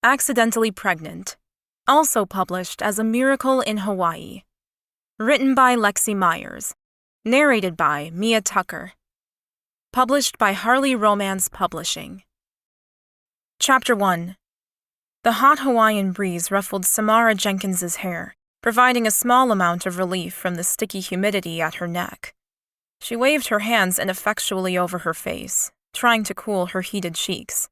Accidentally Pregnant, also published as A Miracle in Hawaii. Written by Lexi Myers. Narrated by Mia Tucker. Published by Harley Romance Publishing. Chapter 1. The hot Hawaiian breeze ruffled Samara Jenkins's hair, providing a small amount of relief from the sticky humidity at her neck. She waved her hands ineffectually over her face, trying to cool her heated cheeks.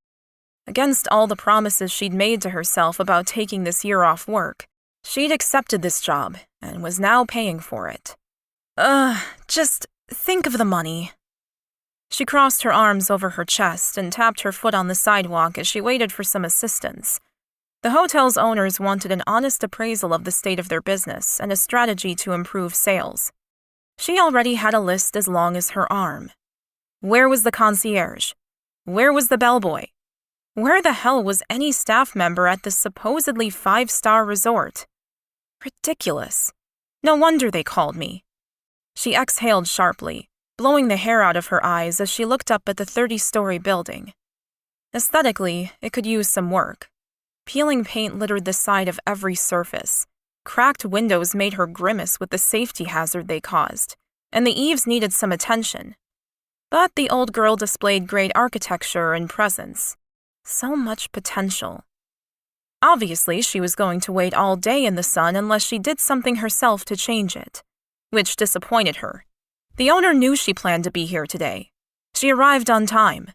Against all the promises she'd made to herself about taking this year off work, she'd accepted this job and was now paying for it. Just think of the money. She crossed her arms over her chest and tapped her foot on the sidewalk as she waited for some assistance. The hotel's owners wanted an honest appraisal of the state of their business and a strategy to improve sales. She already had a list as long as her arm. Where was the concierge? Where was the bellboy? Where the hell was any staff member at this supposedly 5-star resort? Ridiculous. No wonder they called me. She exhaled sharply, blowing the hair out of her eyes as she looked up at the 30-story building. Aesthetically, it could use some work. Peeling paint littered the side of every surface. Cracked windows made her grimace with the safety hazard they caused, and the eaves needed some attention. But the old girl displayed great architecture and presence. So much potential. Obviously, she was going to wait all day in the sun unless she did something herself to change it, which disappointed her. The owner knew she planned to be here today. She arrived on time.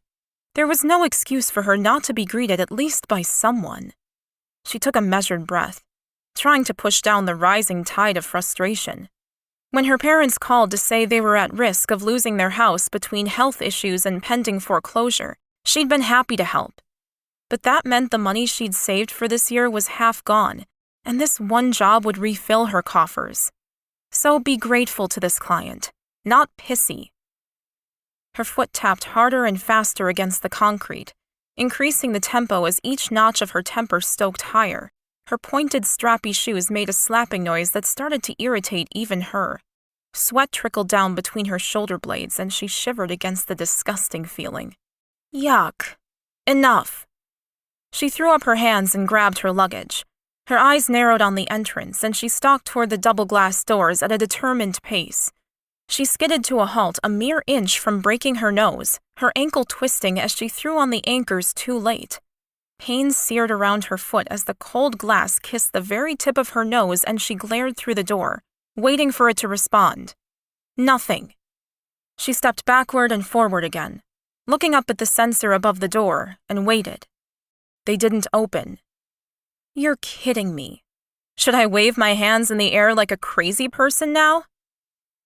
There was no excuse for her not to be greeted at least by someone. She took a measured breath, trying to push down the rising tide of frustration. When her parents called to say they were at risk of losing their house between health issues and pending foreclosure, she'd been happy to help. But that meant the money she'd saved for this year was half gone, and this one job would refill her coffers. So be grateful to this client, not pissy. Her foot tapped harder and faster against the concrete, increasing the tempo as each notch of her temper stoked higher. Her pointed, strappy shoes made a slapping noise that started to irritate even her. Sweat trickled down between her shoulder blades, and she shivered against the disgusting feeling. Yuck. Enough. She threw up her hands and grabbed her luggage. Her eyes narrowed on the entrance, and she stalked toward the double-glass doors at a determined pace. She skidded to a halt a mere inch from breaking her nose, her ankle twisting as she threw on the anchors too late. Pain seared around her foot as the cold glass kissed the very tip of her nose, and she glared through the door, waiting for it to respond. Nothing. She stepped backward and forward again, looking up at the sensor above the door, and waited. They didn't open. You're kidding me. Should I wave my hands in the air like a crazy person now?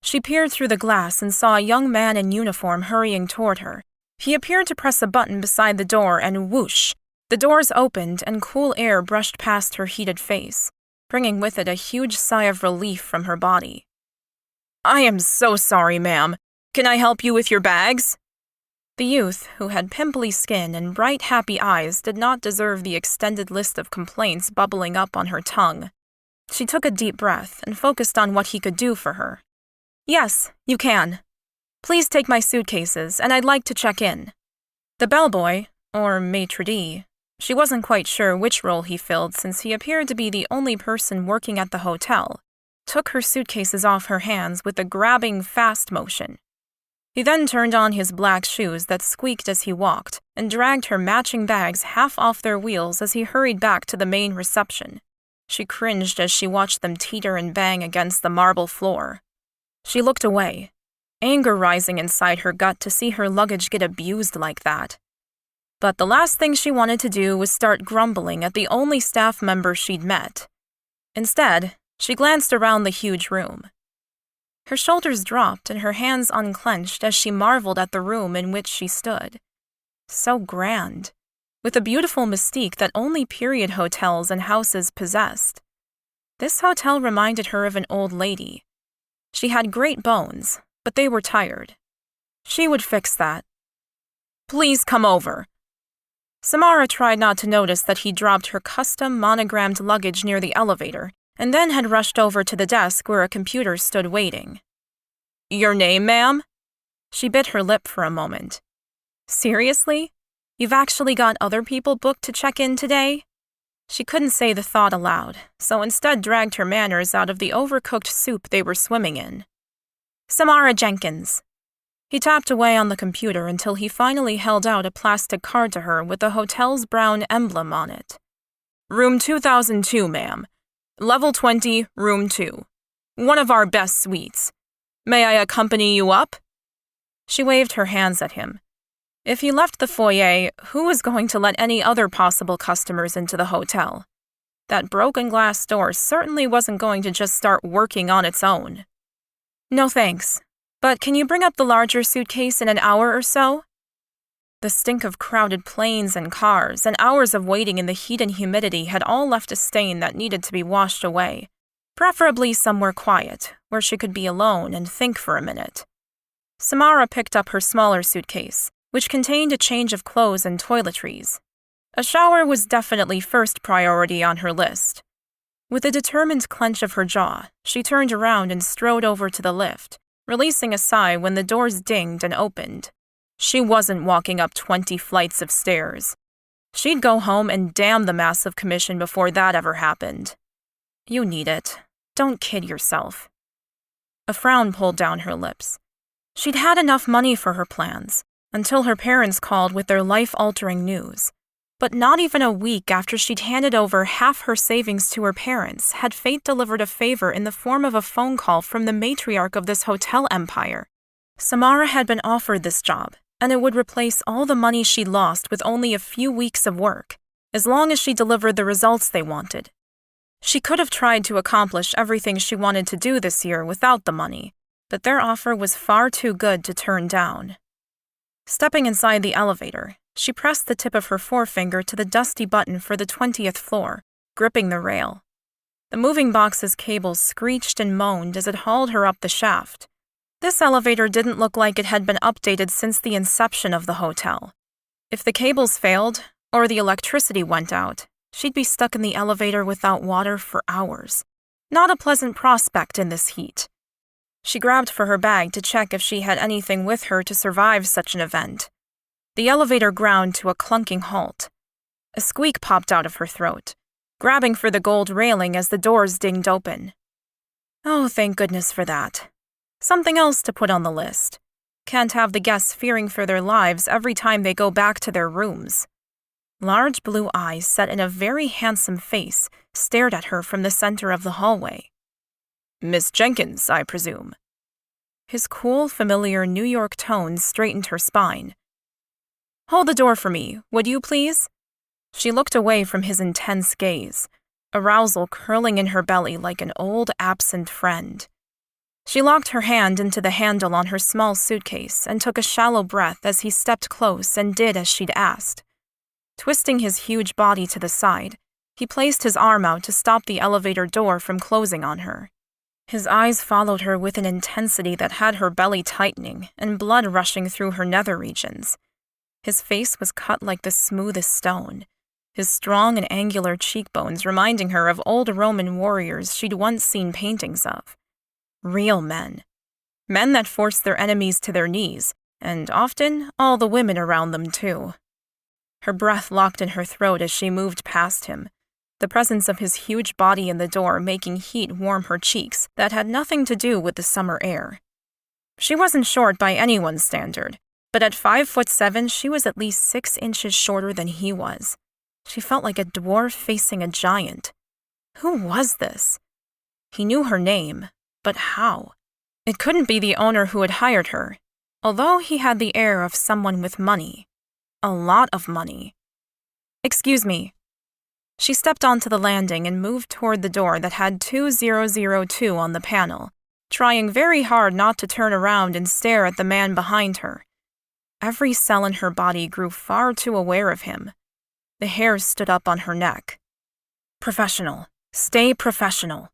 She peered through the glass and saw a young man in uniform hurrying toward her. He appeared to press a button beside the door, and whoosh, the doors opened and cool air brushed past her heated face, bringing with it a huge sigh of relief from her body. I am so sorry, ma'am. Can I help you with your bags? The youth, who had pimply skin and bright, happy eyes, did not deserve the extended list of complaints bubbling up on her tongue. She took a deep breath and focused on what he could do for her. Yes, you can. Please take my suitcases, and I'd like to check in. The bellboy, or maitre d', she wasn't quite sure which role he filled since he appeared to be the only person working at the hotel, took her suitcases off her hands with a grabbing, fast motion. He then turned on his black shoes that squeaked as he walked and dragged her matching bags half off their wheels as he hurried back to the main reception. She cringed as she watched them teeter and bang against the marble floor. She looked away, anger rising inside her gut to see her luggage get abused like that. But the last thing she wanted to do was start grumbling at the only staff member she'd met. Instead, she glanced around the huge room. Her shoulders dropped and her hands unclenched as she marveled at the room in which she stood. So grand, with a beautiful mystique that only period hotels and houses possessed. This hotel reminded her of an old lady. She had great bones, but they were tired. She would fix that. Please come over. Samara tried not to notice that he dropped her custom monogrammed luggage near the elevator, and then had rushed over to the desk where a computer stood waiting. Your name, ma'am? She bit her lip for a moment. Seriously? You've actually got other people booked to check in today? She couldn't say the thought aloud, so instead dragged her manners out of the overcooked soup they were swimming in. Samara Jenkins. He tapped away on the computer until he finally held out a plastic card to her with the hotel's brown emblem on it. Room 2002, ma'am. Level 20, room 2. One of our best suites. May I accompany you up? She waved her hands at him. If he left the foyer, who was going to let any other possible customers into the hotel? That broken glass door certainly wasn't going to just start working on its own. No thanks, but can you bring up the larger suitcase in an hour or so? The stink of crowded planes and cars and hours of waiting in the heat and humidity had all left a stain that needed to be washed away, preferably somewhere quiet, where she could be alone and think for a minute. Samara picked up her smaller suitcase, which contained a change of clothes and toiletries. A shower was definitely first priority on her list. With a determined clench of her jaw, she turned around and strode over to the lift, releasing a sigh when the doors dinged and opened. She wasn't walking up 20 flights of stairs. She'd go home and damn the massive commission before that ever happened. You need it. Don't kid yourself. A frown pulled down her lips. She'd had enough money for her plans, until her parents called with their life-altering news. But not even a week after she'd handed over half her savings to her parents had fate delivered a favor in the form of a phone call from the matriarch of this hotel empire. Samara had been offered this job, and it would replace all the money she'd lost with only a few weeks of work, as long as she delivered the results they wanted. She could have tried to accomplish everything she wanted to do this year without the money, but their offer was far too good to turn down. Stepping inside the elevator, she pressed the tip of her forefinger to the dusty button for the 20th floor, gripping the rail. The moving box's cables screeched and moaned as it hauled her up the shaft. This elevator didn't look like it had been updated since the inception of the hotel. If the cables failed, or the electricity went out, she'd be stuck in the elevator without water for hours. Not a pleasant prospect in this heat. She grabbed for her bag to check if she had anything with her to survive such an event. The elevator ground to a clunking halt. A squeak popped out of her throat, grabbing for the gold railing as the doors dinged open. Oh, thank goodness for that. Something else to put on the list. Can't have the guests fearing for their lives every time they go back to their rooms. Large blue eyes set in a very handsome face stared at her from the center of the hallway. Miss Jenkins, I presume. His cool, familiar New York tones straightened her spine. Hold the door for me, would you please? She looked away from his intense gaze, arousal curling in her belly like an old, absent friend. She locked her hand into the handle on her small suitcase and took a shallow breath as he stepped close and did as she'd asked. Twisting his huge body to the side, he placed his arm out to stop the elevator door from closing on her. His eyes followed her with an intensity that had her belly tightening and blood rushing through her nether regions. His face was cut like the smoothest stone, his strong and angular cheekbones reminding her of old Roman warriors she'd once seen paintings of. Real men. Men that forced their enemies to their knees, and often all the women around them too. Her breath locked in her throat as she moved past him, the presence of his huge body in the door making heat warm her cheeks that had nothing to do with the summer air. She wasn't short by anyone's standard, but at 5'7" she was at least 6 inches shorter than he was. She felt like a dwarf facing a giant. Who was this? He knew her name, but how? It couldn't be the owner who had hired her, although he had the air of someone with money. A lot of money. Excuse me. She stepped onto the landing and moved toward the door that had 2002 on the panel, trying very hard not to turn around and stare at the man behind her. Every cell in her body grew far too aware of him. The hair stood up on her neck. Professional. Stay professional.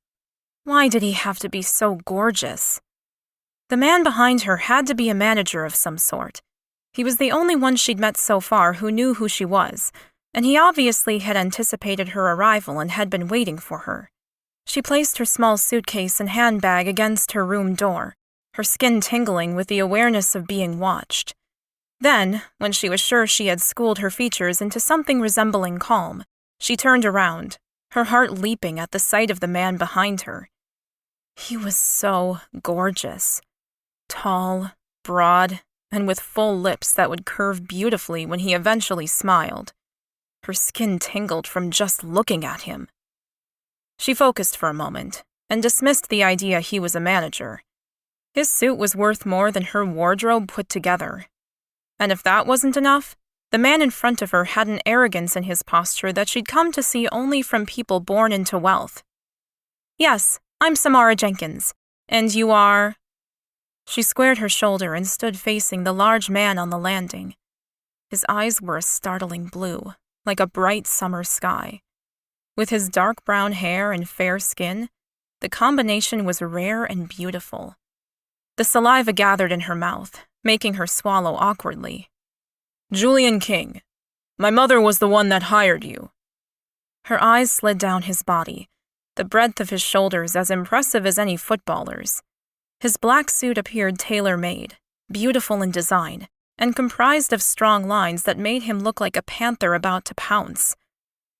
Why did he have to be so gorgeous? The man behind her had to be a manager of some sort. He was the only one she'd met so far who knew who she was, and he obviously had anticipated her arrival and had been waiting for her. She placed her small suitcase and handbag against her room door, her skin tingling with the awareness of being watched. Then, when she was sure she had schooled her features into something resembling calm, She turned around, her heart leaping at the sight of the man behind her. He was so gorgeous. Tall, broad, and with full lips that would curve beautifully when he eventually smiled. Her skin tingled from just looking at him. She focused for a moment and dismissed the idea he was a manager. His suit was worth more than her wardrobe put together. And if that wasn't enough, the man in front of her had an arrogance in his posture that she'd come to see only from people born into wealth. "Yes, I'm Samara Jenkins. And you are?" She squared her shoulder and stood facing the large man on the landing. His eyes were a startling blue, like a bright summer sky. With his dark brown hair and fair skin, the combination was rare and beautiful. The saliva gathered in her mouth, making her swallow awkwardly. "Julian King. My mother was the one that hired you." Her eyes slid down his body, the breadth of his shoulders as impressive as any footballer's. His black suit appeared tailor-made, beautiful in design, and comprised of strong lines that made him look like a panther about to pounce.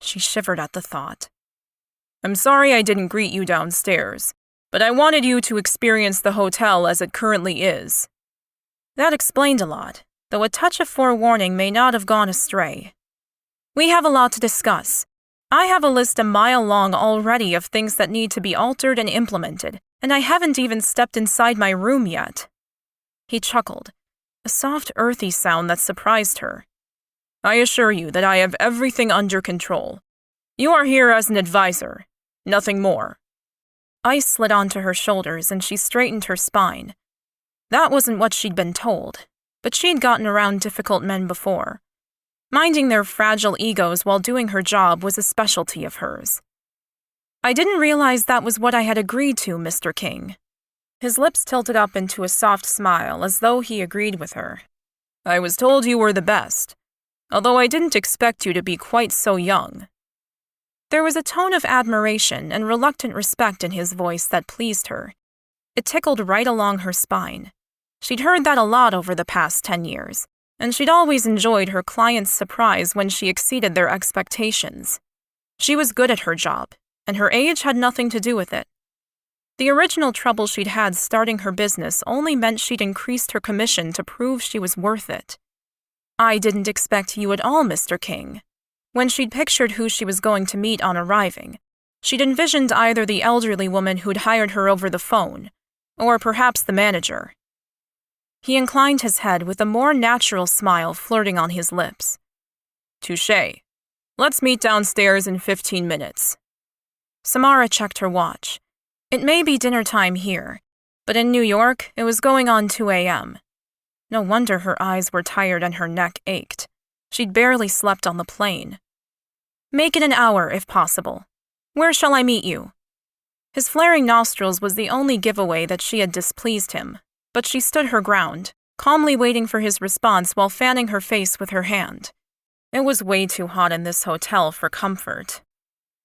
She shivered at the thought. "I'm sorry I didn't greet you downstairs, but I wanted you to experience the hotel as it currently is." That explained a lot, though a touch of forewarning may not have gone astray. "We have a lot to discuss. I have a list a mile long already of things that need to be altered and implemented, and I haven't even stepped inside my room yet." He chuckled, a soft, earthy sound that surprised her. "I assure you that I have everything under control. You are here as an advisor, nothing more." Ice slid onto her shoulders and she straightened her spine. That wasn't what she'd been told, but she'd gotten around difficult men before. Minding their fragile egos while doing her job was a specialty of hers. "I didn't realize that was what I had agreed to, Mr. King." His lips tilted up into a soft smile as though he agreed with her. "I was told you were the best, although I didn't expect you to be quite so young." There was a tone of admiration and reluctant respect in his voice that pleased her. It tickled right along her spine. She'd heard that a lot over the past 10 years, and she'd always enjoyed her clients' surprise when she exceeded their expectations. She was good at her job, and her age had nothing to do with it. The original trouble she'd had starting her business only meant she'd increased her commission to prove she was worth it. "I didn't expect you at all, Mr. King." When she'd pictured who she was going to meet on arriving, she'd envisioned either the elderly woman who'd hired her over the phone, or perhaps the manager. He inclined his head with a more natural smile flirting on his lips. "Touché. Let's meet downstairs in 15 minutes. Samara checked her watch. It may be dinner time here, but in New York, it was going on 2 a.m. No wonder her eyes were tired and her neck ached. She'd barely slept on the plane. "Make it an hour, if possible. Where shall I meet you?" His flaring nostrils was the only giveaway that she had displeased him, but she stood her ground, calmly waiting for his response while fanning her face with her hand. It was way too hot in this hotel for comfort.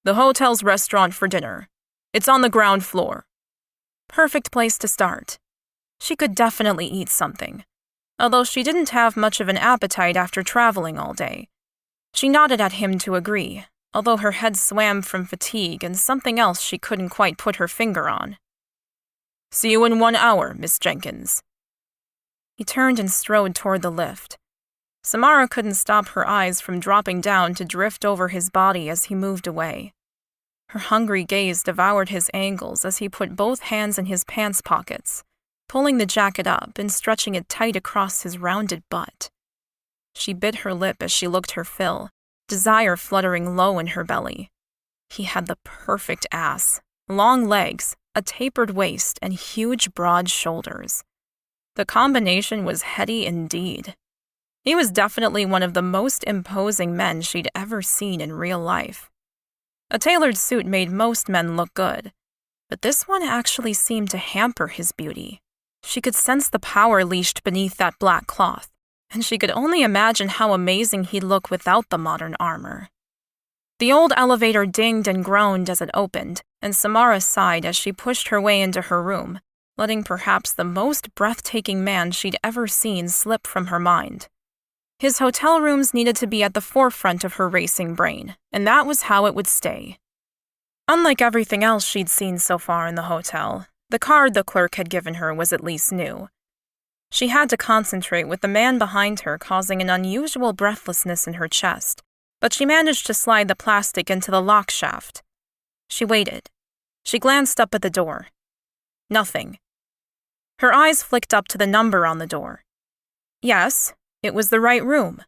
"The hotel's restaurant for dinner. It's on the ground floor." Perfect place to start. She could definitely eat something, although she didn't have much of an appetite after traveling all day. She nodded at him to agree, although her head swam from fatigue and something else she couldn't quite put her finger on. "See you in 1 hour, Miss Jenkins." He turned and strode toward the lift. Samara couldn't stop her eyes from dropping down to drift over his body as he moved away. Her hungry gaze devoured his ankles as he put both hands in his pants pockets, pulling the jacket up and stretching it tight across his rounded butt. She bit her lip as she looked her fill, desire fluttering low in her belly. He had the perfect ass, long legs, a tapered waist, and huge, broad shoulders. The combination was heady indeed. He was definitely one of the most imposing men she'd ever seen in real life. A tailored suit made most men look good, but this one actually seemed to hamper his beauty. She could sense the power leashed beneath that black cloth, and she could only imagine how amazing he'd look without the modern armor. The old elevator dinged and groaned as it opened, and Samara sighed as she pushed her way into her room, letting perhaps the most breathtaking man she'd ever seen slip from her mind. His hotel rooms needed to be at the forefront of her racing brain, and that was how it would stay. Unlike everything else she'd seen so far in the hotel, the card the clerk had given her was at least new. She had to concentrate with the man behind her causing an unusual breathlessness in her chest, but she managed to slide the plastic into the lock shaft. She waited. She glanced up at the door. Nothing. Her eyes flicked up to the number on the door. Yes, it was the right room.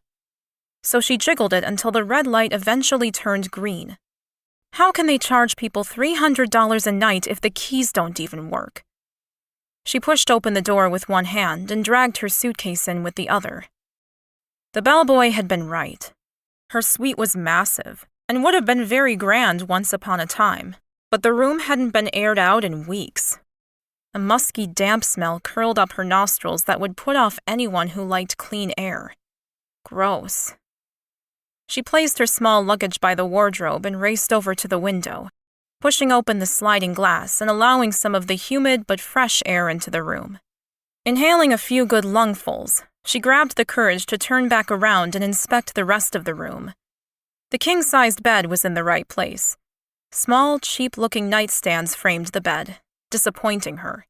So she jiggled it until the red light eventually turned green. How can they charge people $300 a night if the keys don't even work? She pushed open the door with one hand and dragged her suitcase in with the other. The bellboy had been right. Her suite was massive and would have been very grand once upon a time, but the room hadn't been aired out in weeks. A musky, damp smell curled up her nostrils that would put off anyone who liked clean air. Gross. She placed her small luggage by the wardrobe and raced over to the window, pushing open the sliding glass and allowing some of the humid but fresh air into the room. Inhaling a few good lungfuls, she grabbed the courage to turn back around and inspect the rest of the room. The king-sized bed was in the right place. Small, cheap-looking nightstands framed the bed, disappointing her.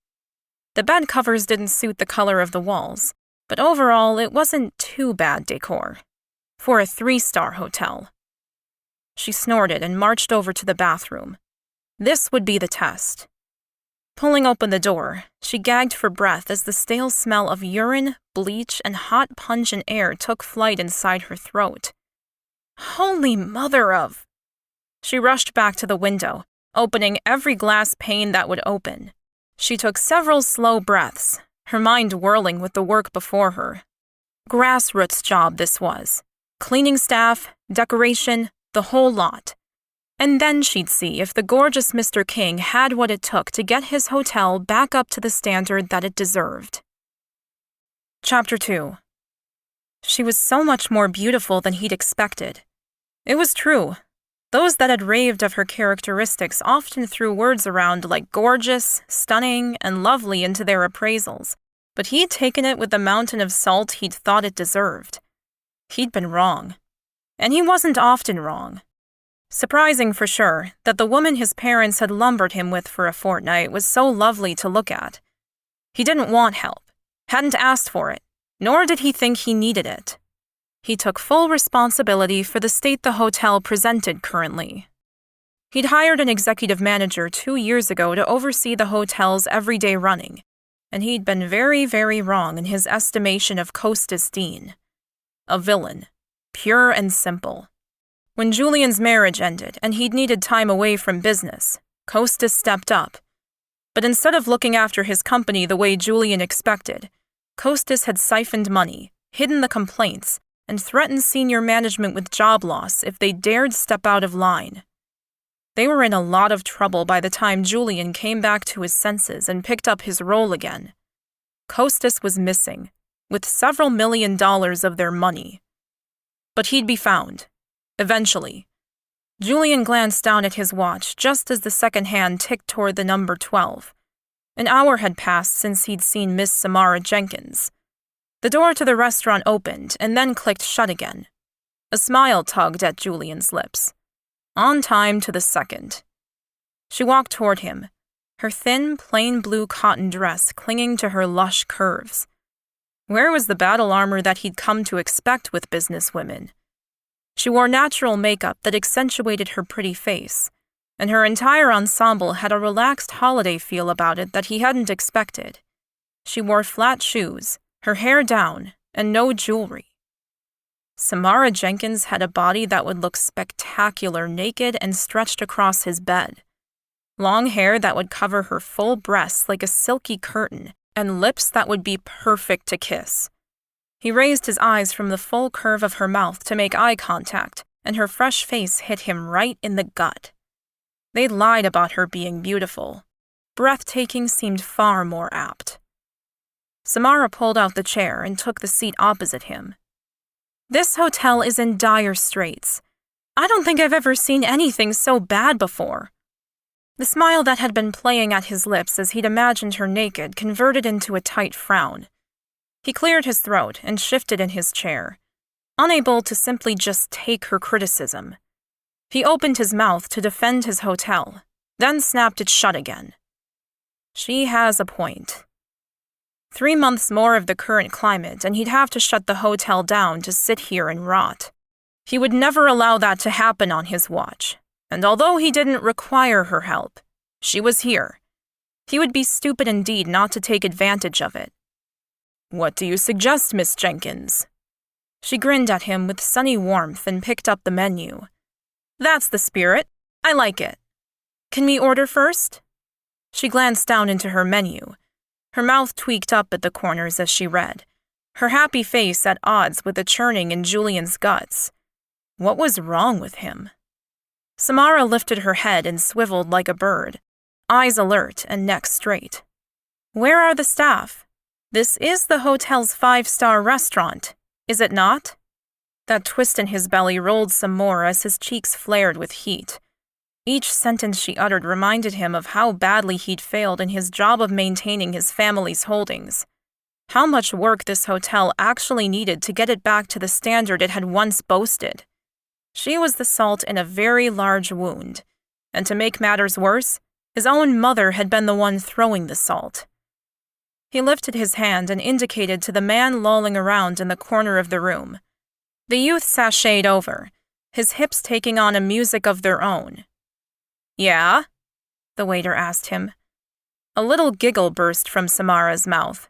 The bed covers didn't suit the color of the walls, but overall it wasn't too bad decor for a 3-star hotel. She snorted and marched over to the bathroom. This would be the test. Pulling open the door, she gagged for breath as the stale smell of urine, bleach, and hot pungent air took flight inside her throat. Holy mother of! She rushed back to the window, opening every glass pane that would open. She took several slow breaths, her mind whirling with the work before her. Grassroots job this was. Cleaning staff, decoration, the whole lot. And then she'd see if the gorgeous Mr. King had what it took to get his hotel back up to the standard that it deserved. Chapter 2. She was so much more beautiful than he'd expected. It was true. Those that had raved of her characteristics often threw words around like gorgeous, stunning, and lovely into their appraisals, but he'd taken it with the mountain of salt he'd thought it deserved. He'd been wrong. And he wasn't often wrong. Surprising for sure that the woman his parents had lumbered him with for a fortnight was so lovely to look at. He didn't want help, hadn't asked for it, nor did he think he needed it. He took full responsibility for the state the hotel presented currently. He'd hired an executive manager 2 years ago to oversee the hotel's everyday running, and he'd been very, very wrong in his estimation of Costas Dean. A villain, pure and simple. When Julian's marriage ended and he'd needed time away from business, Costas stepped up. But instead of looking after his company the way Julian expected, Costas had siphoned money, hidden the complaints, and threatened senior management with job loss if they dared step out of line. They were in a lot of trouble by the time Julian came back to his senses and picked up his role again. Costas was missing, with several $1 million of their money. But he'd be found. Eventually. Julian glanced down at his watch just as the second hand ticked toward the number 12. An hour had passed since he'd seen Miss Samara Jenkins. The door to the restaurant opened and then clicked shut again. A smile tugged at Julian's lips. On time to the second. She walked toward him, her thin, plain blue cotton dress clinging to her lush curves. Where was the battle armor that he'd come to expect with businesswomen? She wore natural makeup that accentuated her pretty face, and her entire ensemble had a relaxed holiday feel about it that he hadn't expected. She wore flat shoes, her hair down, and no jewelry. Samara Jenkins had a body that would look spectacular naked and stretched across his bed. Long hair that would cover her full breasts like a silky curtain, and lips that would be perfect to kiss. He raised his eyes from the full curve of her mouth to make eye contact, and her fresh face hit him right in the gut. They'd lied about her being beautiful. Breathtaking seemed far more apt. Samara pulled out the chair and took the seat opposite him. This hotel is in dire straits. I don't think I've ever seen anything so bad before. The smile that had been playing at his lips as he'd imagined her naked converted into a tight frown. He cleared his throat and shifted in his chair. unable to simply just take her criticism. He opened his mouth to defend his hotel, then snapped it shut again. She has a point. 3 months more of the current climate, and he'd have to shut the hotel down to sit here and rot. He would never allow that to happen on his watch, and although he didn't require her help, she was here. He would be stupid indeed not to take advantage of it. "What do you suggest, Miss Jenkins?" She grinned at him with sunny warmth and picked up the menu. "That's the spirit. I like it. Can we order first?" She glanced down into her menu. Her mouth tweaked up at the corners as she read, her happy face at odds with the churning in Julian's guts. What was wrong with him? Samara lifted her head and swiveled like a bird, eyes alert and neck straight. "Where are the staff? This is the hotel's 5-star restaurant, is it not?" That twist in his belly rolled some more as his cheeks flared with heat. Each sentence she uttered reminded him of how badly he'd failed in his job of maintaining his family's holdings. How much work this hotel actually needed to get it back to the standard it had once boasted. She was the salt in a very large wound, and to make matters worse, his own mother had been the one throwing the salt. He lifted his hand and indicated to the man lolling around in the corner of the room. The youth sashayed over, his hips taking on a music of their own. "Yeah?" the waiter asked him. A little giggle burst from Samara's mouth.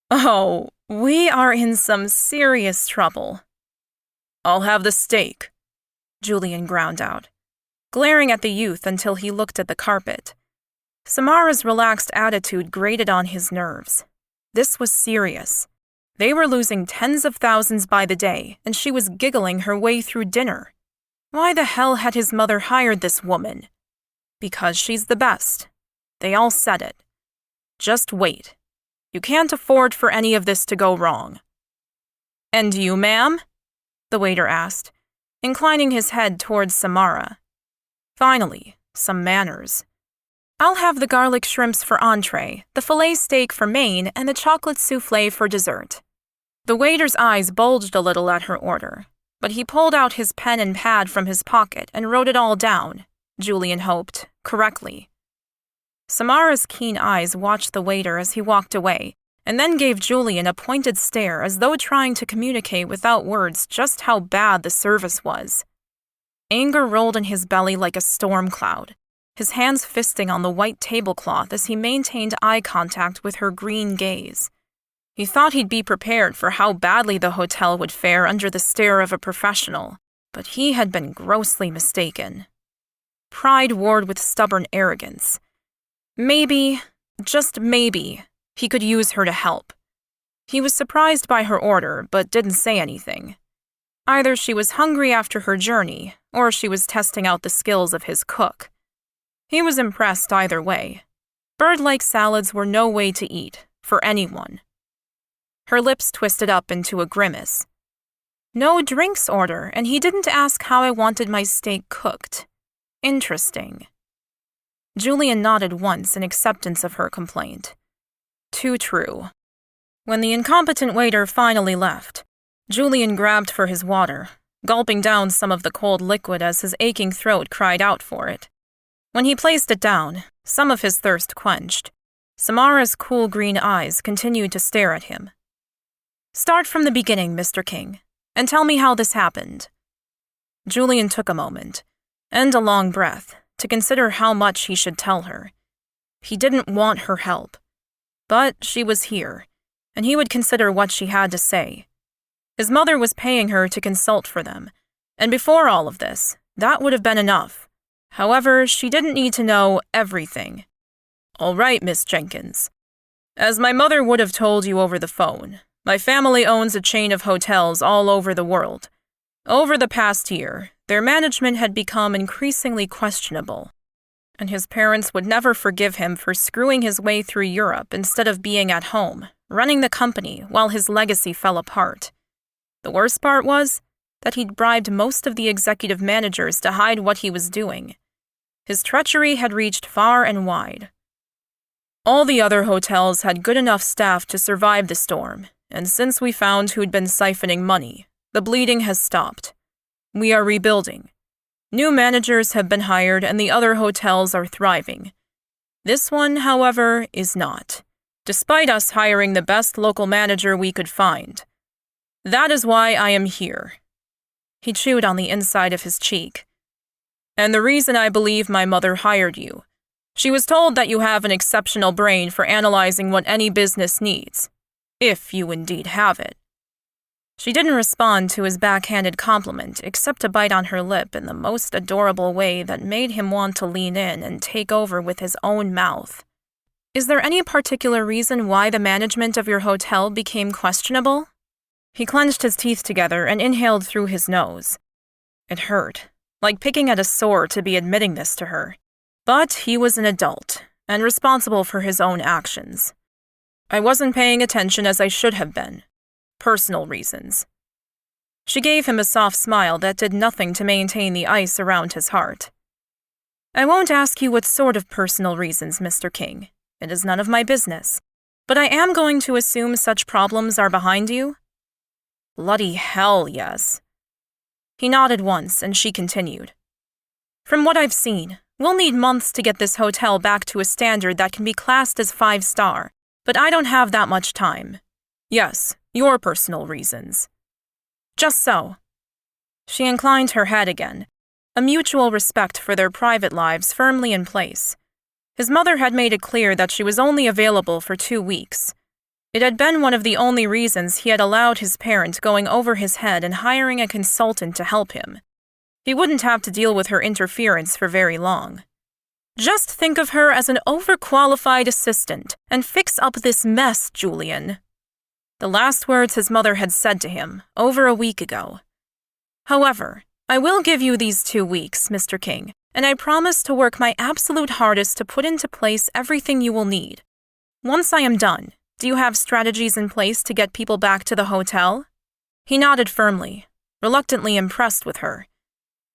"Oh, we are in some serious trouble." "I'll have the steak," Julian ground out, glaring at the youth until he looked at the carpet. Samara's relaxed attitude grated on his nerves. This was serious. They were losing tens of thousands by the day, and she was giggling her way through dinner. Why the hell had his mother hired this woman? Because she's the best. They all said it. Just wait. You can't afford for any of this to go wrong. "And you, ma'am?" the waiter asked, inclining his head towards Samara. Finally, some manners. "I'll have the garlic shrimps for entree, the filet steak for main, and the chocolate soufflé for dessert." The waiter's eyes bulged a little at her order, but he pulled out his pen and pad from his pocket and wrote it all down, Julian hoped, correctly. Samara's keen eyes watched the waiter as he walked away, and then gave Julian a pointed stare as though trying to communicate without words just how bad the service was. Anger rolled in his belly like a storm cloud, his hands fisting on the white tablecloth as he maintained eye contact with her green gaze. He thought he'd be prepared for how badly the hotel would fare under the stare of a professional, but he had been grossly mistaken. Pride warred with stubborn arrogance. Maybe, just maybe, he could use her to help. He was surprised by her order, but didn't say anything. Either she was hungry after her journey, or she was testing out the skills of his cook. He was impressed either way. Bird-like salads were no way to eat, for anyone. Her lips twisted up into a grimace. "No drinks order, and he didn't ask how I wanted my steak cooked. Interesting." Julian nodded once in acceptance of her complaint. Too true. When the incompetent waiter finally left, Julian grabbed for his water, gulping down some of the cold liquid as his aching throat cried out for it. When he placed it down, some of his thirst quenched. Samara's cool green eyes continued to stare at him. "Start from the beginning, Mr. King, and tell me how this happened." Julian took a moment, and a long breath, to consider how much he should tell her. He didn't want her help, but she was here, and he would consider what she had to say. His mother was paying her to consult for them, and before all of this, that would have been enough. However, she didn't need to know everything. "All right, Miss Jenkins. As my mother would have told you over the phone, my family owns a chain of hotels all over the world. Over the past year, their management had become increasingly questionable, and his parents would never forgive him for screwing his way through Europe instead of being at home, running the company while his legacy fell apart. The worst part was that he'd bribed most of the executive managers to hide what he was doing. His treachery had reached far and wide. All the other hotels had good enough staff to survive the storm, and since we found who'd been siphoning money, The bleeding has stopped. We are rebuilding. New managers have been hired and the other hotels are thriving. This one, however, is not, despite us hiring the best local manager we could find. That is why I am here." He chewed on the inside of his cheek. "And the reason I believe my mother hired you. She was told that you have an exceptional brain for analyzing what any business needs, if you indeed have it." She didn't respond to his backhanded compliment except to bite on her lip in the most adorable way that made him want to lean in and take over with his own mouth. "Is there any particular reason why the management of your hotel became questionable?" He clenched his teeth together and inhaled through his nose. It hurt, like picking at a sore to be admitting this to her. But he was an adult, and responsible for his own actions. "I wasn't paying attention as I should have been. Personal reasons." She gave him a soft smile that did nothing to maintain the ice around his heart. "I won't ask you what sort of personal reasons, Mr. King. It is none of my business. But I am going to assume such problems are behind you?" "Bloody hell, yes." He nodded once, and she continued. "From what I've seen, we'll need months to get this hotel back to a standard that can be classed as 5-star, but I don't have that much time." "Yes, your personal reasons." "Just so." She inclined her head again, a mutual respect for their private lives firmly in place. His mother had made it clear that she was only available for 2 weeks. It had been one of the only reasons he had allowed his parent going over his head and hiring a consultant to help him. He wouldn't have to deal with her interference for very long. "Just think of her as an overqualified assistant and fix up this mess, Julian." The last words his mother had said to him over a week ago. "However, I will give you these 2 weeks, Mr. King, and I promise to work my absolute hardest to put into place everything you will need. Once I am done, do you have strategies in place to get people back to the hotel?" He nodded firmly, reluctantly impressed with her.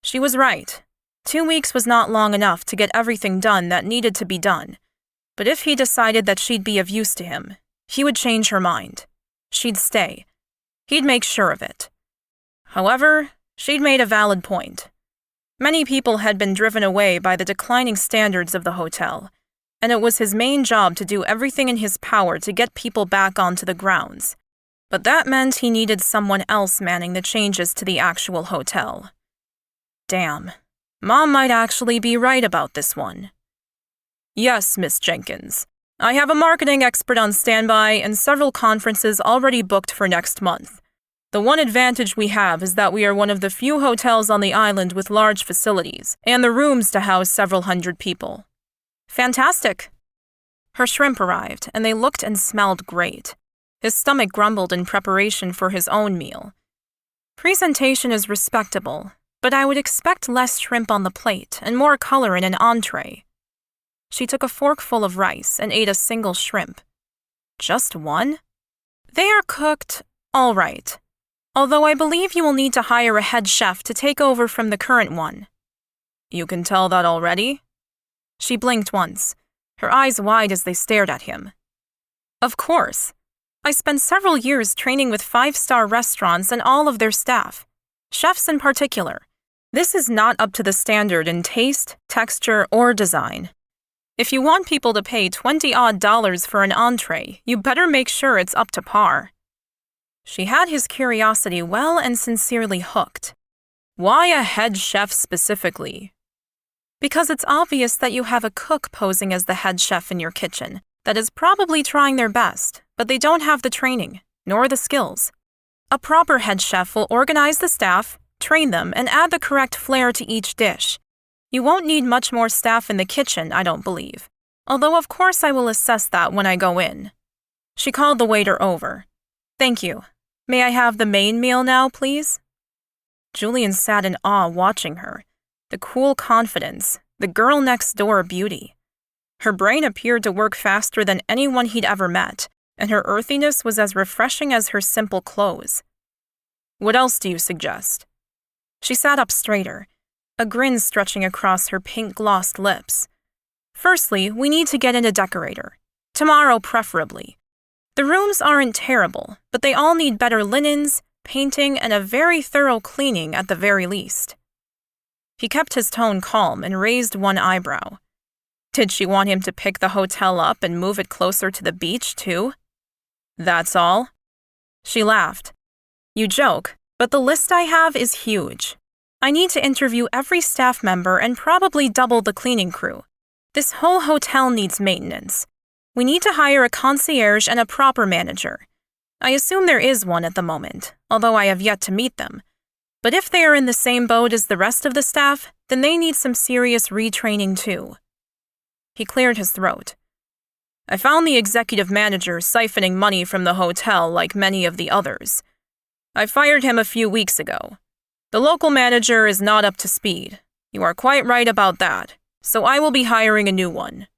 She was right. 2 weeks was not long enough to get everything done that needed to be done. But if he decided that she'd be of use to him, he would change her mind. She'd stay. He'd make sure of it. However, she'd made a valid point. Many people had been driven away by the declining standards of the hotel, and it was his main job to do everything in his power to get people back onto the grounds. But that meant he needed someone else manning the changes to the actual hotel. Damn, Mom might actually be right about this one. "Yes, Miss Jenkins. I have a marketing expert on standby and several conferences already booked for next month. The one advantage we have is that we are one of the few hotels on the island with large facilities, and the rooms to house several hundred people." "Fantastic." Her shrimp arrived, and they looked and smelled great. His stomach grumbled in preparation for his own meal. "Presentation is respectable, but I would expect less shrimp on the plate and more color in an entree." She took a forkful of rice and ate a single shrimp. "Just one?" "They are cooked all right. Although I believe you will need to hire a head chef to take over from the current one." "You can tell that already?" She blinked once, her eyes wide as they stared at him. "Of course. I spent several years training with 5-star restaurants and all of their staff, chefs in particular. This is not up to the standard in taste, texture, or design. If you want people to pay $20-odd for an entree, you better make sure it's up to par." She had his curiosity well and sincerely hooked. "Why a head chef specifically?" "Because it's obvious that you have a cook posing as the head chef in your kitchen that is probably trying their best, but they don't have the training, nor the skills. A proper head chef will organize the staff, train them, and add the correct flair to each dish. You won't need much more staff in the kitchen, I don't believe, although of course I will assess that when I go in." She called the waiter over. "Thank you. May I have the main meal now, please?" Julian sat in awe watching her. The cool confidence, the girl-next-door beauty. Her brain appeared to work faster than anyone he'd ever met, and her earthiness was as refreshing as her simple clothes. "What else do you suggest?" She sat up straighter, a grin stretching across her pink-glossed lips. "Firstly, we need to get in a decorator. Tomorrow, preferably. The rooms aren't terrible, but they all need better linens, painting, and a very thorough cleaning at the very least. He kept his tone calm and raised one eyebrow. Did she want him to pick the hotel up and move it closer to the beach, too? That's all? She laughed. You joke, but the list I have is huge. I need to interview every staff member and probably double the cleaning crew. This whole hotel needs maintenance. We need to hire a concierge and a proper manager. I assume there is one at the moment, although I have yet to meet them. But if they are in the same boat as the rest of the staff, then they need some serious retraining too. He cleared his throat. I found the executive manager siphoning money from the hotel like many of the others. I fired him a few weeks ago. The local manager is not up to speed. You are quite right about that, so I will be hiring a new one.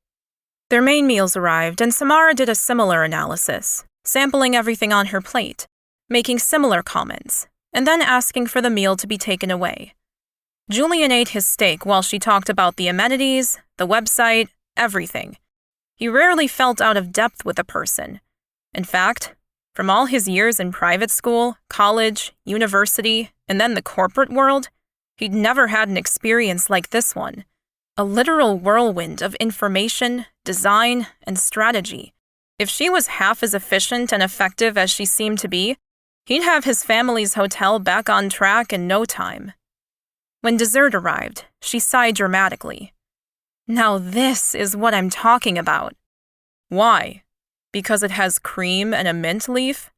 Their main meals arrived, and Samara did a similar analysis, sampling everything on her plate, making similar comments, and then asking for the meal to be taken away. Julian ate his steak while she talked about the amenities, the website, everything. He rarely felt out of depth with a person. In fact, from all his years in private school, college, university, and then the corporate world, he'd never had an experience like this one. A literal whirlwind of information, design, and strategy. If she was half as efficient and effective as she seemed to be, he'd have his family's hotel back on track in no time. When dessert arrived, she sighed dramatically. Now this is what I'm talking about. Why? Because it has cream and a mint leaf?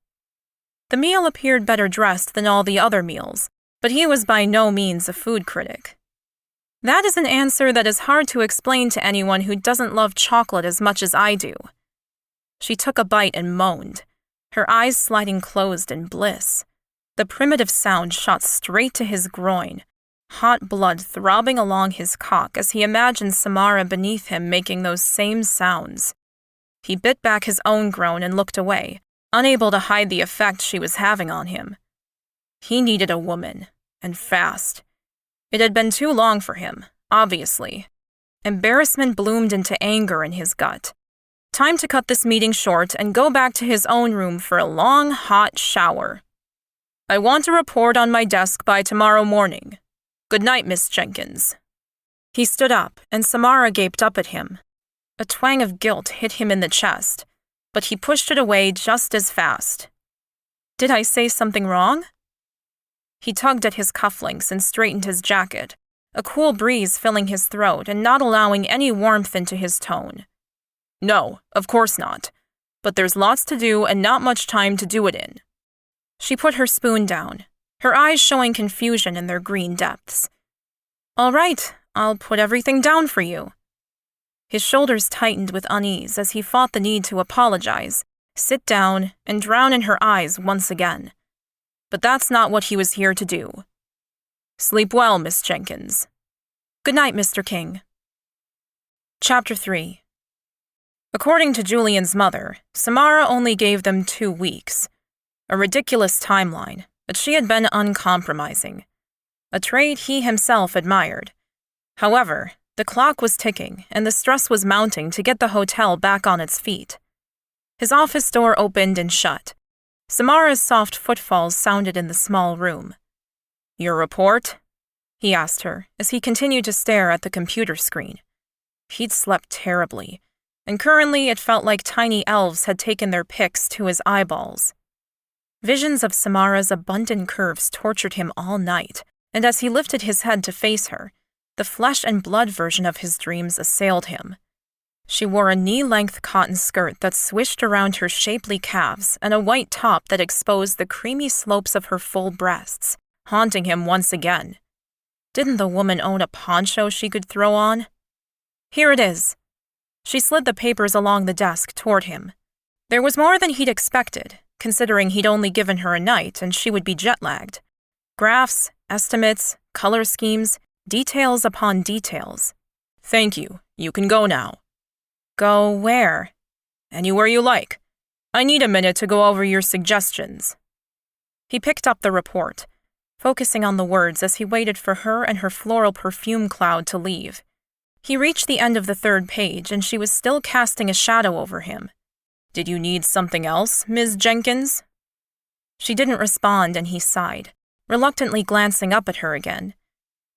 The meal appeared better dressed than all the other meals, but he was by no means a food critic. That is an answer that is hard to explain to anyone who doesn't love chocolate as much as I do. She took a bite and moaned, her eyes sliding closed in bliss. The primitive sound shot straight to his groin, hot blood throbbing along his cock as he imagined Samara beneath him making those same sounds. He bit back his own groan and looked away, unable to hide the effect she was having on him. He needed a woman, and fast. It had been too long for him, obviously. Embarrassment bloomed into anger in his gut. Time to cut this meeting short and go back to his own room for a long, hot shower. I want a report on my desk by tomorrow morning. Good night, Miss Jenkins. He stood up, and Samara gaped up at him. A twang of guilt hit him in the chest, but he pushed it away just as fast. Did I say something wrong? He tugged at his cufflinks and straightened his jacket, a cool breeze filling his throat and not allowing any warmth into his tone. No, of course not. But there's lots to do and not much time to do it in. She put her spoon down, her eyes showing confusion in their green depths. All right, I'll put everything down for you. His shoulders tightened with unease as he fought the need to apologize, sit down, and drown in her eyes once again. But that's not what he was here to do. Sleep well, Miss Jenkins. Good night, Mr. King. Chapter 3. According to Julian's mother, Samara only gave them 2 weeks. A ridiculous timeline, but she had been uncompromising. A trait he himself admired. However, the clock was ticking, and the stress was mounting to get the hotel back on its feet. His office door opened and shut. Samara's soft footfalls sounded in the small room. Your report? He asked her, as he continued to stare at the computer screen. He'd slept terribly, and currently it felt like tiny elves had taken their picks to his eyeballs. Visions of Samara's abundant curves tortured him all night, and as he lifted his head to face her, the flesh and blood version of his dreams assailed him. She wore a knee-length cotton skirt that swished around her shapely calves and a white top that exposed the creamy slopes of her full breasts, haunting him once again. Didn't the woman own a poncho she could throw on? Here it is. She slid the papers along the desk toward him. There was more than he'd expected, considering he'd only given her a night and she would be jet-lagged. Graphs, estimates, color schemes, details upon details. Thank you. You can go now. Go where? Anywhere you like. I need a minute to go over your suggestions. He picked up the report, focusing on the words as he waited for her and her floral perfume cloud to leave. He reached the end of the 3rd page, and she was still casting a shadow over him. Did you need something else, Ms. Jenkins? She didn't respond, and he sighed, reluctantly glancing up at her again.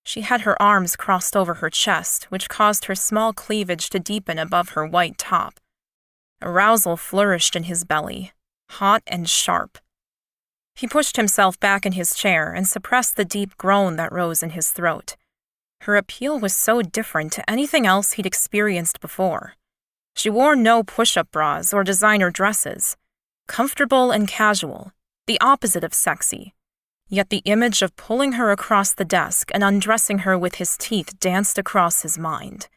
She had her arms crossed over her chest, which caused her small cleavage to deepen above her white top. Arousal flourished in his belly, hot and sharp. He pushed himself back in his chair and suppressed the deep groan that rose in his throat. Her appeal was so different to anything else he'd experienced before. She wore no push-up bras or designer dresses. Comfortable and casual, the opposite of sexy. Yet the image of pulling her across the desk and undressing her with his teeth danced across his mind.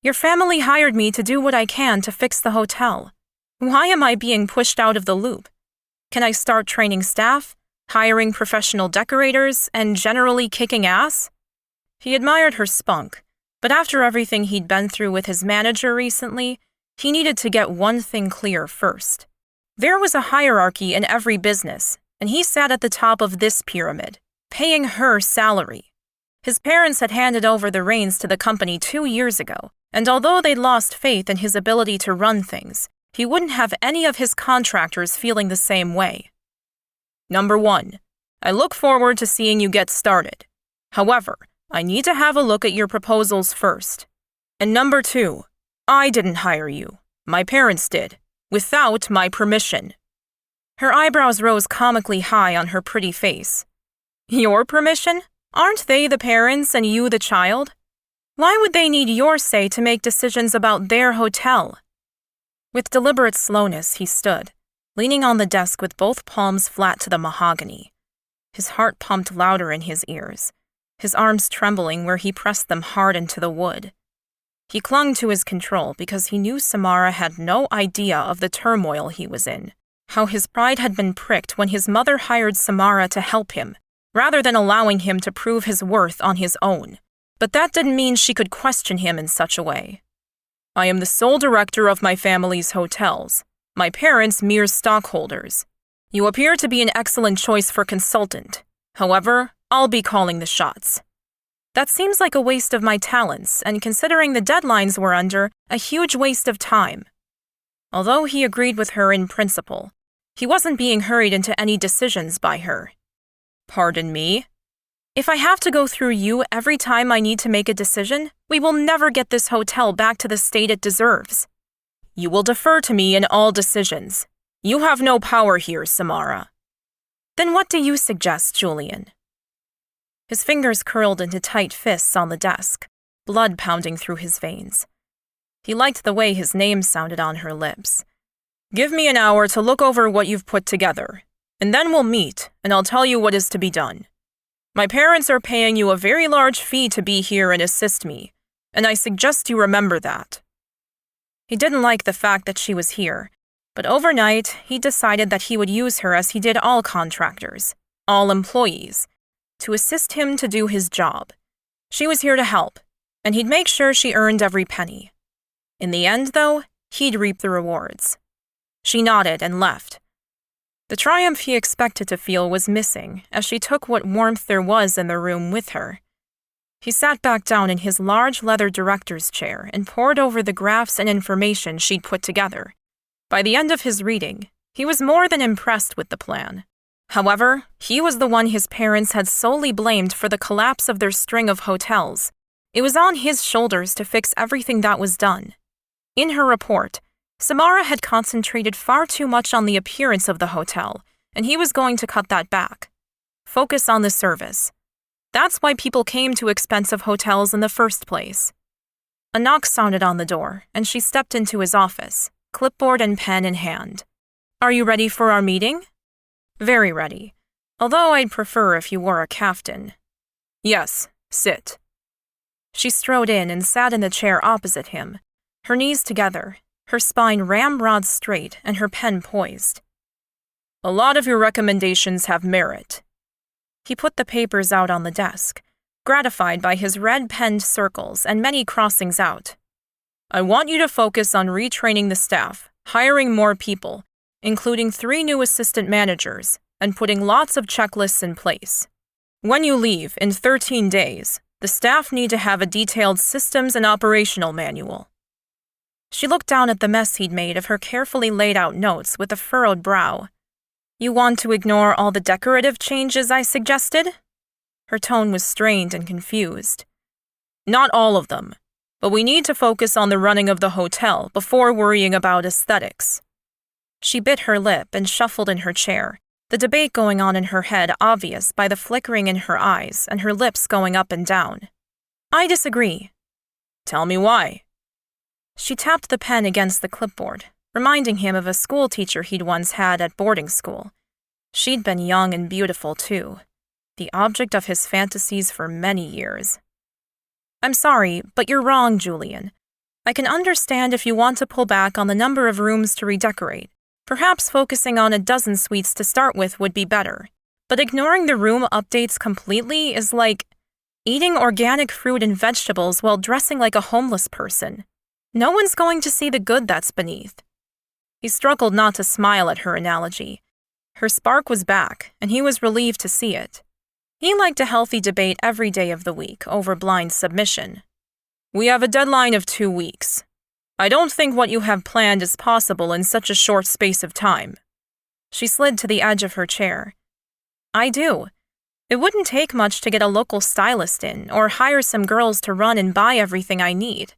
Your family hired me to do what I can to fix the hotel. Why am I being pushed out of the loop? Can I start training staff, hiring professional decorators, and generally kicking ass? He admired her spunk, but after everything he'd been through with his manager recently, he needed to get one thing clear first. There was a hierarchy in every business, and he sat at the top of this pyramid, paying her salary. His parents had handed over the reins to the company 2 years ago, and although they'd lost faith in his ability to run things, he wouldn't have any of his contractors feeling the same way. Number 1, I look forward to seeing you get started. However, I need to have a look at your proposals first. And number 2, I didn't hire you. My parents did, without my permission. Her eyebrows rose comically high on her pretty face. Your permission? Aren't they the parents and you the child? Why would they need your say to make decisions about their hotel? With deliberate slowness, he stood, leaning on the desk with both palms flat to the mahogany. His heart pumped louder in his ears, his arms trembling where he pressed them hard into the wood. He clung to his control because he knew Samara had no idea of the turmoil he was in, how his pride had been pricked when his mother hired Samara to help him, rather than allowing him to prove his worth on his own. But that didn't mean she could question him in such a way. I am the sole director of my family's hotels, my parents mere stockholders. You appear to be an excellent choice for consultant. However, I'll be calling the shots. That seems like a waste of my talents, and considering the deadlines we're under, a huge waste of time. Although he agreed with her in principle, he wasn't being hurried into any decisions by her. Pardon me? If I have to go through you every time I need to make a decision, we will never get this hotel back to the state it deserves. You will defer to me in all decisions. You have no power here, Samara. Then what do you suggest, Julian? His fingers curled into tight fists on the desk, blood pounding through his veins. He liked the way his name sounded on her lips. Give me an hour to look over what you've put together, and then we'll meet, and I'll tell you what is to be done. My parents are paying you a very large fee to be here and assist me, and I suggest you remember that. He didn't like the fact that she was here, but overnight he decided that he would use her as he did all contractors, all employees, to assist him to do his job. She was here to help, and he'd make sure she earned every penny. In the end, though, he'd reap the rewards. She nodded and left. The triumph he expected to feel was missing as she took what warmth there was in the room with her. He sat back down in his large leather director's chair and pored over the graphs and information she'd put together. By the end of his reading, he was more than impressed with the plan. However, he was the one his parents had solely blamed for the collapse of their string of hotels. It was on his shoulders to fix everything that was done. In her report, Samara had concentrated far too much on the appearance of the hotel, and he was going to cut that back. Focus on the service. That's why people came to expensive hotels in the first place. A knock sounded on the door, and she stepped into his office, clipboard and pen in hand. Are you ready for our meeting? Very ready, although I'd prefer if you wore a caftan. Yes, sit. She strode in and sat in the chair opposite him, her knees together, her spine ramrod straight and her pen poised. A lot of your recommendations have merit. He put the papers out on the desk, gratified by his red-penned circles and many crossings out. I want you to focus on retraining the staff, hiring more people, including 3 new assistant managers, and putting lots of checklists in place. When you leave, in 13 days, the staff need to have a detailed systems and operational manual. She looked down at the mess he'd made of her carefully laid out notes with a furrowed brow. You want to ignore all the decorative changes I suggested? Her tone was strained and confused. Not all of them, but we need to focus on the running of the hotel before worrying about aesthetics. She bit her lip and shuffled in her chair, the debate going on in her head obvious by the flickering in her eyes and her lips going up and down. I disagree. Tell me why. She tapped the pen against the clipboard, reminding him of a school teacher he'd once had at boarding school. She'd been young and beautiful, too, the object of his fantasies for many years. I'm sorry, but you're wrong, Julian. I can understand if you want to pull back on the number of rooms to redecorate. Perhaps focusing on a dozen suites to start with would be better. But ignoring the room updates completely is like eating organic fruit and vegetables while dressing like a homeless person. No one's going to see the good that's beneath. He struggled not to smile at her analogy. Her spark was back, and he was relieved to see it. He liked a healthy debate every day of the week over blind submission. We have a deadline of 2 weeks. I don't think what you have planned is possible in such a short space of time. She slid to the edge of her chair. I do. It wouldn't take much to get a local stylist in or hire some girls to run and buy everything I need.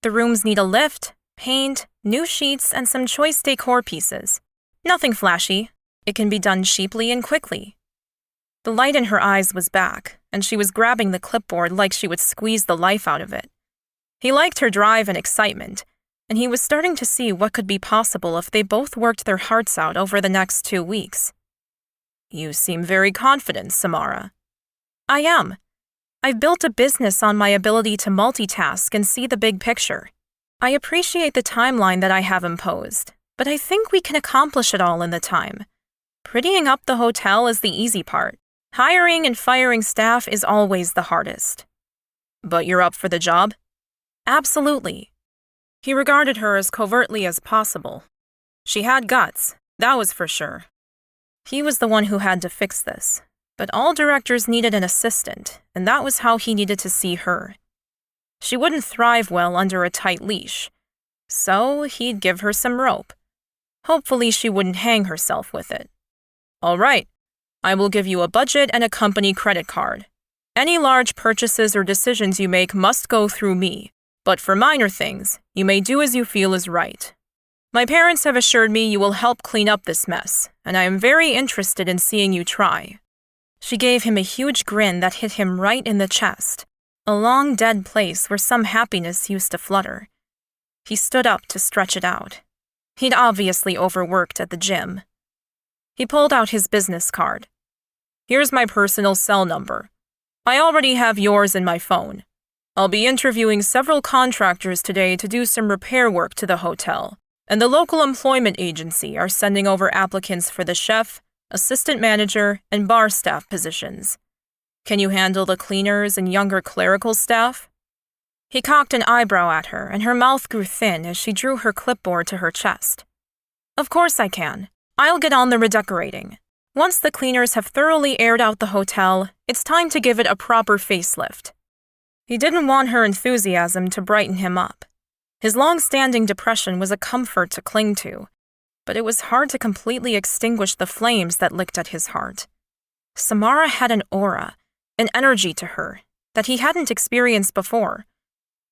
The rooms need a lift, paint, new sheets, and some choice decor pieces. Nothing flashy. It can be done cheaply and quickly. The light in her eyes was back, and she was grabbing the clipboard like she would squeeze the life out of it. He liked her drive and excitement, and he was starting to see what could be possible if they both worked their hearts out over the next 2 weeks. You seem very confident, Samara. I am. I've built a business on my ability to multitask and see the big picture. I appreciate the timeline that I have imposed, but I think we can accomplish it all in the time. Prettying up the hotel is the easy part. Hiring and firing staff is always the hardest. But you're up for the job? Absolutely. He regarded her as covertly as possible. She had guts, that was for sure. He was the one who had to fix this, but all directors needed an assistant, and that was how he needed to see her. She wouldn't thrive well under a tight leash, so he'd give her some rope. Hopefully she wouldn't hang herself with it. All right. I will give you a budget and a company credit card. Any large purchases or decisions you make must go through me, but for minor things, you may do as you feel is right. My parents have assured me you will help clean up this mess, and I am very interested in seeing you try. She gave him a huge grin that hit him right in the chest, a long dead place where some happiness used to flutter. He stood up to stretch it out. He'd obviously overworked at the gym. He pulled out his business card. Here's my personal cell number. I already have yours in my phone. I'll be interviewing several contractors today to do some repair work to the hotel, and the local employment agency are sending over applicants for the chef, assistant manager, and bar staff positions. Can you handle the cleaners and younger clerical staff? He cocked an eyebrow at her, and her mouth grew thin as she drew her clipboard to her chest. Of course I can. I'll get on the redecorating. Once the cleaners have thoroughly aired out the hotel, it's time to give it a proper facelift. He didn't want her enthusiasm to brighten him up. His long-standing depression was a comfort to cling to, but it was hard to completely extinguish the flames that licked at his heart. Samara had an aura, an energy to her, that he hadn't experienced before,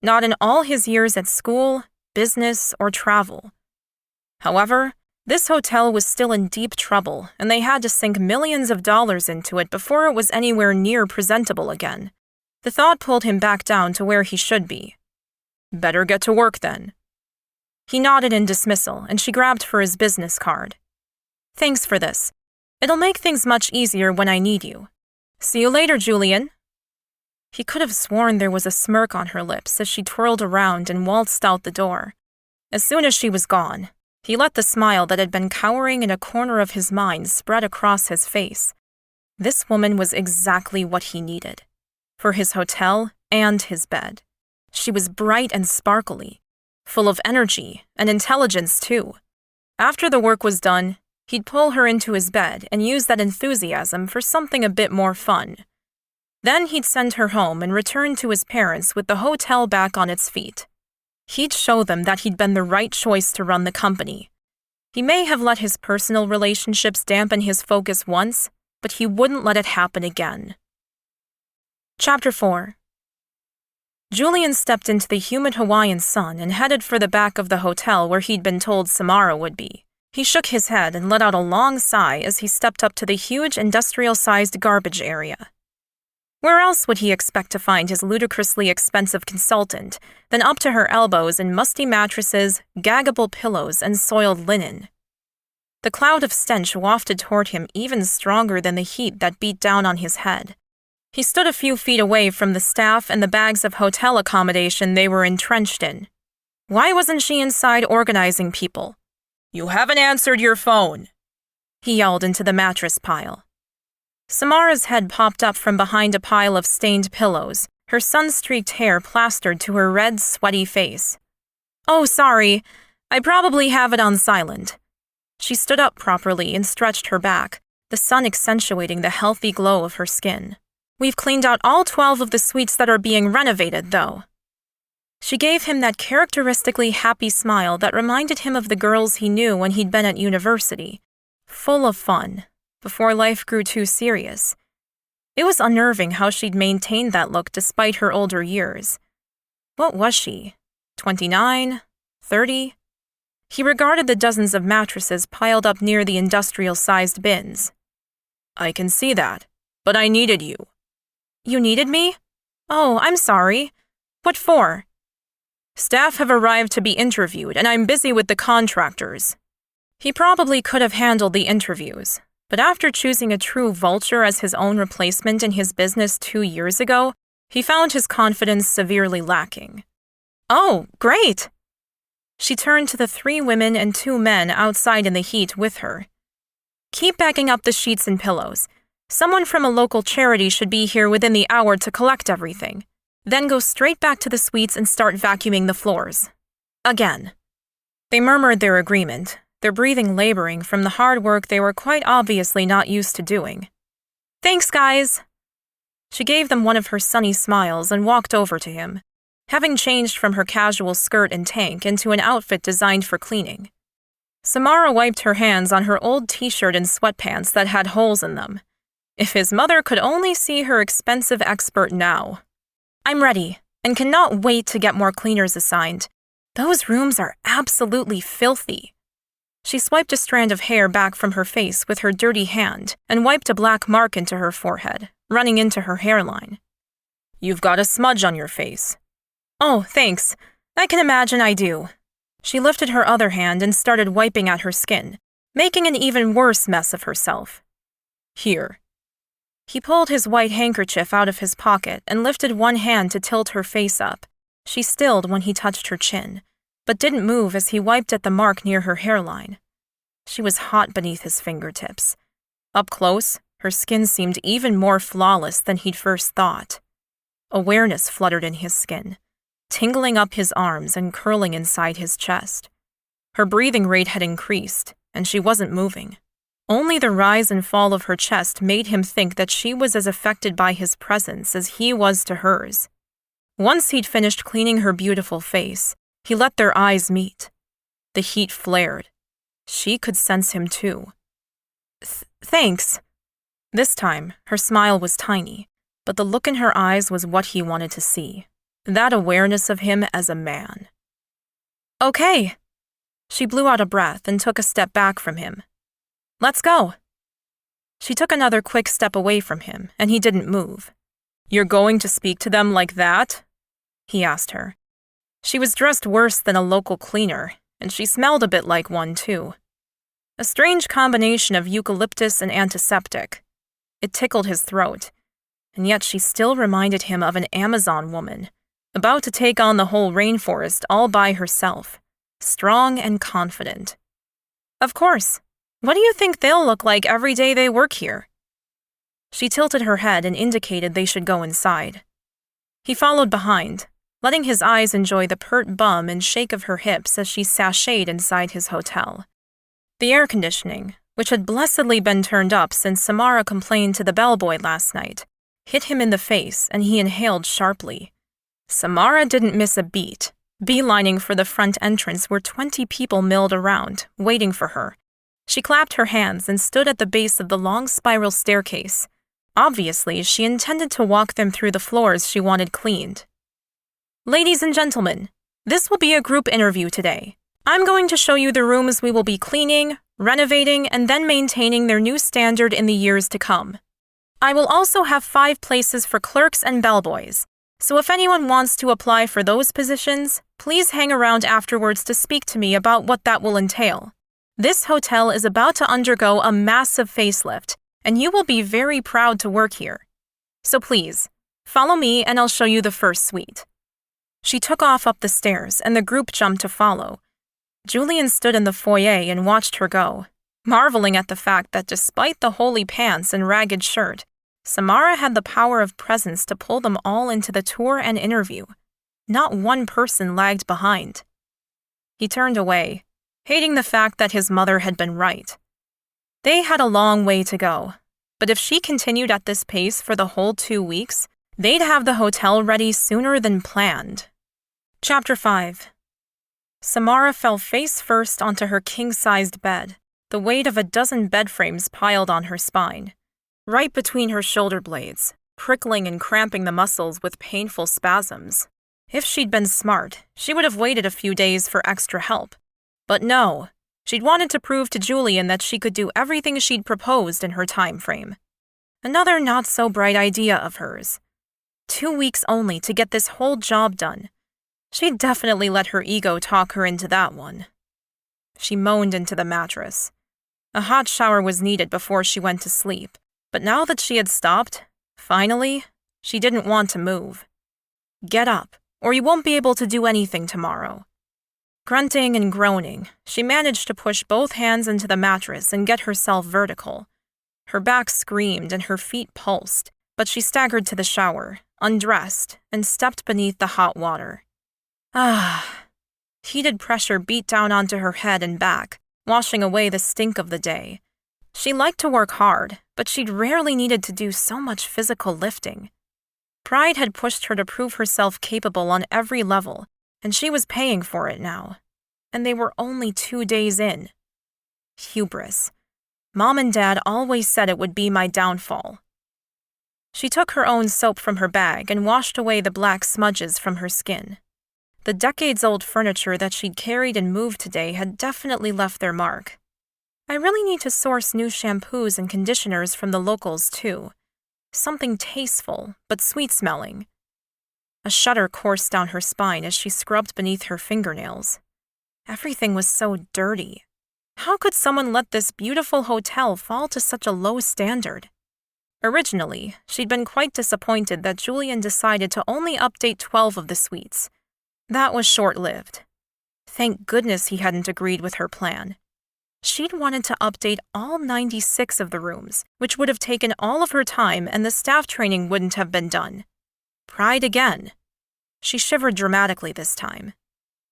not in all his years at school, business, or travel. However, this hotel was still in deep trouble, and they had to sink millions of dollars into it before it was anywhere near presentable again. The thought pulled him back down to where he should be. Better get to work then. He nodded in dismissal, and she grabbed for his business card. Thanks for this. It'll make things much easier when I need you. See you later, Julian. He could have sworn there was a smirk on her lips as she twirled around and waltzed out the door. As soon as she was gone, he let the smile that had been cowering in a corner of his mind spread across his face. This woman was exactly what he needed. For his hotel and his bed. She was bright and sparkly, full of energy and intelligence too. After the work was done, he'd pull her into his bed and use that enthusiasm for something a bit more fun. Then he'd send her home and return to his parents with the hotel back on its feet. He'd show them that he'd been the right choice to run the company. He may have let his personal relationships dampen his focus once, but he wouldn't let it happen again. Chapter 4. Julian stepped into the humid Hawaiian sun and headed for the back of the hotel where he'd been told Samara would be. He shook his head and let out a long sigh as he stepped up to the huge industrial-sized garbage area. Where else would he expect to find his ludicrously expensive consultant than up to her elbows in musty mattresses, gaggable pillows, and soiled linen? The cloud of stench wafted toward him even stronger than the heat that beat down on his head. He stood a few feet away from the staff and the bags of hotel accommodation they were entrenched in. Why wasn't she inside organizing people? "You haven't answered your phone," he yelled into the mattress pile. Samara's head popped up from behind a pile of stained pillows, her sun-streaked hair plastered to her red, sweaty face. "Oh, sorry. I probably have it on silent." She stood up properly and stretched her back, the sun accentuating the healthy glow of her skin. "We've cleaned out all 12 of the suites that are being renovated, though." She gave him that characteristically happy smile that reminded him of the girls he knew when he'd been at university, full of fun, before life grew too serious. It was unnerving how she'd maintained that look despite her older years. What was she? 29? 30? He regarded the dozens of mattresses piled up near the industrial-sized bins. "I can see that, but I needed you." "You needed me? Oh, I'm sorry. What for?" "Staff have arrived to be interviewed, and I'm busy with the contractors." He probably could have handled the interviews, but after choosing a true vulture as his own replacement in his business 2 years ago, he found his confidence severely lacking. "Oh, great!" She turned to the 3 women and 2 men outside in the heat with her. "Keep backing up the sheets and pillows. Someone from a local charity should be here within the hour to collect everything. Then go straight back to the suites and start vacuuming the floors." Again. They murmured their agreement, their breathing laboring from the hard work they were quite obviously not used to doing. "Thanks, guys." She gave them one of her sunny smiles and walked over to him, having changed from her casual skirt and tank into an outfit designed for cleaning. Samara wiped her hands on her old t-shirt and sweatpants that had holes in them. If his mother could only see her expensive expert now. "I'm ready, and cannot wait to get more cleaners assigned. Those rooms are absolutely filthy." She swiped a strand of hair back from her face with her dirty hand and wiped a black mark into her forehead, running into her hairline. "You've got a smudge on your face." "Oh, thanks. I can imagine I do." She lifted her other hand and started wiping at her skin, making an even worse mess of herself. "Here." He pulled his white handkerchief out of his pocket and lifted one hand to tilt her face up. She stilled when he touched her chin, but didn't move as he wiped at the mark near her hairline. She was hot beneath his fingertips. Up close, her skin seemed even more flawless than he'd first thought. Awareness fluttered in his skin, tingling up his arms and curling inside his chest. Her breathing rate had increased, and she wasn't moving. Only the rise and fall of her chest made him think that she was as affected by his presence as he was to hers. Once he'd finished cleaning her beautiful face, he let their eyes meet. The heat flared. She could sense him too. Thanks." This time, her smile was tiny, but the look in her eyes was what he wanted to see. That awareness of him as a man. "Okay." She blew out a breath and took a step back from him. "Let's go." She took another quick step away from him, and he didn't move. "You're going to speak to them like that?" he asked her. She was dressed worse than a local cleaner, and she smelled a bit like one, too. A strange combination of eucalyptus and antiseptic. It tickled his throat, and yet she still reminded him of an Amazon woman, about to take on the whole rainforest all by herself, strong and confident. "Of course. What do you think they'll look like every day they work here?" She tilted her head and indicated they should go inside. He followed behind, letting his eyes enjoy the pert bum and shake of her hips as she sashayed inside his hotel. The air conditioning, which had blessedly been turned up since Samara complained to the bellboy last night, hit him in the face and he inhaled sharply. Samara didn't miss a beat, beelining for the front entrance where 20 people milled around, waiting for her. She clapped her hands and stood at the base of the long spiral staircase. Obviously, she intended to walk them through the floors she wanted cleaned. Ladies and gentlemen, this will be a group interview today. I'm going to show you the rooms we will be cleaning, renovating, and then maintaining their new standard in the years to come. I will also have 5 places for clerks and bellboys, so if anyone wants to apply for those positions, please hang around afterwards to speak to me about what that will entail. This hotel is about to undergo a massive facelift, and you will be very proud to work here. So please, follow me and I'll show you the first suite. She took off up the stairs, and the group jumped to follow. Julian stood in the foyer and watched her go, marveling at the fact that despite the holey pants and ragged shirt, Samara had the power of presence to pull them all into the tour and interview. Not one person lagged behind. He turned away, hating the fact that his mother had been right. They had a long way to go, but if she continued at this pace for the whole 2 weeks, they'd have the hotel ready sooner than planned. Chapter 5. Samara fell face first onto her king-sized bed, the weight of a dozen bed frames piled on her spine, right between her shoulder blades, prickling and cramping the muscles with painful spasms. If she'd been smart, she would have waited a few days for extra help. But no, she'd wanted to prove to Julian that she could do everything she'd proposed in her time frame. Another not-so-bright idea of hers. 2 weeks only to get this whole job done. She'd definitely let her ego talk her into that one. She moaned into the mattress. A hot shower was needed before she went to sleep, but now that she had stopped, finally, she didn't want to move. Get up, or you won't be able to do anything tomorrow. Grunting and groaning, she managed to push both hands into the mattress and get herself vertical. Her back screamed and her feet pulsed, but she staggered to the shower, undressed, and stepped beneath the hot water. Heated pressure beat down onto her head and back, washing away the stink of the day. She liked to work hard, but she'd rarely needed to do so much physical lifting. Pride had pushed her to prove herself capable on every level, and she was paying for it now. And they were only 2 days in. Hubris. Mom and Dad always said it would be my downfall. She took her own soap from her bag and washed away the black smudges from her skin. The decades-old furniture that she'd carried and moved today had definitely left their mark. I really need to source new shampoos and conditioners from the locals, too. Something tasteful, but sweet-smelling. A shudder coursed down her spine as she scrubbed beneath her fingernails. Everything was so dirty. How could someone let this beautiful hotel fall to such a low standard? Originally, she'd been quite disappointed that Julian decided to only update 12 of the suites. That was short-lived. Thank goodness he hadn't agreed with her plan. She'd wanted to update all 96 of the rooms, which would have taken all of her time and the staff training wouldn't have been done. Pride again. She shivered dramatically this time.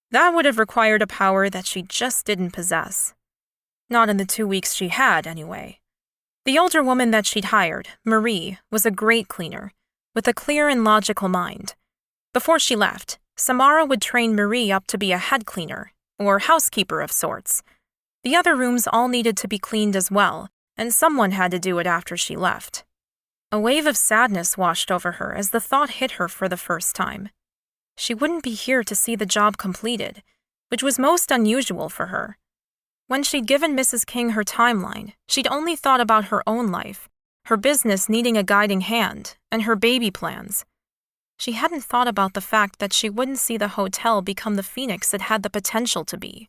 That would have required a power that she just didn't possess. Not in the 2 weeks she had, anyway. The older woman that she'd hired, Marie, was a great cleaner, with a clear and logical mind. Before she left, Samara would train Marie up to be a head cleaner, or housekeeper of sorts. The other rooms all needed to be cleaned as well, and someone had to do it after she left. A wave of sadness washed over her as the thought hit her for the first time. She wouldn't be here to see the job completed, which was most unusual for her. When she'd given Mrs. King her timeline, she'd only thought about her own life, her business needing a guiding hand, and her baby plans. She hadn't thought about the fact that she wouldn't see the hotel become the phoenix it had the potential to be.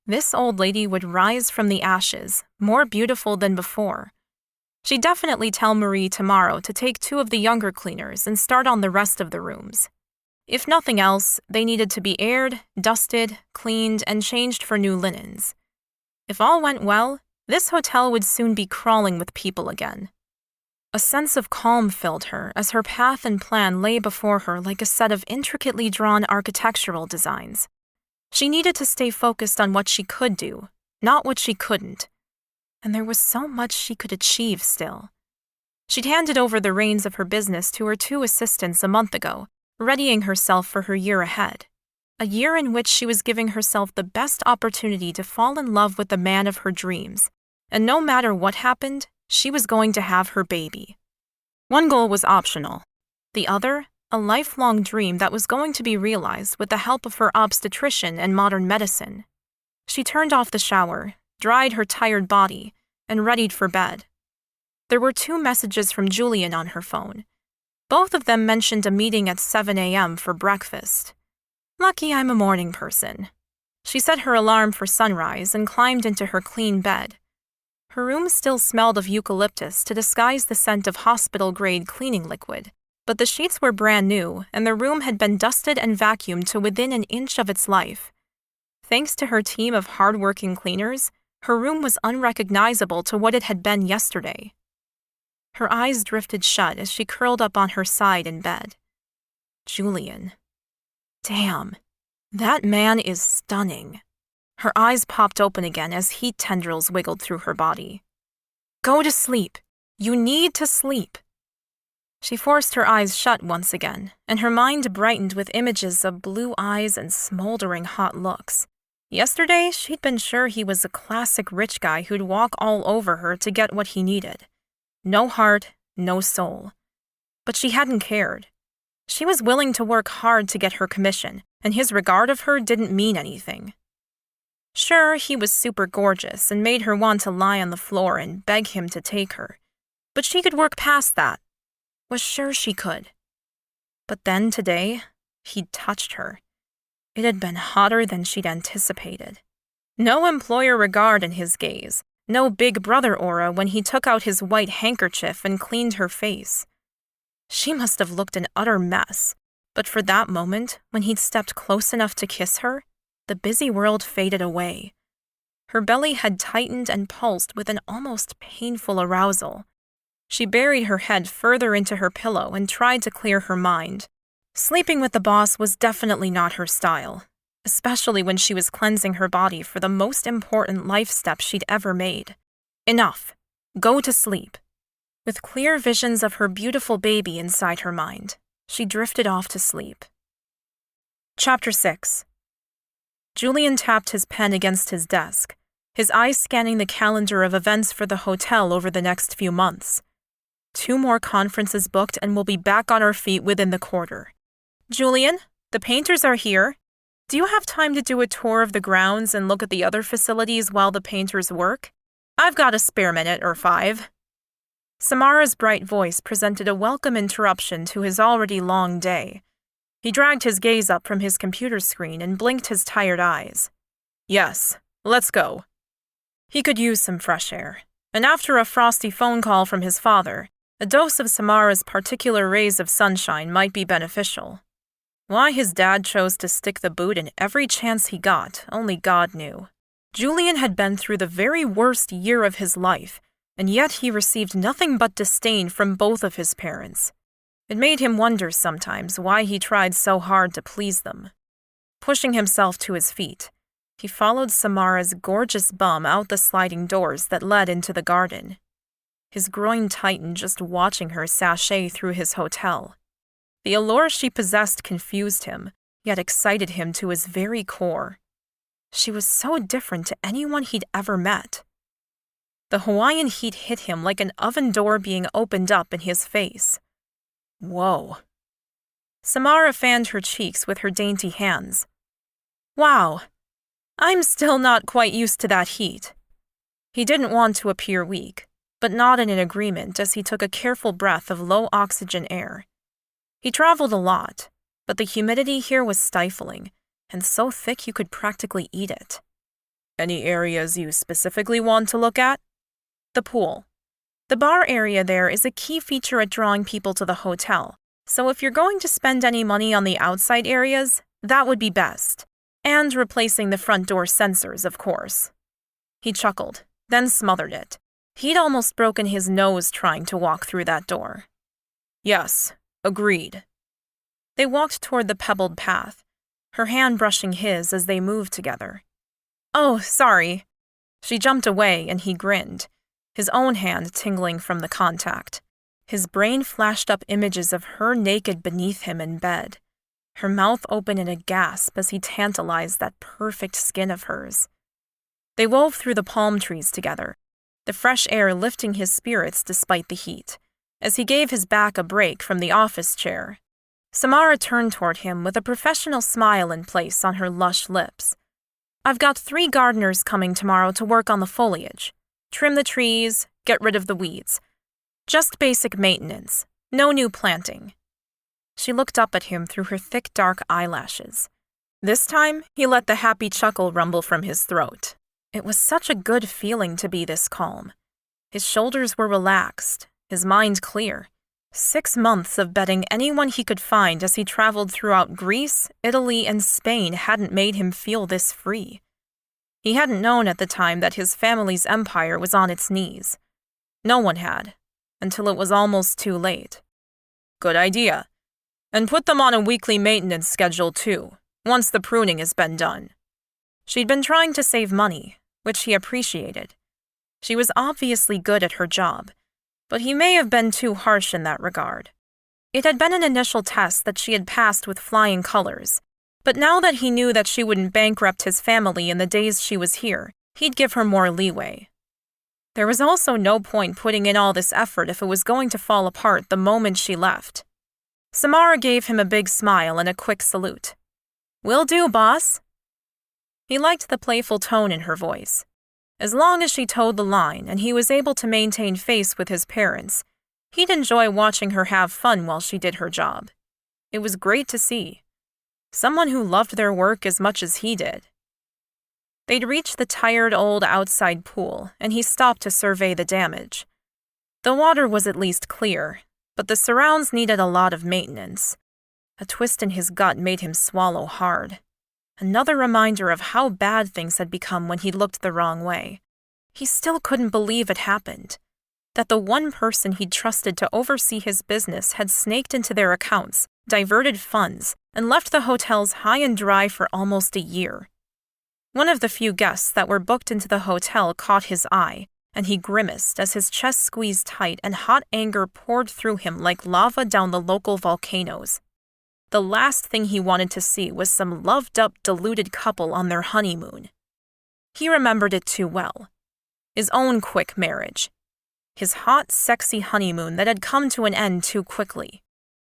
This old lady would rise from the ashes, more beautiful than before. She'd definitely tell Marie tomorrow to take 2 of the younger cleaners and start on the rest of the rooms. If nothing else, they needed to be aired, dusted, cleaned, and changed for new linens. If all went well, this hotel would soon be crawling with people again. A sense of calm filled her as her path and plan lay before her like a set of intricately drawn architectural designs. She needed to stay focused on what she could do, not what she couldn't. And there was so much she could achieve still. She'd handed over the reins of her business to her 2 assistants a month ago, readying herself for her year ahead. A year in which she was giving herself the best opportunity to fall in love with the man of her dreams, and no matter what happened, she was going to have her baby. One goal was optional. The other, a lifelong dream that was going to be realized with the help of her obstetrician and modern medicine. She turned off the shower, dried her tired body, and readied for bed. There were 2 messages from Julian on her phone. Both of them mentioned a meeting at 7 a.m. for breakfast. Lucky I'm a morning person. She set her alarm for sunrise and climbed into her clean bed. Her room still smelled of eucalyptus to disguise the scent of hospital-grade cleaning liquid, but the sheets were brand new and the room had been dusted and vacuumed to within an inch of its life. Thanks to her team of hard-working cleaners, her room was unrecognizable to what it had been yesterday. Her eyes drifted shut as she curled up on her side in bed. Julian. Damn, that man is stunning. Her eyes popped open again as heat tendrils wiggled through her body. Go to sleep. You need to sleep. She forced her eyes shut once again, and her mind brightened with images of blue eyes and smoldering hot looks. Yesterday, she'd been sure he was a classic rich guy who'd walk all over her to get what he needed. No heart, no soul. But she hadn't cared. She was willing to work hard to get her commission, and his regard of her didn't mean anything. Sure, he was super gorgeous and made her want to lie on the floor and beg him to take her. But she could work past that. Was sure she could. But then today, he'd touched her. It had been hotter than she'd anticipated. No employer regard in his gaze, no big brother aura when he took out his white handkerchief and cleaned her face. She must have looked an utter mess, but for that moment, when he'd stepped close enough to kiss her, the busy world faded away. Her belly had tightened and pulsed with an almost painful arousal. She buried her head further into her pillow and tried to clear her mind. Sleeping with the boss was definitely not her style, especially when she was cleansing her body for the most important life step she'd ever made. Enough. Go to sleep. With clear visions of her beautiful baby inside her mind, she drifted off to sleep. Chapter 6. Julian tapped his pen against his desk, his eyes scanning the calendar of events for the hotel over the next few months. 2 more conferences booked and we'll be back on our feet within the quarter. Julian, the painters are here. Do you have time to do a tour of the grounds and look at the other facilities while the painters work? I've got a spare minute or 5. Samara's bright voice presented a welcome interruption to his already long day. He dragged his gaze up from his computer screen and blinked his tired eyes. Yes, let's go. He could use some fresh air, and after a frosty phone call from his father, a dose of Samara's particular rays of sunshine might be beneficial. Why his dad chose to stick the boot in every chance he got, only God knew. Julian had been through the very worst year of his life, and yet he received nothing but disdain from both of his parents. It made him wonder sometimes why he tried so hard to please them. Pushing himself to his feet, he followed Samara's gorgeous bum out the sliding doors that led into the garden. His groin tightened just watching her sashay through his hotel. The allure she possessed confused him, yet excited him to his very core. She was so different to anyone he'd ever met. The Hawaiian heat hit him like an oven door being opened up in his face. Whoa. Samara fanned her cheeks with her dainty hands. Wow. I'm still not quite used to that heat. He didn't want to appear weak, but nodded in agreement as he took a careful breath of low-oxygen air. He traveled a lot, but the humidity here was stifling, and so thick you could practically eat it. Any areas you specifically want to look at? The pool. The bar area there is a key feature at drawing people to the hotel, so if you're going to spend any money on the outside areas, that would be best. And replacing the front door sensors, of course. He chuckled, then smothered it. He'd almost broken his nose trying to walk through that door. Yes, agreed. They walked toward the pebbled path, her hand brushing his as they moved together. Oh, sorry. She jumped away and he grinned, his own hand tingling from the contact. His brain flashed up images of her naked beneath him in bed. her mouth open in a gasp as he tantalized that perfect skin of hers. They wove through the palm trees together, the fresh air lifting his spirits despite the heat, as he gave his back a break from the office chair. Samara turned toward him with a professional smile in place on her lush lips. "I've got 3 gardeners coming tomorrow to work on the foliage. Trim the trees, get rid of the weeds. Just basic maintenance, no new planting." She looked up at him through her thick dark eyelashes. This time, he let the happy chuckle rumble from his throat. It was such a good feeling to be this calm. His shoulders were relaxed, his mind clear. 6 months of betting anyone he could find as he traveled throughout Greece, Italy, and Spain hadn't made him feel this free. He hadn't known at the time that his family's empire was on its knees. No one had, until it was almost too late. "Good idea. And put them on a weekly maintenance schedule too, once the pruning has been done." She'd been trying to save money, which he appreciated. She was obviously good at her job, but he may have been too harsh in that regard. It had been an initial test that she had passed with flying colors, but now that he knew that she wouldn't bankrupt his family in the days she was here, he'd give her more leeway. There was also no point putting in all this effort if it was going to fall apart the moment she left. Samara gave him a big smile and a quick salute. "Will do, boss." He liked the playful tone in her voice. As long as she towed the line and he was able to maintain face with his parents, he'd enjoy watching her have fun while she did her job. It was great to see. Someone who loved their work as much as he did. They'd reached the tired old outside pool, and he stopped to survey the damage. The water was at least clear, but the surrounds needed a lot of maintenance. A twist in his gut made him swallow hard. Another reminder of how bad things had become when he looked the wrong way. He still couldn't believe it happened. That the one person he'd trusted to oversee his business had snaked into their accounts, diverted funds, and left the hotels high and dry for almost a year. One of the few guests that were booked into the hotel caught his eye, and he grimaced as his chest squeezed tight and hot anger poured through him like lava down the local volcanoes. The last thing he wanted to see was some loved-up, deluded couple on their honeymoon. He remembered it too well. His own quick marriage. His hot, sexy honeymoon that had come to an end too quickly.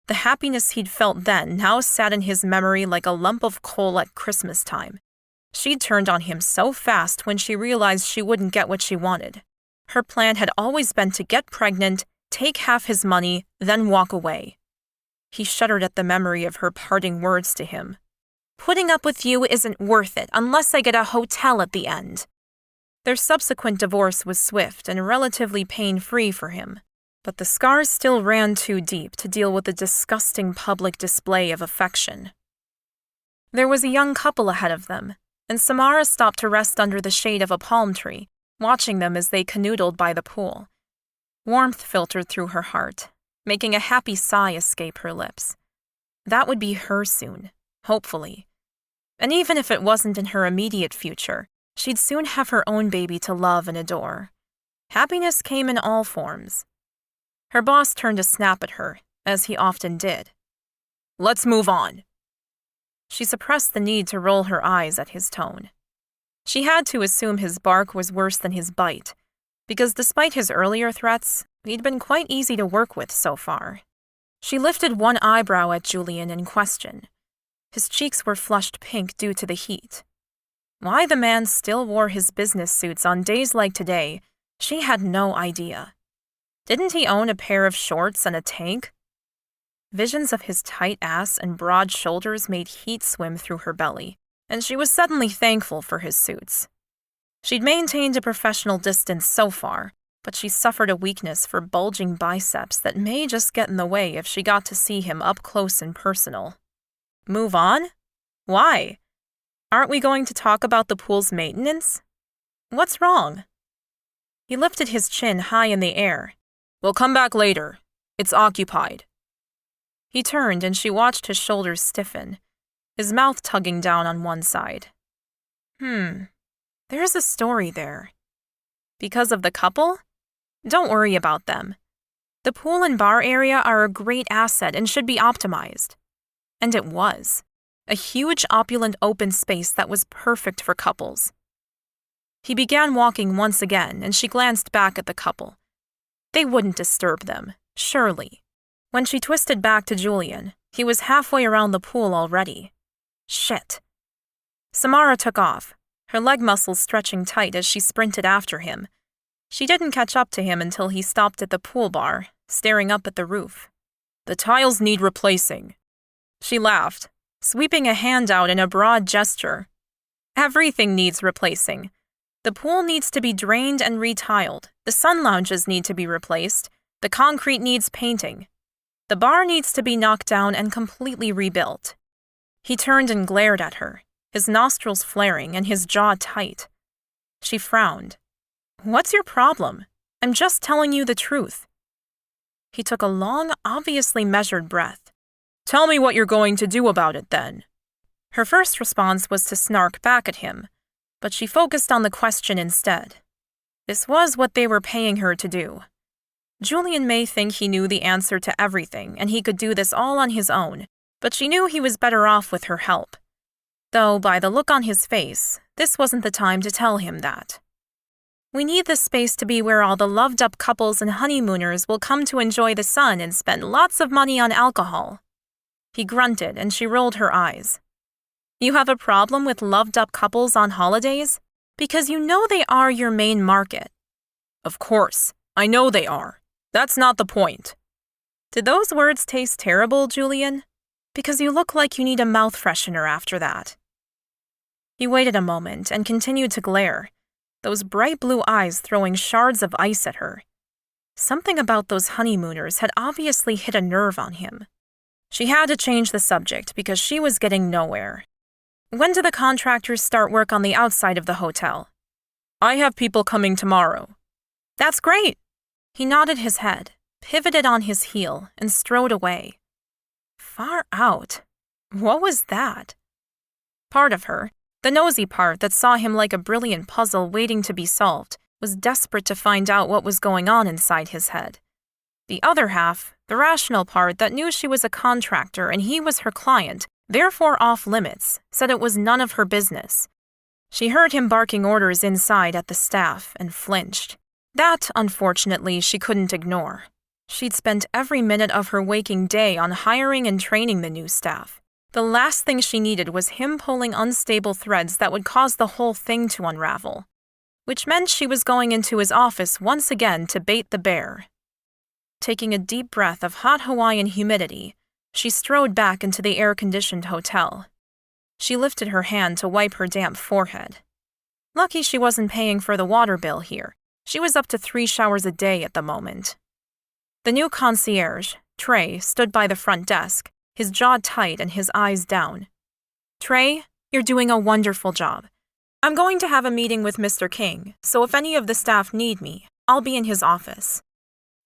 The happiness he'd felt then now sat in his memory like a lump of coal at Christmas time. She'd turned on him so fast when she realized she wouldn't get what she wanted. Her plan had always been to get pregnant, take half his money, then walk away. He shuddered at the memory of her parting words to him. "Putting up with you isn't worth it unless I get a hotel at the end." Their subsequent divorce was swift and relatively pain-free for him, but the scars still ran too deep to deal with the disgusting public display of affection. There was a young couple ahead of them, and Samara stopped to rest under the shade of a palm tree, watching them as they canoodled by the pool. Warmth filtered through her heart, making a happy sigh escape her lips. That would be her soon, hopefully. And even if it wasn't in her immediate future, she'd soon have her own baby to love and adore. Happiness came in all forms. Her boss turned to snap at her, as he often did. "Let's move on." She suppressed the need to roll her eyes at his tone. She had to assume his bark was worse than his bite, because despite his earlier threats, he'd been quite easy to work with so far. She lifted one eyebrow at Julian in question. His cheeks were flushed pink due to the heat. Why the man still wore his business suits on days like today, she had no idea. Didn't he own a pair of shorts and a tank? Visions of his tight ass and broad shoulders made heat swim through her belly, and she was suddenly thankful for his suits. She'd maintained a professional distance so far, but she suffered a weakness for bulging biceps that may just get in the way if she got to see him up close and personal. Move on? Why? Aren't we going to talk about the pool's maintenance? What's wrong? He lifted his chin high in the air. "We'll come back later. It's occupied." He turned and she watched his shoulders stiffen, his mouth tugging down on one side. There's a story there. Because of the couple? Don't worry about them. The pool and bar area are a great asset and should be optimized. And it was. A huge, opulent open space that was perfect for couples. He began walking once again, and she glanced back at the couple. They wouldn't disturb them, surely. When she twisted back to Julian, he was halfway around the pool already. Shit. Samara took off, her leg muscles stretching tight as she sprinted after him. She didn't catch up to him until he stopped at the pool bar, staring up at the roof. "The tiles need replacing." She laughed, sweeping a hand out in a broad gesture. "Everything needs replacing. The pool needs to be drained and retiled. The sun lounges need to be replaced. The concrete needs painting. The bar needs to be knocked down and completely rebuilt." He turned and glared at her, his nostrils flaring and his jaw tight. She frowned. "What's your problem? I'm just telling you the truth." He took a long, obviously measured breath. "Tell me what you're going to do about it, then." Her first response was to snark back at him, but she focused on the question instead. This was what they were paying her to do. Julian may think he knew the answer to everything and he could do this all on his own, but she knew he was better off with her help. Though, by the look on his face, this wasn't the time to tell him that. "We need this space to be where all the loved-up couples and honeymooners will come to enjoy the sun and spend lots of money on alcohol." He grunted, and she rolled her eyes. "You have a problem with loved-up couples on holidays? Because you know they are your main market." "Of course, I know they are. That's not the point." "Did those words taste terrible, Julian? Because you look like you need a mouth freshener after that." He waited a moment and continued to glare, those bright blue eyes throwing shards of ice at her. Something about those honeymooners had obviously hit a nerve on him. She had to change the subject because she was getting nowhere. "When do the contractors start work on the outside of the hotel?" "I have people coming tomorrow." "That's great." He nodded his head, pivoted on his heel, and strode away. Far out. What was that? Part of her, the nosy part that saw him like a brilliant puzzle waiting to be solved, was desperate to find out what was going on inside his head. The other half, the rational part that knew she was a contractor and he was her client, therefore off limits, said it was none of her business. She heard him barking orders inside at the staff and flinched. That, unfortunately, she couldn't ignore. She'd spent every minute of her waking day on hiring and training the new staff. The last thing she needed was him pulling unstable threads that would cause the whole thing to unravel. Which meant she was going into his office once again to bait the bear. Taking a deep breath of hot Hawaiian humidity, she strode back into the air-conditioned hotel. She lifted her hand to wipe her damp forehead. Lucky she wasn't paying for the water bill here. She was up to 3 showers a day at the moment. The new concierge, Trey, stood by the front desk, his jaw tight and his eyes down. "Trey, you're doing a wonderful job. I'm going to have a meeting with Mr. King, so if any of the staff need me, I'll be in his office."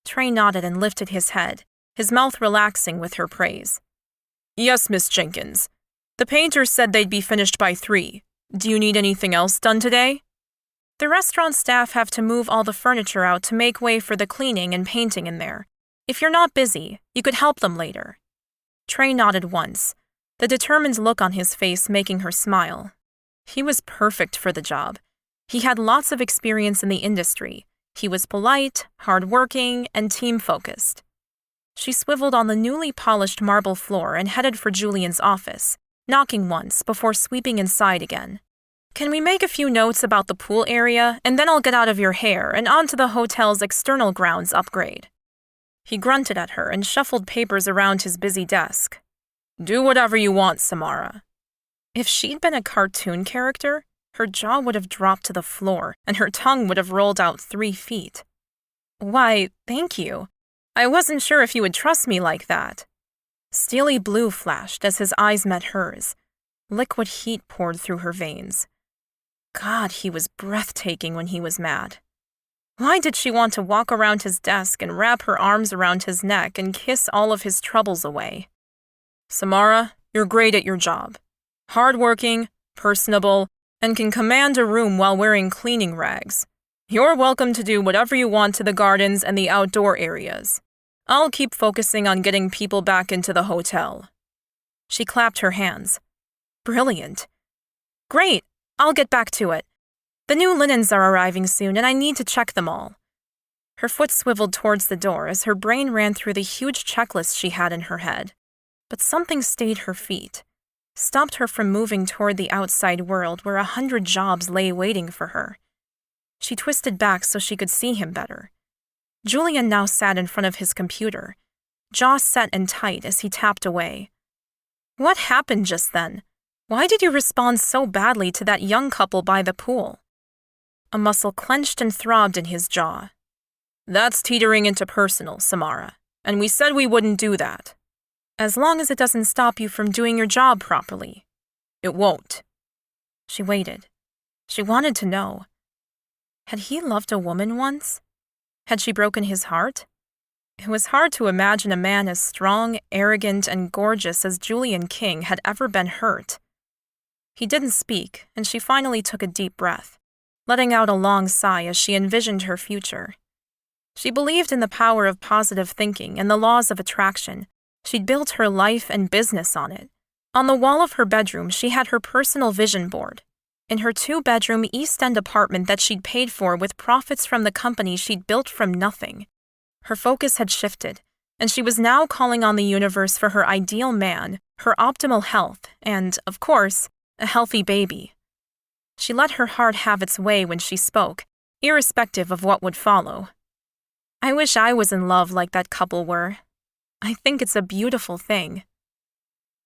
Trey nodded and lifted his head, his mouth relaxing with her praise. "Yes, Miss Jenkins. The painters said they'd be finished by 3. Do you need anything else done today?" "The restaurant staff have to move all the furniture out to make way for the cleaning and painting in there. If you're not busy, you could help them later." Trey nodded once, the determined look on his face making her smile. He was perfect for the job. He had lots of experience in the industry. He was polite, hard-working, and team-focused. She swiveled on the newly polished marble floor and headed for Julian's office, knocking once before sweeping inside again. "Can we make a few notes about the pool area, and then I'll get out of your hair and onto the hotel's external grounds upgrade?" He grunted at her and shuffled papers around his busy desk. "Do whatever you want, Samara." If she'd been a cartoon character, her jaw would have dropped to the floor and her tongue would have rolled out 3 feet. "Why, thank you. I wasn't sure if you would trust me like that." Steely blue flashed as his eyes met hers. Liquid heat poured through her veins. God, he was breathtaking when he was mad. Why did she want to walk around his desk and wrap her arms around his neck and kiss all of his troubles away? "Samara, you're great at your job. Hardworking, personable, and can command a room while wearing cleaning rags. You're welcome to do whatever you want to the gardens and the outdoor areas. I'll keep focusing on getting people back into the hotel." She clapped her hands. Brilliant. Great, I'll get back to it. The new linens are arriving soon and I need to check them all. Her foot swiveled towards the door as her brain ran through the huge checklist she had in her head. But something stayed her feet, stopped her from moving toward the outside world where 100 jobs lay waiting for her. She twisted back so she could see him better. Julian now sat in front of his computer, jaw set and tight as he tapped away. What happened just then? Why did you respond so badly to that young couple by the pool? A muscle clenched and throbbed in his jaw. That's teetering into personal, Samara, and we said we wouldn't do that. As long as it doesn't stop you from doing your job properly. It won't. She waited. She wanted to know. Had he loved a woman once? Had she broken his heart? It was hard to imagine a man as strong, arrogant, and gorgeous as Julian King had ever been hurt. He didn't speak, and she finally took a deep breath, letting out a long sigh as she envisioned her future. She believed in the power of positive thinking and the laws of attraction. She'd built her life and business on it. On the wall of her bedroom, she had her personal vision board. In her 2-bedroom East End apartment that she'd paid for with profits from the company she'd built from nothing. Her focus had shifted, and she was now calling on the universe for her ideal man, her optimal health, and, of course, a healthy baby. She let her heart have its way when she spoke, irrespective of what would follow. I wish I was in love like that couple were. I think it's a beautiful thing.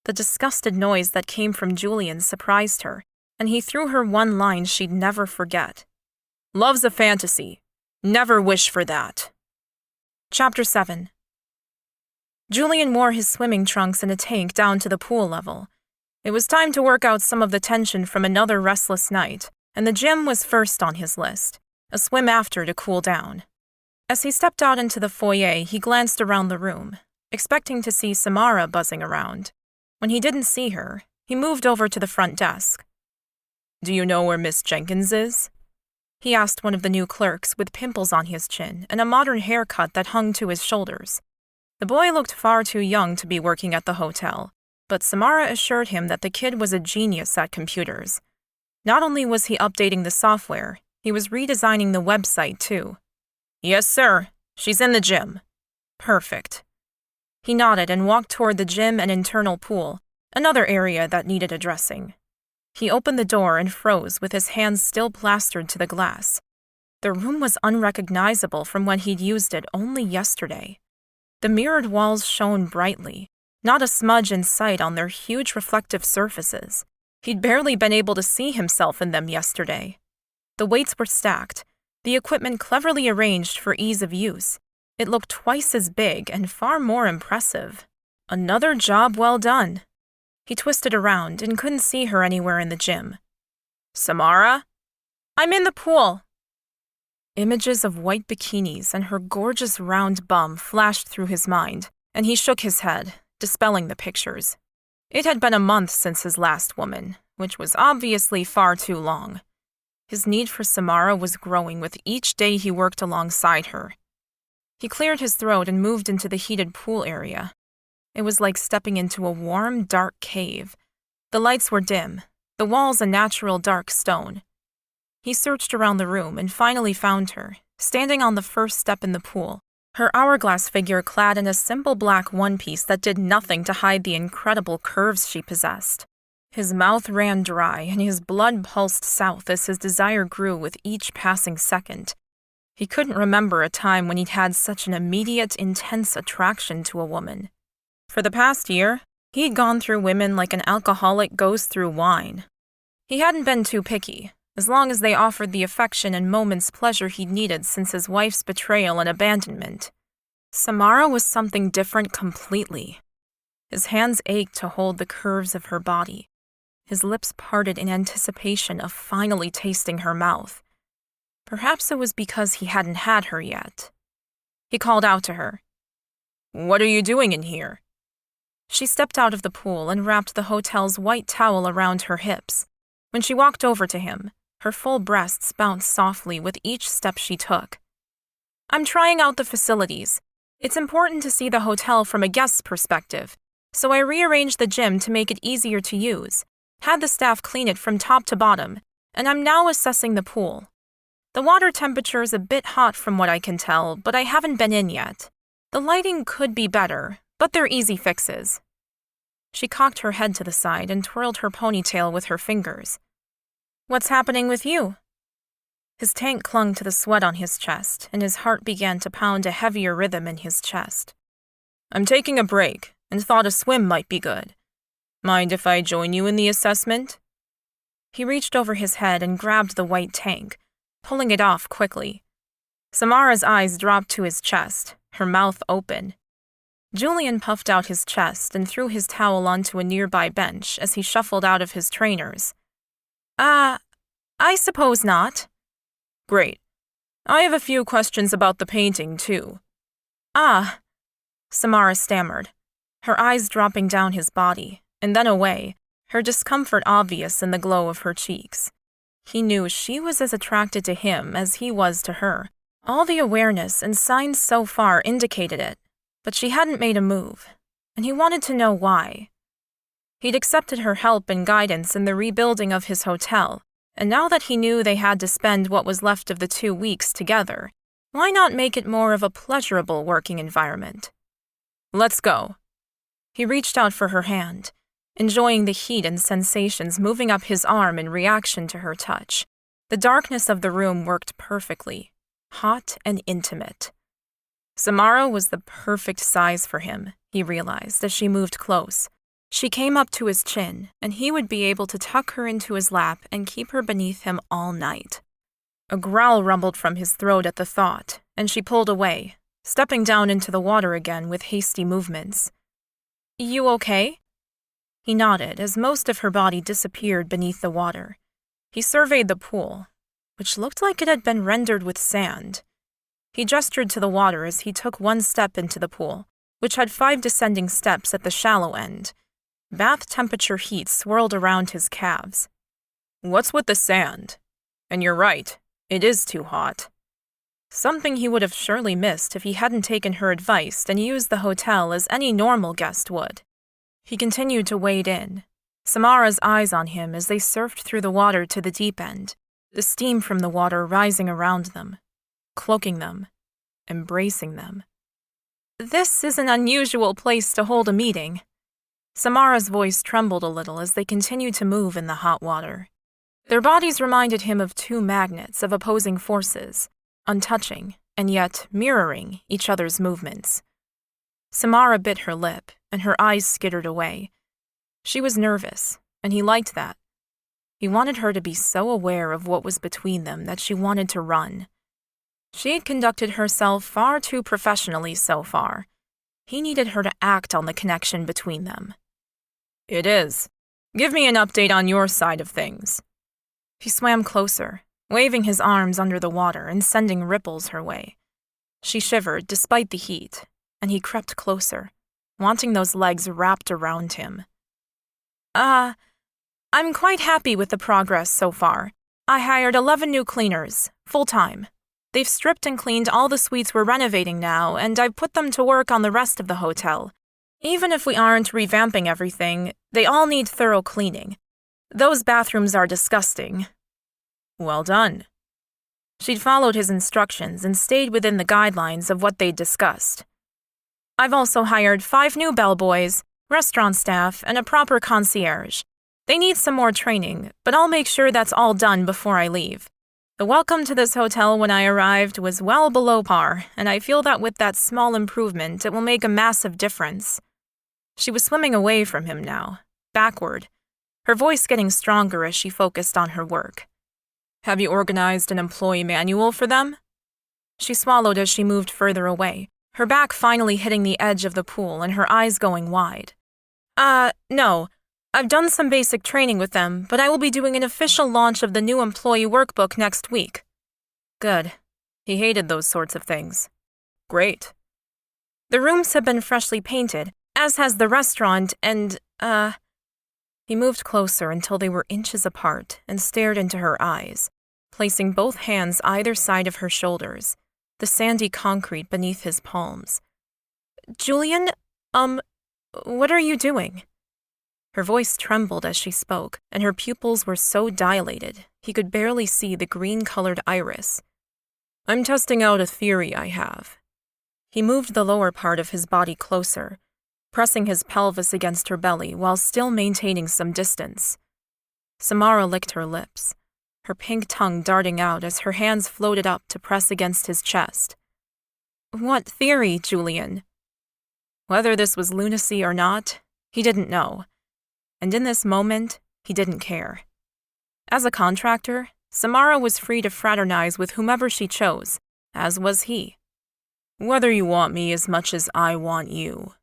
The disgusted noise that came from Julian surprised her, and he threw her one line she'd never forget. Love's a fantasy. Never wish for that. Chapter 7. Julian wore his swimming trunks and a tank down to the pool level. It was time to work out some of the tension from another restless night, and the gym was first on his list, a swim after to cool down. As he stepped out into the foyer, he glanced around the room, expecting to see Samara buzzing around. When he didn't see her, he moved over to the front desk. Do you know where Miss Jenkins is? He asked one of the new clerks with pimples on his chin and a modern haircut that hung to his shoulders. The boy looked far too young to be working at the hotel, but Samara assured him that the kid was a genius at computers. Not only was he updating the software, he was redesigning the website too. Yes, sir. She's in the gym. Perfect. He nodded and walked toward the gym and internal pool, another area that needed addressing. He opened the door and froze with his hands still plastered to the glass. The room was unrecognizable from when he'd used it only yesterday. The mirrored walls shone brightly, not a smudge in sight on their huge reflective surfaces. He'd barely been able to see himself in them yesterday. The weights were stacked, the equipment cleverly arranged for ease of use. It looked twice as big and far more impressive. Another job well done. He twisted around and couldn't see her anywhere in the gym. Samara? I'm in the pool. Images of white bikinis and her gorgeous round bum flashed through his mind, and he shook his head, dispelling the pictures. It had been a month since his last woman, which was obviously far too long. His need for Samara was growing with each day he worked alongside her. He cleared his throat and moved into the heated pool area. It was like stepping into a warm, dark cave. The lights were dim, the walls a natural dark stone. He searched around the room and finally found her, standing on the first step in the pool, her hourglass figure clad in a simple black one-piece that did nothing to hide the incredible curves she possessed. His mouth ran dry and his blood pulsed south as his desire grew with each passing second. He couldn't remember a time when he'd had such an immediate, intense attraction to a woman. For the past year, he'd gone through women like an alcoholic goes through wine. He hadn't been too picky, as long as they offered the affection and moment's pleasure he'd needed since his wife's betrayal and abandonment. Samara was something different completely. His hands ached to hold the curves of her body. His lips parted in anticipation of finally tasting her mouth. Perhaps it was because he hadn't had her yet. He called out to her. What are you doing in here? She stepped out of the pool and wrapped the hotel's white towel around her hips. When she walked over to him, her full breasts bounced softly with each step she took. I'm trying out the facilities. It's important to see the hotel from a guest's perspective. So I rearranged the gym to make it easier to use, had the staff clean it from top to bottom, and I'm now assessing the pool. The water temperature is a bit hot from what I can tell, but I haven't been in yet. The lighting could be better, but they're easy fixes. She cocked her head to the side and twirled her ponytail with her fingers. What's happening with you? His tank clung to the sweat on his chest, and his heart began to pound a heavier rhythm in his chest. I'm taking a break, and thought a swim might be good. Mind if I join you in the assessment? He reached over his head and grabbed the white tank, pulling it off quickly. Samara's eyes dropped to his chest, her mouth open. Julian puffed out his chest and threw his towel onto a nearby bench as he shuffled out of his trainers. I suppose not. Great. I have a few questions about the painting, too. Ah, Samara stammered, her eyes dropping down his body, and then away, her discomfort obvious in the glow of her cheeks. He knew she was as attracted to him as he was to her. All the awareness and signs so far indicated it, but she hadn't made a move, and he wanted to know why. He'd accepted her help and guidance in the rebuilding of his hotel, and now that he knew they had to spend what was left of the 2 weeks together, why not make it more of a pleasurable working environment? Let's go. He reached out for her hand, enjoying the heat and sensations moving up his arm in reaction to her touch. The darkness of the room worked perfectly, hot and intimate. Samara was the perfect size for him, he realized as she moved close. She came up to his chin, and he would be able to tuck her into his lap and keep her beneath him all night. A growl rumbled from his throat at the thought, and she pulled away, stepping down into the water again with hasty movements. You okay? He nodded as most of her body disappeared beneath the water. He surveyed the pool, which looked like it had been rendered with sand. He gestured to the water as he took one step into the pool, which had 5 descending steps at the shallow end. Bath temperature heat swirled around his calves. What's with the sand? And you're right, it is too hot. Something he would have surely missed if he hadn't taken her advice and used the hotel as any normal guest would. He continued to wade in, Samara's eyes on him as they surfed through the water to the deep end, the steam from the water rising around them, cloaking them, embracing them. This is an unusual place to hold a meeting. Samara's voice trembled a little as they continued to move in the hot water. Their bodies reminded him of 2 magnets of opposing forces, untouching and yet mirroring each other's movements. Samara bit her lip, and her eyes skittered away. She was nervous, and he liked that. He wanted her to be so aware of what was between them that she wanted to run. She had conducted herself far too professionally so far. He needed her to act on the connection between them. It is. Give me an update on your side of things. He swam closer, waving his arms under the water and sending ripples her way. She shivered despite the heat, and he crept closer, wanting those legs wrapped around him. I'm quite happy with the progress so far. I hired 11 new cleaners, full-time. They've stripped and cleaned all the suites we're renovating now, and I've put them to work on the rest of the hotel. Even if we aren't revamping everything, they all need thorough cleaning. Those bathrooms are disgusting. Well done. She'd followed his instructions and stayed within the guidelines of what they'd discussed. I've also hired 5 new bellboys, restaurant staff, and a proper concierge. They need some more training, but I'll make sure that's all done before I leave. The welcome to this hotel when I arrived was well below par, and I feel that with that small improvement it will make a massive difference. She was swimming away from him now, backward, her voice getting stronger as she focused on her work. Have you organized an employee manual for them? She swallowed as she moved further away, her back finally hitting the edge of the pool and her eyes going wide. No. I've done some basic training with them, but I will be doing an official launch of the new employee workbook next week. Good. He hated those sorts of things. Great. The rooms have been freshly painted, as has the restaurant, and, He moved closer until they were inches apart and stared into her eyes, placing both hands either side of her shoulders, the sandy concrete beneath his palms. Julian, What are you doing?" Her voice trembled as she spoke, and her pupils were so dilated he could barely see the green-colored iris. "I'm testing out a theory I have." He moved the lower part of his body closer, pressing his pelvis against her belly while still maintaining some distance. Samara licked her lips, her pink tongue darting out as her hands floated up to press against his chest. "What theory, Julian?" Whether this was lunacy or not, he didn't know. And in this moment, he didn't care. As a contractor, Samara was free to fraternize with whomever she chose, as was he. "Whether you want me as much as I want you."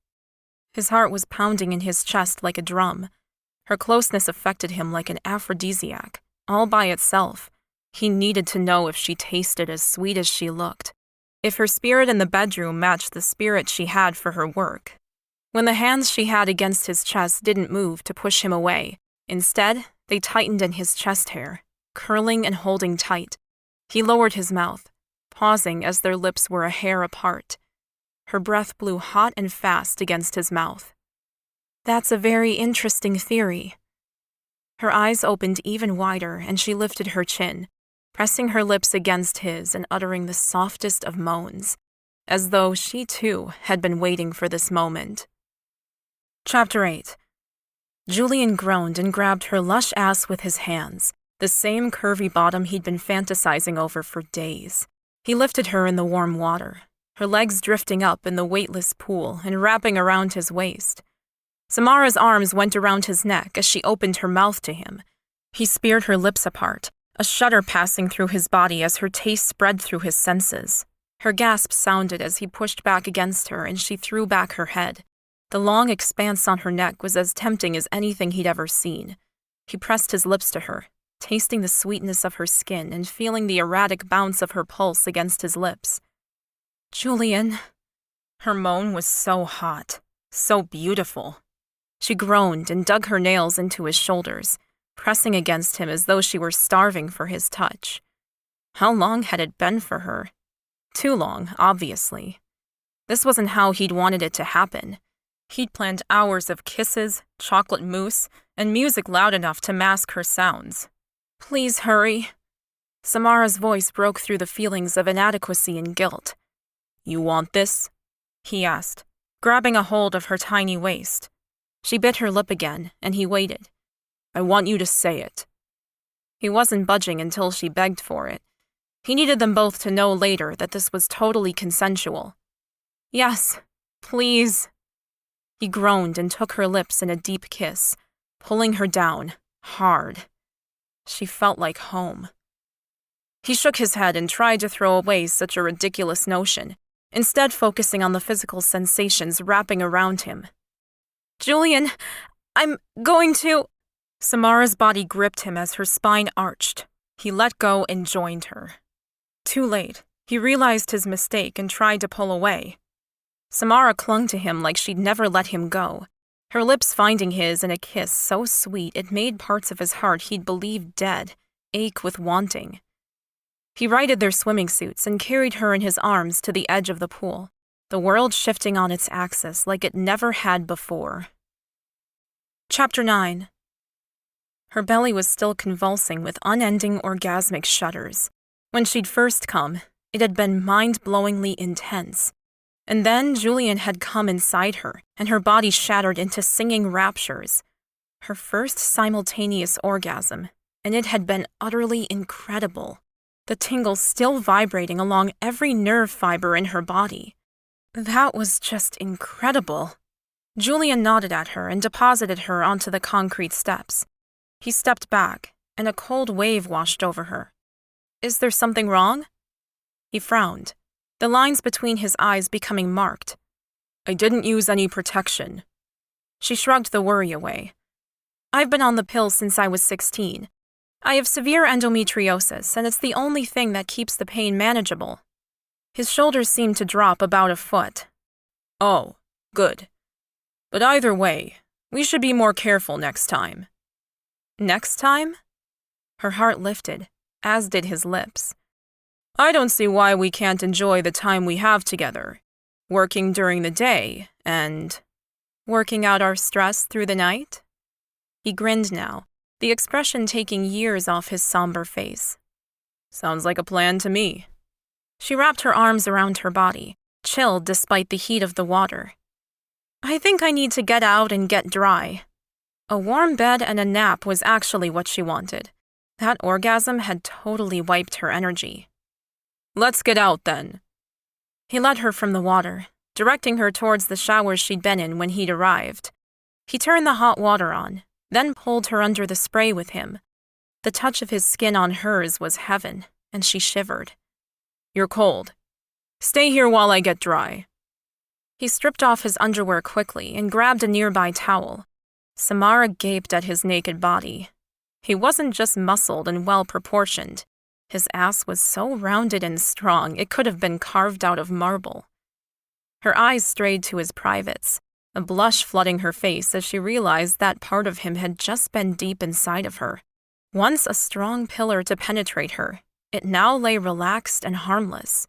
His heart was pounding in his chest like a drum. Her closeness affected him like an aphrodisiac, all by itself. He needed to know if she tasted as sweet as she looked, if her spirit in the bedroom matched the spirit she had for her work. When the hands she had against his chest didn't move to push him away, instead, they tightened in his chest hair, curling and holding tight. He lowered his mouth, pausing as their lips were a hair apart. Her breath blew hot and fast against his mouth. "That's a very interesting theory." Her eyes opened even wider, and she lifted her chin, pressing her lips against his and uttering the softest of moans, as though she too had been waiting for this moment. Chapter 8. Julian groaned and grabbed her lush ass with his hands, the same curvy bottom he'd been fantasizing over for days. He lifted her in the warm water, her legs drifting up in the weightless pool and wrapping around his waist. Samara's arms went around his neck as she opened her mouth to him. He speared her lips apart, a shudder passing through his body as her taste spread through his senses. Her gasp sounded as he pushed back against her and she threw back her head. The long expanse on her neck was as tempting as anything he'd ever seen. He pressed his lips to her, tasting the sweetness of her skin and feeling the erratic bounce of her pulse against his lips. "Julian." Her moan was so hot, so beautiful. She groaned and dug her nails into his shoulders, pressing against him as though she were starving for his touch. How long had it been for her? Too long, obviously. This wasn't how he'd wanted it to happen. He'd planned hours of kisses, chocolate mousse, and music loud enough to mask her sounds. "Please hurry." Samara's voice broke through the feelings of inadequacy and guilt. "You want this?" he asked, grabbing a hold of her tiny waist. She bit her lip again, and he waited. "I want you to say it." He wasn't budging until she begged for it. He needed them both to know later that this was totally consensual. "Yes, please." He groaned and took her lips in a deep kiss, pulling her down, hard. She felt like home. He shook his head and tried to throw away such a ridiculous notion, instead focusing on the physical sensations wrapping around him. "Julian, I'm going to—" Samara's body gripped him as her spine arched. He let go and joined her. Too late, he realized his mistake and tried to pull away. Samara clung to him like she'd never let him go, her lips finding his in a kiss so sweet it made parts of his heart he'd believed dead ache with wanting. He righted their swimming suits and carried her in his arms to the edge of the pool, the world shifting on its axis like it never had before. Chapter 9. Her belly was still convulsing with unending orgasmic shudders. When she'd first come, it had been mind-blowingly intense. And then Julian had come inside her, and her body shattered into singing raptures. Her first simultaneous orgasm, and it had been utterly incredible, the tingles still vibrating along every nerve fiber in her body. That was just incredible. Julian nodded at her and deposited her onto the concrete steps. He stepped back, and a cold wave washed over her. "Is there something wrong?" He frowned, the lines between his eyes becoming marked. "I didn't use any protection." She shrugged the worry away. "I've been on the pill since I was 16. I have severe endometriosis, and it's the only thing that keeps the pain manageable." His shoulders seemed to drop about a foot. "Oh, good. But either way, we should be more careful next time." "Next time?" Her heart lifted, as did his lips. "I don't see why we can't enjoy the time we have together, working during the day and—" Working out our stress through the night? He grinned now, the expression taking years off his somber face. Sounds like a plan to me. She wrapped her arms around her body, chilled despite the heat of the water. I think I need to get out and get dry. A warm bed and a nap was actually what she wanted. That orgasm had totally wiped her energy. Let's get out then. He led her from the water, directing her towards the showers she'd been in when he'd arrived. He turned the hot water on, then pulled her under the spray with him. The touch of his skin on hers was heaven, and she shivered. You're cold. Stay here while I get dry. He stripped off his underwear quickly and grabbed a nearby towel. Samara gaped at his naked body. He wasn't just muscled and well-proportioned. His ass was so rounded and strong it could have been carved out of marble. Her eyes strayed to his privates, a blush flooding her face as she realized that part of him had just been deep inside of her. Once a strong pillar to penetrate her, it now lay relaxed and harmless.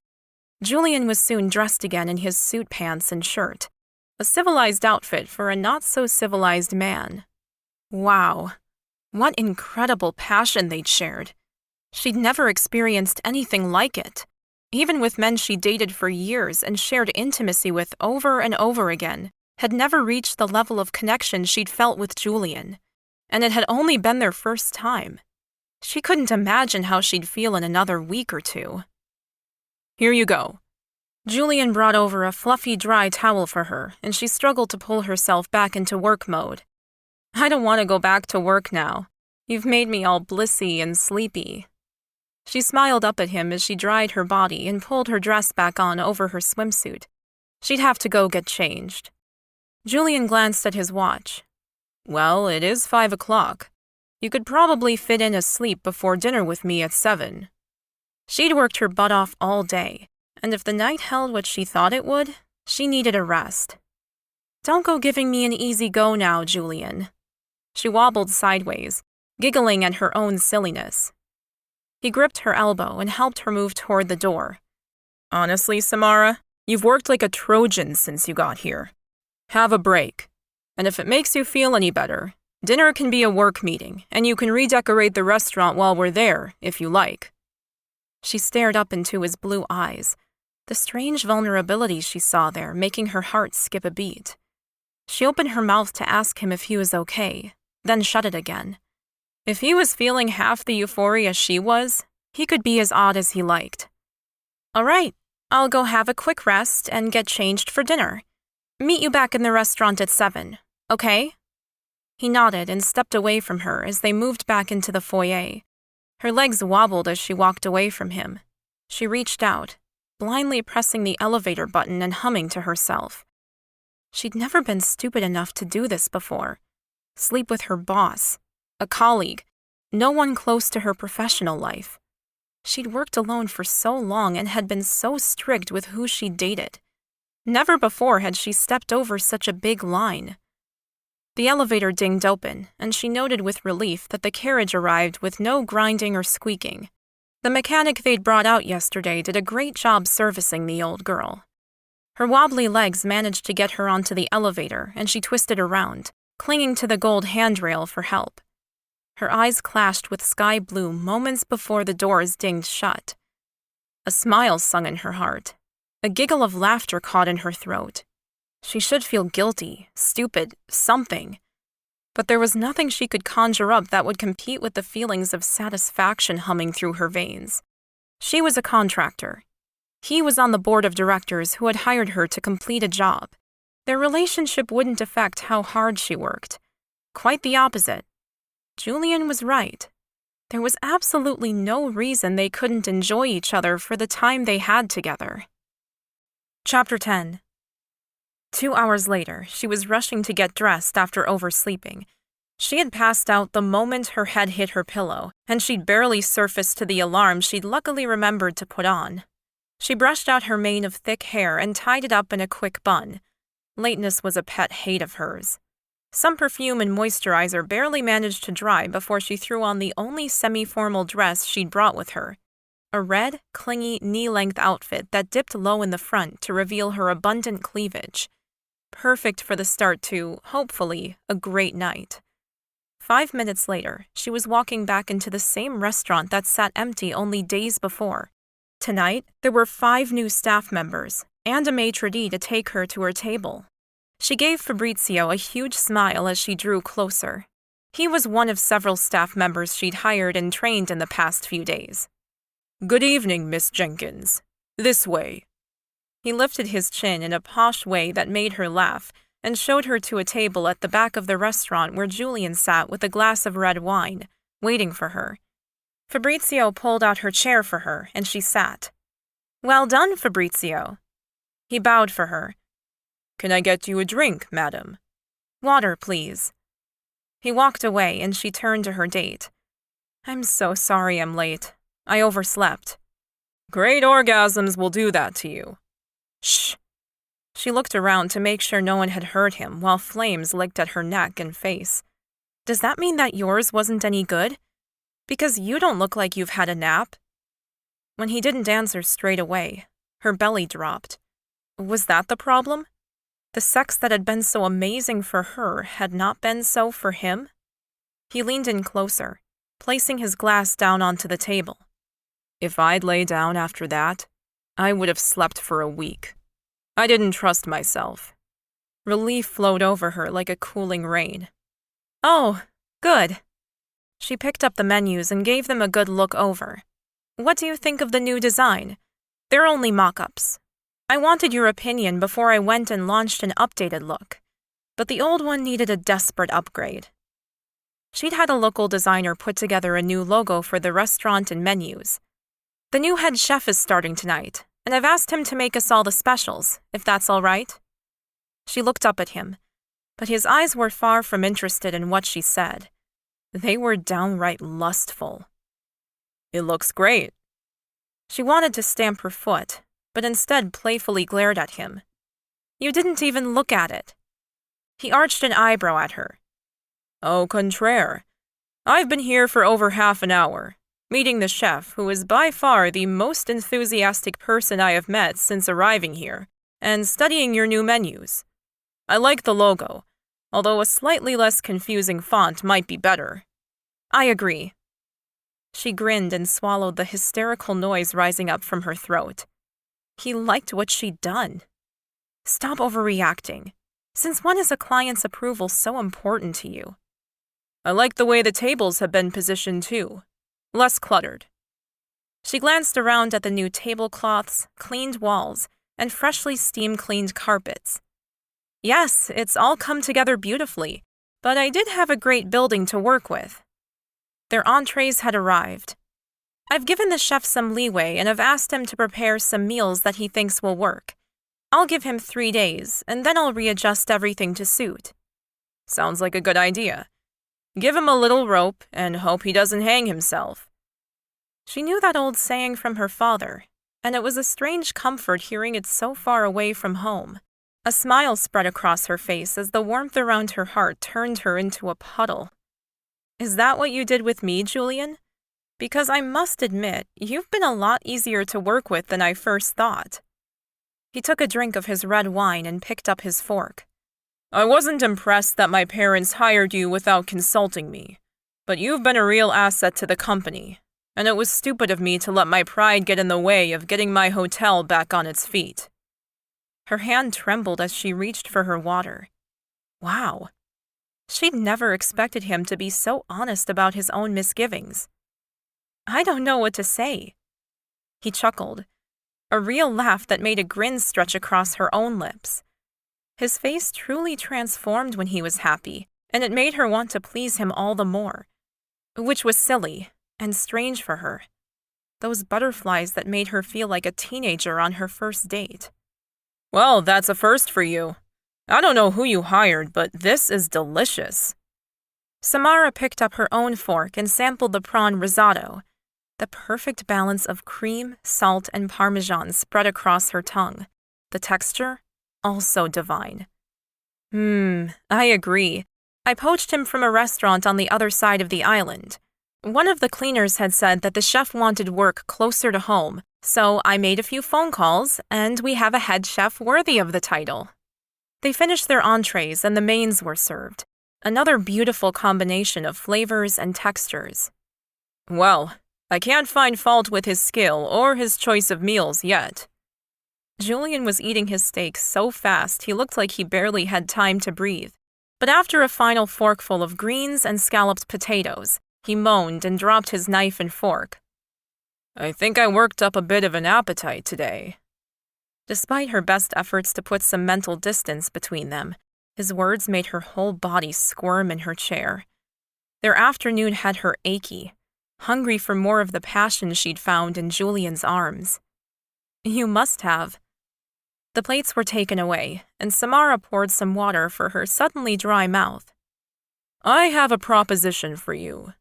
Julian was soon dressed again in his suit pants and shirt, a civilized outfit for a not-so-civilized man. Wow, what incredible passion they'd shared. She'd never experienced anything like it. Even with men she dated for years and shared intimacy with over and over again, had never reached the level of connection she'd felt with Julian. And it had only been their first time. She couldn't imagine how she'd feel in another week or two. Here you go. Julian brought over a fluffy, dry towel for her, and she struggled to pull herself back into work mode. I don't want to go back to work now. You've made me all blissy and sleepy. She smiled up at him as she dried her body and pulled her dress back on over her swimsuit. She'd have to go get changed. Julian glanced at his watch. Well, it is 5 o'clock. You could probably fit in a sleep before dinner with me at 7. She'd worked her butt off all day, and if the night held what she thought it would, she needed a rest. Don't go giving me an easy go now, Julian. She wobbled sideways, giggling at her own silliness. He gripped her elbow and helped her move toward the door. Honestly, Samara, you've worked like a Trojan since you got here. Have a break. And if it makes you feel any better, dinner can be a work meeting, and you can redecorate the restaurant while we're there, if you like. She stared up into his blue eyes, the strange vulnerability she saw there making her heart skip a beat. She opened her mouth to ask him if he was okay, then shut it again. If he was feeling half the euphoria she was, he could be as odd as he liked. All right, I'll go have a quick rest and get changed for dinner. Meet you back in the restaurant at 7, okay? He nodded and stepped away from her as they moved back into the foyer. Her legs wobbled as she walked away from him. She reached out, blindly pressing the elevator button and humming to herself. She'd never been stupid enough to do this before. Sleep with her boss, a colleague, no one close to her professional life. She'd worked alone for so long and had been so strict with who she dated. Never before had she stepped over such a big line. The elevator dinged open, and she noted with relief that the carriage arrived with no grinding or squeaking. The mechanic they'd brought out yesterday did a great job servicing the old girl. Her wobbly legs managed to get her onto the elevator, and she twisted around, clinging to the gold handrail for help. Her eyes clashed with sky blue moments before the doors dinged shut. A smile sung in her heart. A giggle of laughter caught in her throat. She should feel guilty, stupid, something. But there was nothing she could conjure up that would compete with the feelings of satisfaction humming through her veins. She was a contractor. He was on the board of directors who had hired her to complete a job. Their relationship wouldn't affect how hard she worked. Quite the opposite. Julian was right. There was absolutely no reason they couldn't enjoy each other for the time they had together. Chapter 10. 2 hours later, she was rushing to get dressed after oversleeping. She had passed out the moment her head hit her pillow, and she'd barely surfaced to the alarm she'd luckily remembered to put on. She brushed out her mane of thick hair and tied it up in a quick bun. Lateness was a pet hate of hers. Some perfume and moisturizer barely managed to dry before she threw on the only semi-formal dress she'd brought with her. A red, clingy, knee-length outfit that dipped low in the front to reveal her abundant cleavage. perfect for the start to, hopefully, a great night. 5 minutes later, she was walking back into the same restaurant that sat empty only days before. Tonight, there were 5 new staff members and a maitre d' to take her to her table. She gave Fabrizio a huge smile as she drew closer. He was one of several staff members she'd hired and trained in the past few days. "Good evening, Miss Jenkins. This way." He lifted his chin in a posh way that made her laugh and showed her to a table at the back of the restaurant where Julian sat with a glass of red wine, waiting for her. Fabrizio pulled out her chair for her, and she sat. "Well done, Fabrizio." He bowed for her. "Can I get you a drink, madam?" "Water, please." He walked away, and she turned to her date. "I'm so sorry I'm late. I overslept." "Great orgasms will do that to you." "Shh." She looked around to make sure no one had heard him while flames licked at her neck and face. "Does that mean that yours wasn't any good? Because you don't look like you've had a nap." When he didn't answer straight away, her belly dropped. Was that the problem? The sex that had been so amazing for her had not been so for him? He leaned in closer, placing his glass down onto the table. "If I'd lay down after that, I would have slept for a week. I didn't trust myself." Relief flowed over her like a cooling rain. "Oh, good." She picked up the menus and gave them a good look over. "What do you think of the new design? They're only mock-ups. I wanted your opinion before I went and launched an updated look, but the old one needed a desperate upgrade." She'd had a local designer put together a new logo for the restaurant and menus. "The new head chef is starting tonight, and I've asked him to make us all the specials, if that's all right." She looked up at him, but his eyes were far from interested in what she said. They were downright lustful. "It looks great." She wanted to stamp her foot, but instead playfully glared at him. "You didn't even look at it." He arched an eyebrow at her. "Au contraire. I've been here for over half an hour, meeting the chef, who is by far the most enthusiastic person I have met since arriving here, and studying your new menus. I like the logo, although a slightly less confusing font might be better." "I agree." She grinned and swallowed the hysterical noise rising up from her throat. He liked what she'd done. "Stop overreacting. Since when is a client's approval so important to you?" "I like the way the tables have been positioned, too. Less cluttered." She glanced around at the new tablecloths, cleaned walls, and freshly steam-cleaned carpets. "Yes, it's all come together beautifully, but I did have a great building to work with." Their entrees had arrived. "I've given the chef some leeway and have asked him to prepare some meals that he thinks will work. I'll give him 3 days, and then I'll readjust everything to suit." "Sounds like a good idea. Give him a little rope and hope he doesn't hang himself." She knew that old saying from her father, and it was a strange comfort hearing it so far away from home. A smile spread across her face as the warmth around her heart turned her into a puddle. "Is that what you did with me, Julian? Because I must admit, you've been a lot easier to work with than I first thought." He took a drink of his red wine and picked up his fork. "I wasn't impressed that my parents hired you without consulting me, but you've been a real asset to the company, and it was stupid of me to let my pride get in the way of getting my hotel back on its feet." Her hand trembled as she reached for her water. Wow. She'd never expected him to be so honest about his own misgivings. "I don't know what to say." He chuckled, a real laugh that made a grin stretch across her own lips. His face truly transformed when he was happy, and it made her want to please him all the more. Which was silly and strange for her. Those butterflies that made her feel like a teenager on her first date. "Well, that's a first for you. I don't know who you hired, but this is delicious." Samara picked up her own fork and sampled the prawn risotto. The perfect balance of cream, salt, and parmesan spread across her tongue. The texture? Also divine. I agree. I poached him from a restaurant on the other side of the island. One of the cleaners had said that the chef wanted work closer to home, so I made a few phone calls, and we have a head chef worthy of the title." They finished their entrees and the mains were served, another beautiful combination of flavors and textures. Well, I can't find fault with his skill or his choice of meals yet. Julian was eating his steak so fast he looked like he barely had time to breathe. But after a final forkful of greens and scalloped potatoes, he moaned and dropped his knife and fork. I think I worked up a bit of an appetite today. Despite her best efforts to put some mental distance between them, his words made her whole body squirm in her chair. Their afternoon had her achy, hungry for more of the passion she'd found in Julian's arms. You must have. The plates were taken away, and Samara poured some water for her suddenly dry mouth. I have a proposition for you,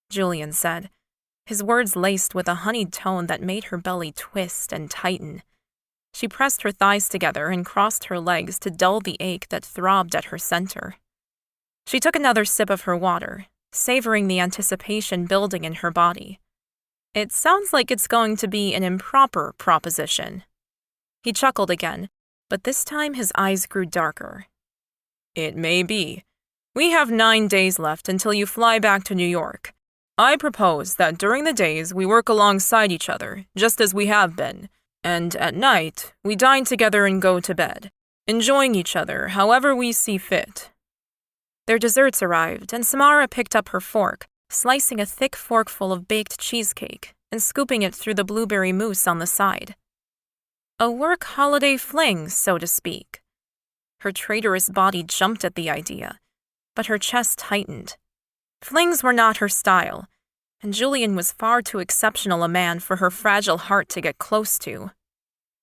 Julian said, his words laced with a honeyed tone that made her belly twist and tighten. She pressed her thighs together and crossed her legs to dull the ache that throbbed at her center. She took another sip of her water, savoring the anticipation building in her body. It sounds like it's going to be an improper proposition. He chuckled again, but this time his eyes grew darker. It may be. We have 9 days left until you fly back to New York. I propose that during the days we work alongside each other, just as we have been, and at night we dine together and go to bed, enjoying each other however we see fit. Their desserts arrived, and Samara picked up her fork, slicing a thick forkful of baked cheesecake and scooping it through the blueberry mousse on the side. A work holiday fling, so to speak. Her traitorous body jumped at the idea, but her chest tightened. Flings were not her style, and Julian was far too exceptional a man for her fragile heart to get close to.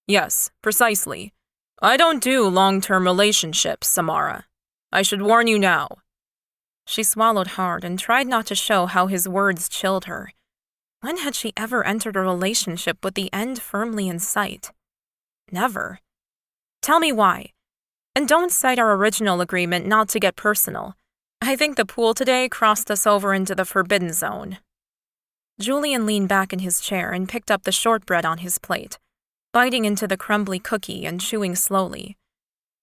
Yes, precisely. I don't do long-term relationships, Samara. I should warn you now. She swallowed hard and tried not to show how his words chilled her. When had she ever entered a relationship with the end firmly in sight? Never. Tell me why. And don't cite our original agreement not to get personal. I think the pool today crossed us over into the forbidden zone. Julian leaned back in his chair and picked up the shortbread on his plate, biting into the crumbly cookie and chewing slowly.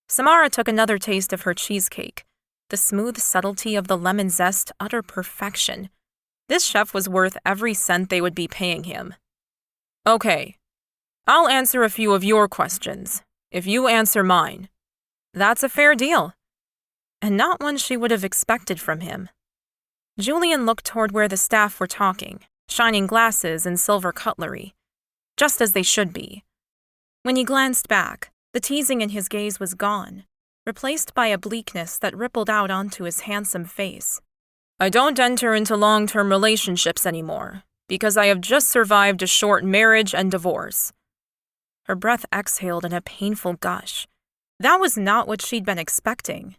Samara took another taste of her cheesecake, the smooth subtlety of the lemon zest utter perfection. This chef was worth every cent they would be paying him. Okay. I'll answer a few of your questions, if you answer mine. That's a fair deal. And not one she would have expected from him. Julian looked toward where the staff were talking, shining glasses and silver cutlery, just as they should be. When he glanced back, the teasing in his gaze was gone, replaced by a bleakness that rippled out onto his handsome face. I don't enter into long-term relationships anymore, because I have just survived a short marriage and divorce. Her breath exhaled in a painful gush. That was not what she'd been expecting.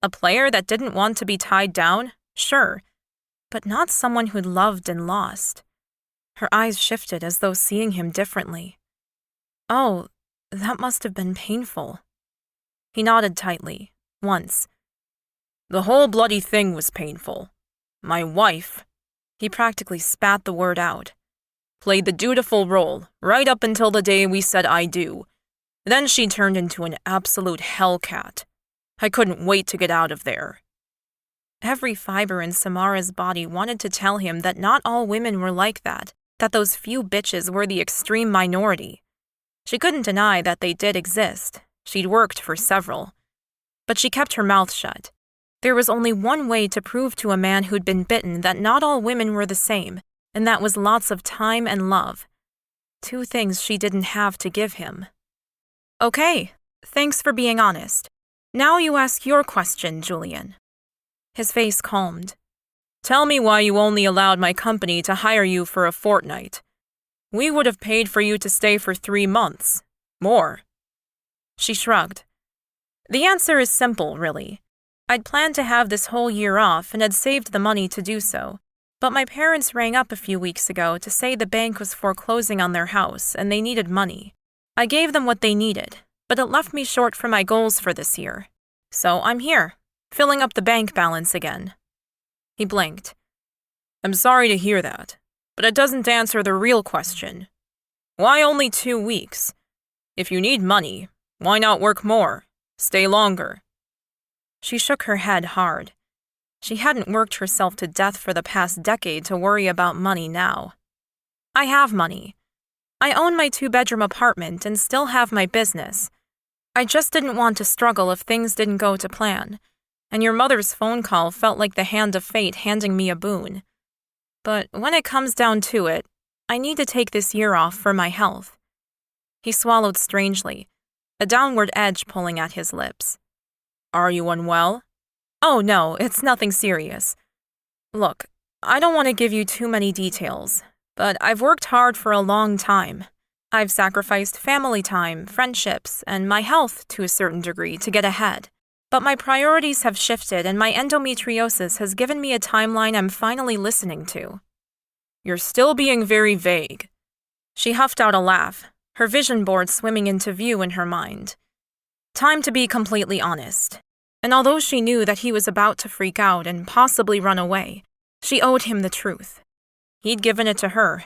A player that didn't want to be tied down? Sure. But not someone who'd loved and lost. Her eyes shifted as though seeing him differently. Oh, that must have been painful. He nodded tightly, once. The whole bloody thing was painful. My wife, he practically spat the word out, played the dutiful role right up until the day we said I do. Then she turned into an absolute hellcat. I couldn't wait to get out of there. Every fiber in Samara's body wanted to tell him that not all women were like that those few bitches were the extreme minority. She couldn't deny that they did exist. She'd worked for several. But she kept her mouth shut. There was only one way to prove to a man who'd been bitten that not all women were the same, and that was lots of time and love. 2 things she didn't have to give him. Okay, thanks for being honest. Now you ask your question, Julian. His face calmed. Tell me why you only allowed my company to hire you for a fortnight. We would have paid for you to stay for 3 months. More. She shrugged. The answer is simple, really. I'd planned to have this whole year off and had saved the money to do so. But my parents rang up a few weeks ago to say the bank was foreclosing on their house and they needed money. I gave them what they needed, but it left me short for my goals for this year. So I'm here, filling up the bank balance again. He blinked. I'm sorry to hear that, but it doesn't answer the real question. Why only 2 weeks? If you need money, why not work more? Stay longer." She shook her head hard. She hadn't worked herself to death for the past decade to worry about money now. "I have money. I own my 2-bedroom apartment and still have my business. I just didn't want to struggle if things didn't go to plan, and your mother's phone call felt like the hand of fate handing me a boon. But when it comes down to it, I need to take this year off for my health." He swallowed strangely, a downward edge pulling at his lips. "Are you unwell?" "Oh no, it's nothing serious. Look, I don't want to give you too many details, but I've worked hard for a long time. I've sacrificed family time, friendships, and my health to a certain degree to get ahead. But my priorities have shifted, and my endometriosis has given me a timeline I'm finally listening to." "You're still being very vague." She huffed out a laugh, her vision board swimming into view in her mind. Time to be completely honest. And although she knew that he was about to freak out and possibly run away, she owed him the truth. He'd given it to her.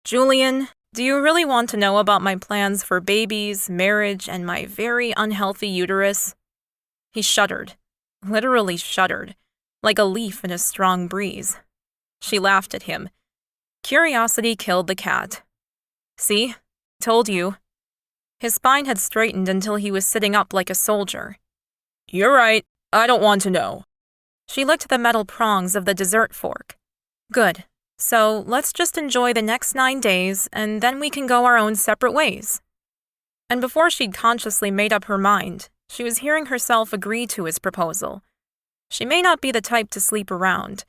"Julian, do you really want to know about my plans for babies, marriage, and my very unhealthy uterus?" He shuddered, literally shuddered, like a leaf in a strong breeze. She laughed at him. Curiosity killed the cat. "See? Told you." His spine had straightened until he was sitting up like a soldier. "You're right. I don't want to know." She licked the metal prongs of the dessert fork. "Good. So let's just enjoy the next 9 days, and then we can go our own separate ways." And before she'd consciously made up her mind, she was hearing herself agree to his proposal. She may not be the type to sleep around,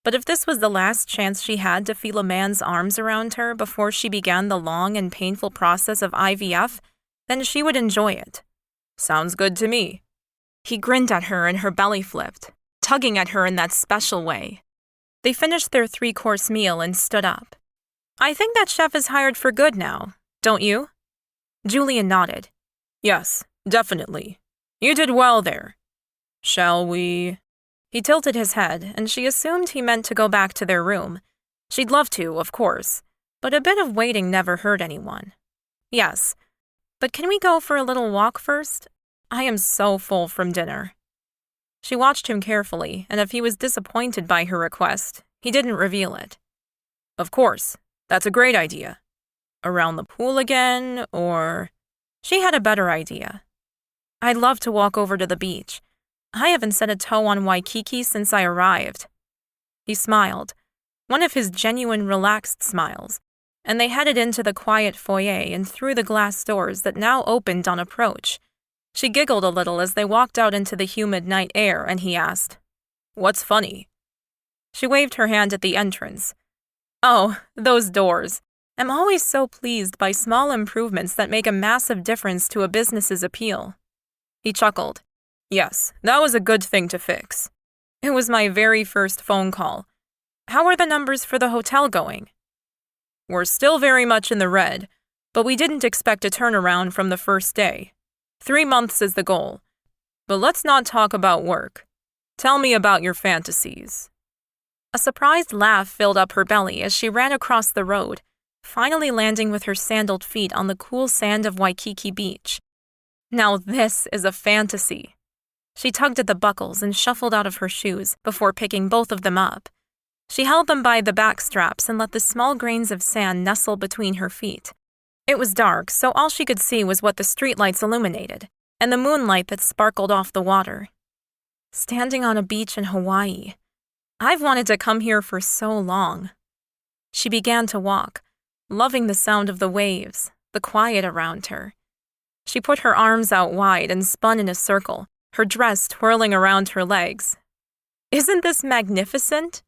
but if this was the last chance she had to feel a man's arms around her before she began the long and painful process of IVF, then she would enjoy it. "Sounds good to me." He grinned at her and her belly flipped, tugging at her in that special way. They finished their 3-course meal and stood up. "I think that chef is hired for good now, don't you?" Julian nodded. "Yes, definitely. You did well there. Shall we?" He tilted his head, and she assumed he meant to go back to their room. She'd love to, of course, but a bit of waiting never hurt anyone. "Yes, but can we go for a little walk first? I am so full from dinner." She watched him carefully, and if he was disappointed by her request, he didn't reveal it. "Of course, that's a great idea. Around the pool again, or—" She had a better idea. "I'd love to walk over to the beach. I haven't set a toe on Waikiki since I arrived." He smiled, one of his genuine relaxed smiles, and they headed into the quiet foyer and through the glass doors that now opened on approach. She giggled a little as they walked out into the humid night air, and he asked, "What's funny?" She waved her hand at the entrance. "Oh, those doors. I'm always so pleased by small improvements that make a massive difference to a business's appeal." He chuckled. "Yes, that was a good thing to fix. It was my very first phone call. How are the numbers for the hotel going?" "We're still very much in the red, but we didn't expect a turnaround from the first day. 3 months is the goal. But let's not talk about work. Tell me about your fantasies." A surprised laugh filled up her belly as she ran across the road, finally landing with her sandaled feet on the cool sand of Waikiki Beach. Now this is a fantasy. She tugged at the buckles and shuffled out of her shoes before picking both of them up. She held them by the back straps and let the small grains of sand nestle between her feet. It was dark, so all she could see was what the streetlights illuminated, and the moonlight that sparkled off the water. Standing on a beach in Hawaii. I've wanted to come here for so long. She began to walk, loving the sound of the waves, the quiet around her. She put her arms out wide and spun in a circle, her dress twirling around her legs. "Isn't this magnificent?"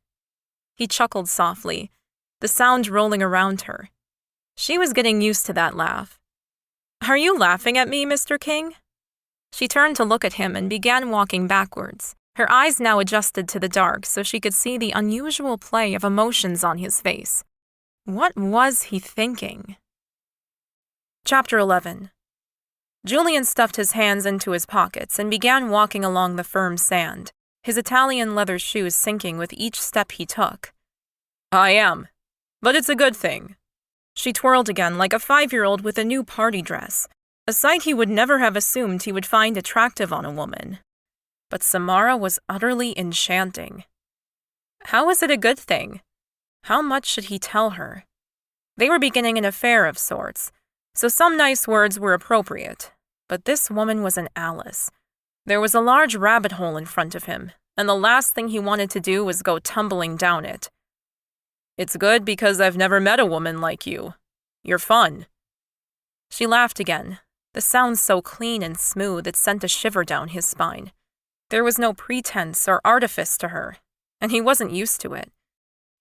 He chuckled softly, the sound rolling around her. She was getting used to that laugh. "Are you laughing at me, Mr. King?" She turned to look at him and began walking backwards, her eyes now adjusted to the dark so she could see the unusual play of emotions on his face. What was he thinking? Chapter 11. Julian stuffed his hands into his pockets and began walking along the firm sand, his Italian leather shoes sinking with each step he took. "I am, but it's a good thing." She twirled again like a 5-year-old with a new party dress, a sight he would never have assumed he would find attractive on a woman. But Samara was utterly enchanting. How was it a good thing? How much should he tell her? They were beginning an affair of sorts, so some nice words were appropriate. But this woman was an Alice. There was a large rabbit hole in front of him, and the last thing he wanted to do was go tumbling down it. "It's good because I've never met a woman like you. You're fun." She laughed again, the sound so clean and smooth it sent a shiver down his spine. There was no pretense or artifice to her, and he wasn't used to it.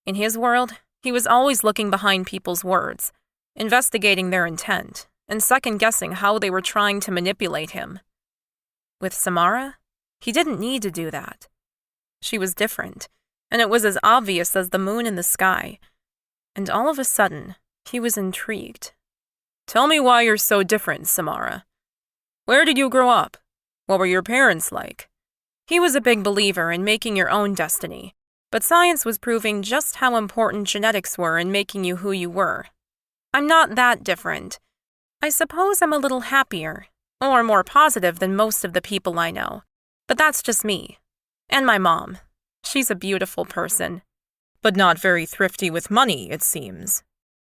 In his world, he was always looking behind people's words, investigating their intent, and second-guessing how they were trying to manipulate him. With Samara, he didn't need to do that. She was different, and it was as obvious as the moon in the sky. And all of a sudden, he was intrigued. "Tell me why you're so different, Samara. Where did you grow up? What were your parents like?" He was a big believer in making your own destiny, but science was proving just how important genetics were in making you who you were. "I'm not that different. I suppose I'm a little happier, or more positive than most of the people I know, but that's just me. And my mom. She's a beautiful person, but not very thrifty with money, it seems."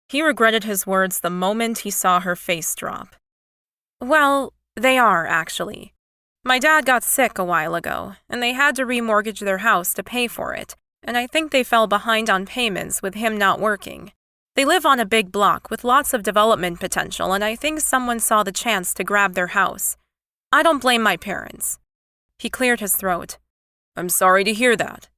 He regretted his words the moment he saw her face drop. "Well, they are, actually. My dad got sick a while ago, and they had to remortgage their house to pay for it, and I think they fell behind on payments with him not working. They live on a big block with lots of development potential, and I think someone saw the chance to grab their house. I don't blame my parents." He cleared his throat. "I'm sorry to hear that."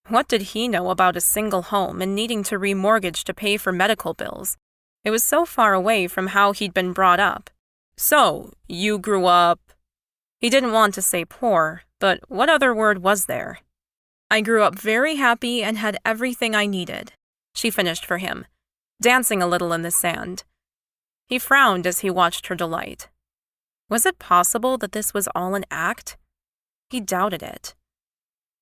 What did he know about a single home and needing to remortgage to pay for medical bills? It was so far away from how he'd been brought up. "So, you grew up—" He didn't want to say poor, but what other word was there? "I grew up very happy and had everything I needed," she finished for him, dancing a little in the sand. He frowned as he watched her delight. Was it possible that this was all an act? He doubted it.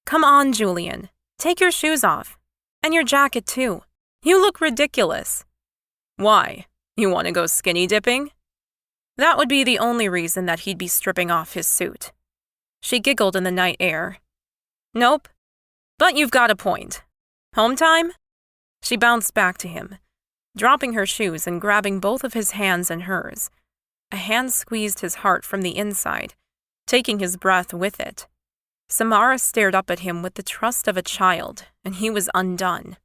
"Come on, Julian. Take your shoes off. And your jacket, too. You look ridiculous." "Why? You want to go skinny dipping?" That would be the only reason that he'd be stripping off his suit. She giggled in the night air. "Nope. But you've got a point. Home time?" She bounced back to him, dropping her shoes and grabbing both of his hands in hers. A hand squeezed his heart from the inside, taking his breath with it. Samara stared up at him with the trust of a child, and he was undone.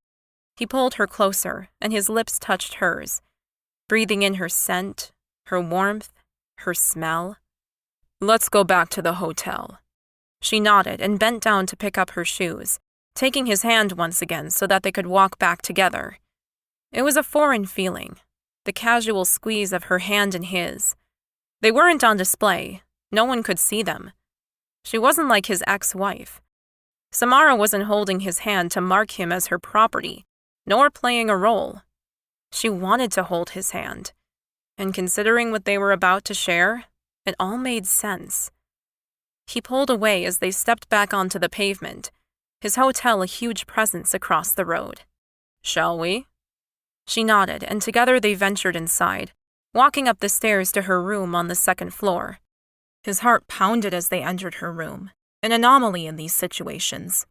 He pulled her closer, and his lips touched hers, breathing in her scent, her warmth, her smell. "Let's go back to the hotel." She nodded and bent down to pick up her shoes, taking his hand once again so that they could walk back together. It was a foreign feeling, the casual squeeze of her hand in his. They weren't on display. No one could see them. She wasn't like his ex-wife. Samara wasn't holding his hand to mark him as her property, nor playing a role. She wanted to hold his hand. And considering what they were about to share, it all made sense. He pulled away as they stepped back onto the pavement, his hotel a huge presence across the road. "Shall we?" She nodded, and together they ventured inside, walking up the stairs to her room on the second floor. His heart pounded as they entered her room, an anomaly in these situations.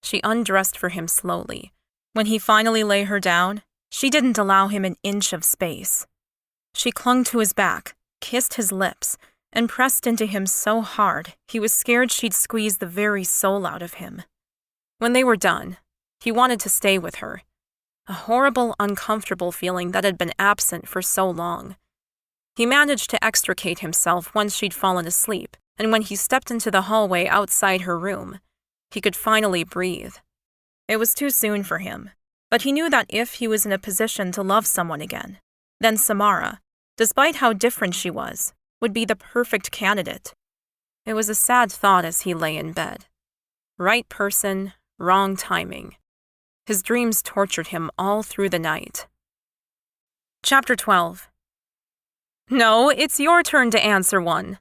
She undressed for him slowly. When he finally lay her down, she didn't allow him an inch of space. She clung to his back, kissed his lips, and pressed into him so hard he was scared she'd squeeze the very soul out of him. When they were done, he wanted to stay with her, a horrible, uncomfortable feeling that had been absent for so long. He managed to extricate himself once she'd fallen asleep, and when he stepped into the hallway outside her room, he could finally breathe. It was too soon for him, but he knew that if he was in a position to love someone again, then Samara, despite how different she was, would be the perfect candidate. It was a sad thought as he lay in bed. Right person, wrong timing. His dreams tortured him all through the night. Chapter 12. "No, it's your turn to answer one."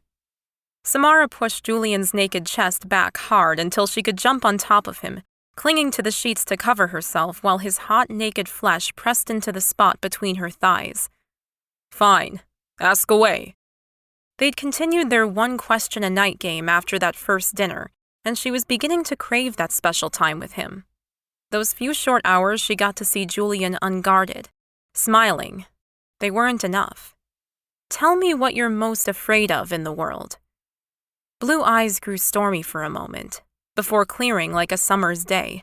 Samara pushed Julian's naked chest back hard until she could jump on top of him, clinging to the sheets to cover herself while his hot, naked flesh pressed into the spot between her thighs. "Fine. Ask away." They'd continued their one-question-a-night game after that first dinner, and she was beginning to crave that special time with him. Those few short hours she got to see Julian unguarded, smiling, they weren't enough. Tell me what you're most afraid of in the world. Blue eyes grew stormy for a moment, before clearing like a summer's day.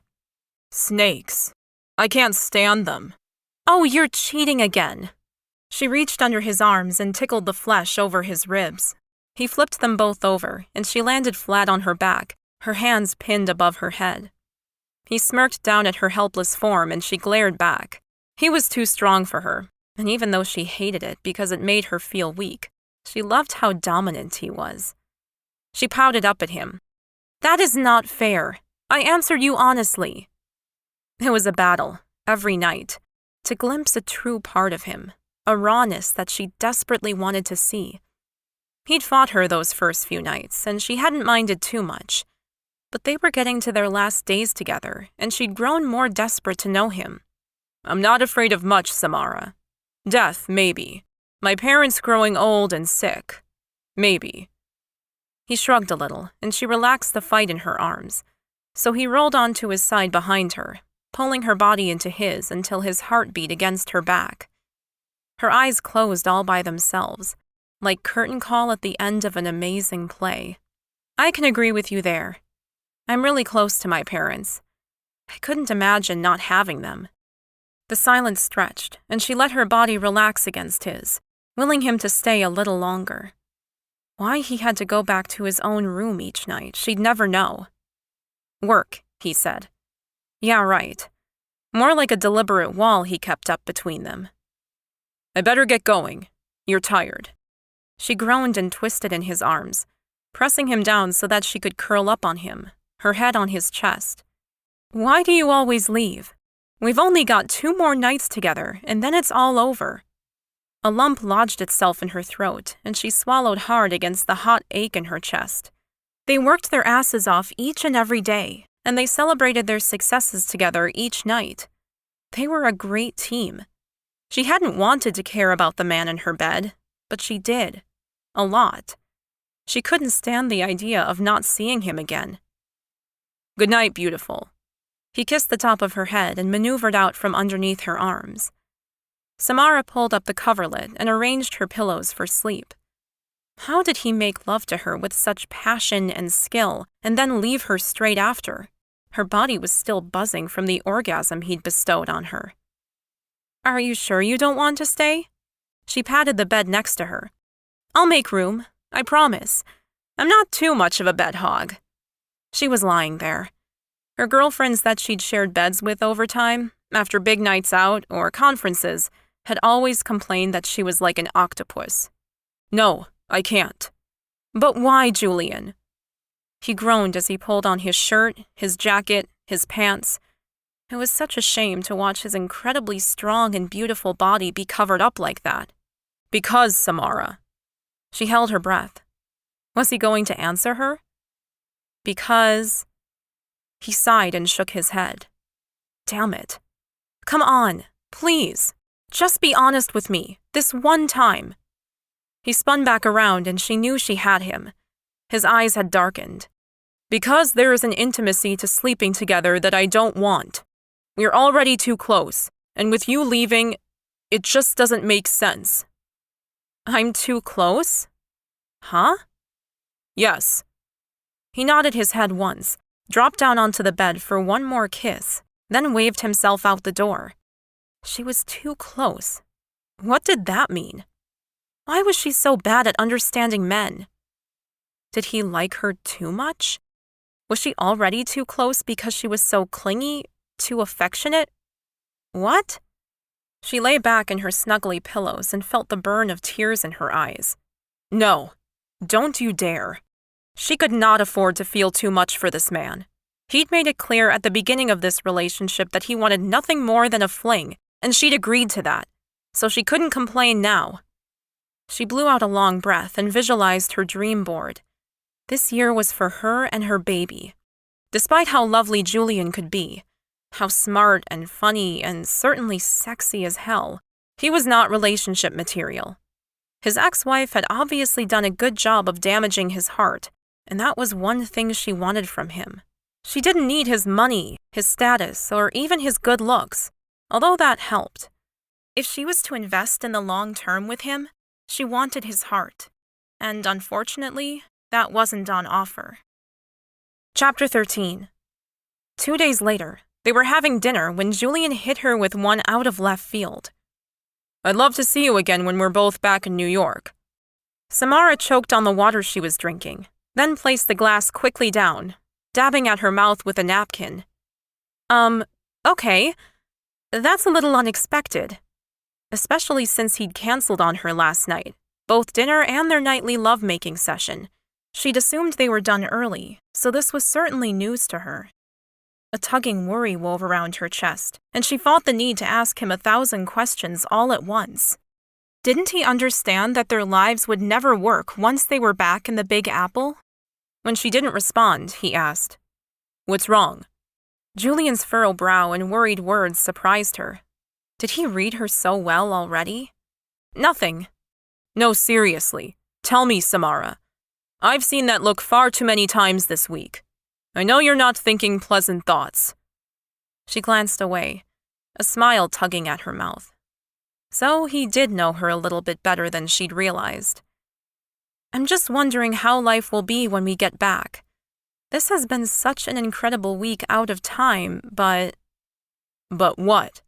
Snakes. I can't stand them. Oh, you're cheating again. She reached under his arms and tickled the flesh over his ribs. He flipped them both over, and she landed flat on her back, her hands pinned above her head. He smirked down at her helpless form, and she glared back. He was too strong for her, and even though she hated it because it made her feel weak, she loved how dominant he was. She pouted up at him. That is not fair. I answered you honestly. It was a battle, every night, to glimpse a true part of him, a rawness that she desperately wanted to see. He'd fought her those first few nights, and she hadn't minded too much. But they were getting to their last days together, and she'd grown more desperate to know him. I'm not afraid of much, Samara. Death, maybe. My parents growing old and sick. Maybe. He shrugged a little, and she relaxed the fight in her arms. So he rolled onto his side behind her, pulling her body into his until his heart beat against her back. Her eyes closed all by themselves, like curtain call at the end of an amazing play. I can agree with you there. I'm really close to my parents. I couldn't imagine not having them. The silence stretched, and she let her body relax against his, willing him to stay a little longer. Why he had to go back to his own room each night, she'd never know. Work, he said. Yeah, right. More like a deliberate wall he kept up between them. I better get going. You're tired. She groaned and twisted in his arms, pressing him down so that she could curl up on him, her head on his chest. Why do you always leave? We've only got 2 more nights together, and then it's all over. A lump lodged itself in her throat, and she swallowed hard against the hot ache in her chest. They worked their asses off each and every day, and they celebrated their successes together each night. They were a great team. She hadn't wanted to care about the man in her bed, but she did. A lot. She couldn't stand the idea of not seeing him again. Good night, beautiful. He kissed the top of her head and maneuvered out from underneath her arms. Samara pulled up the coverlet and arranged her pillows for sleep. How did he make love to her with such passion and skill and then leave her straight after? Her body was still buzzing from the orgasm he'd bestowed on her. Are you sure you don't want to stay? She patted the bed next to her. I'll make room, I promise. I'm not too much of a bed hog. She was lying there. Her girlfriends that she'd shared beds with over time, after big nights out or conferences, had always complained that she was like an octopus. No, I can't. But why, Julian? He groaned as he pulled on his shirt, his jacket, his pants. It was such a shame to watch his incredibly strong and beautiful body be covered up like that. Because, Samara. She held her breath. Was he going to answer her? Because... He sighed and shook his head. Damn it. Come on, please. Just be honest with me, this one time. He spun back around and she knew she had him. His eyes had darkened. Because there is an intimacy to sleeping together that I don't want. We're already too close, and with you leaving, it just doesn't make sense. I'm too close? Huh? Yes. He nodded his head once, dropped down onto the bed for one more kiss, then waved himself out the door. She was too close. What did that mean? Why was she so bad at understanding men? Did he like her too much? Was she already too close because she was so clingy, too affectionate? What? She lay back in her snuggly pillows and felt the burn of tears in her eyes. No, don't you dare. She could not afford to feel too much for this man. He'd made it clear at the beginning of this relationship that he wanted nothing more than a fling, and she'd agreed to that, so she couldn't complain now. She blew out a long breath and visualized her dream board. This year was for her and her baby. Despite how lovely Julian could be, how smart and funny and certainly sexy as hell, he was not relationship material. His ex-wife had obviously done a good job of damaging his heart, and that was one thing she wanted from him. She didn't need his money, his status, or even his good looks, although that helped. If she was to invest in the long term with him, she wanted his heart, and unfortunately, that wasn't on offer. Chapter 13. 2 days later, they were having dinner when Julian hit her with one out of left field. "I'd love to see you again when we're both back in New York." Samara choked on the water she was drinking, then placed the glass quickly down, dabbing at her mouth with a napkin. Okay. That's a little unexpected, especially since he'd canceled on her last night, both dinner and their nightly lovemaking session. She'd assumed they were done early, so this was certainly news to her. A tugging worry wove around her chest, and she fought the need to ask him 1,000 questions all at once. Didn't he understand that their lives would never work once they were back in the Big Apple? When she didn't respond, he asked, "What's wrong?" Julian's furrowed brow and worried words surprised her. Did he read her so well already? "Nothing." "No, seriously. Tell me, Samara. I've seen that look far too many times this week. I know you're not thinking pleasant thoughts." She glanced away, a smile tugging at her mouth. So he did know her a little bit better than she'd realized. "I'm just wondering how life will be when we get back. This has been such an incredible week out of time, but..." "But what?"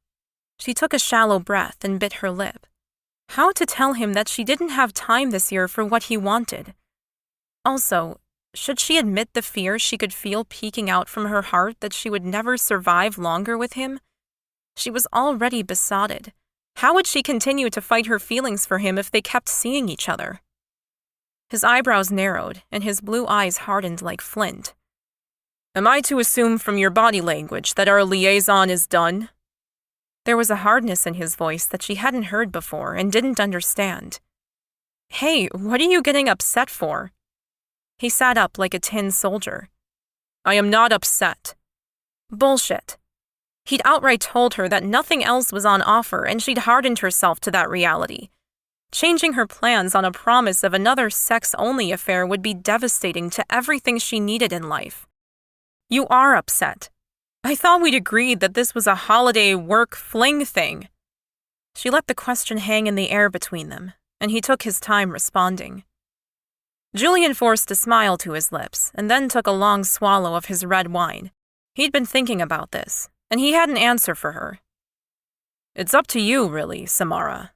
She took a shallow breath and bit her lip. How to tell him that she didn't have time this year for what he wanted? Also, should she admit the fear she could feel peeking out from her heart that she would never survive longer with him? She was already besotted. How would she continue to fight her feelings for him if they kept seeing each other? His eyebrows narrowed, and his blue eyes hardened like flint. "Am I to assume from your body language that our liaison is done?" There was a hardness in his voice that she hadn't heard before and didn't understand. "Hey, what are you getting upset for?" He sat up like a tin soldier. "I am not upset." Bullshit. He'd outright told her that nothing else was on offer, and she'd hardened herself to that reality. Changing her plans on a promise of another sex-only affair would be devastating to everything she needed in life. "You are upset. I thought we'd agreed that this was a holiday work fling thing." She let the question hang in the air between them, and he took his time responding. Julian forced a smile to his lips and then took a long swallow of his red wine. He'd been thinking about this, and he had an answer for her. "It's up to you, really, Samara.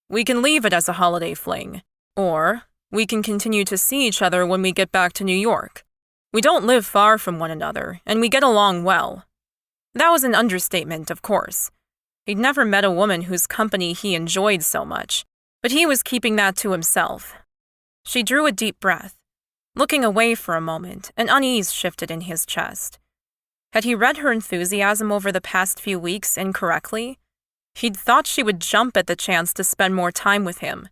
We can leave it as a holiday fling, or we can continue to see each other when we get back to New York. We don't live far from one another, and we get along well." That was an understatement, of course. He'd never met a woman whose company he enjoyed so much, but he was keeping that to himself. She drew a deep breath. Looking away for a moment, an unease shifted in his chest. Had he read her enthusiasm over the past few weeks incorrectly? He'd thought she would jump at the chance to spend more time with him,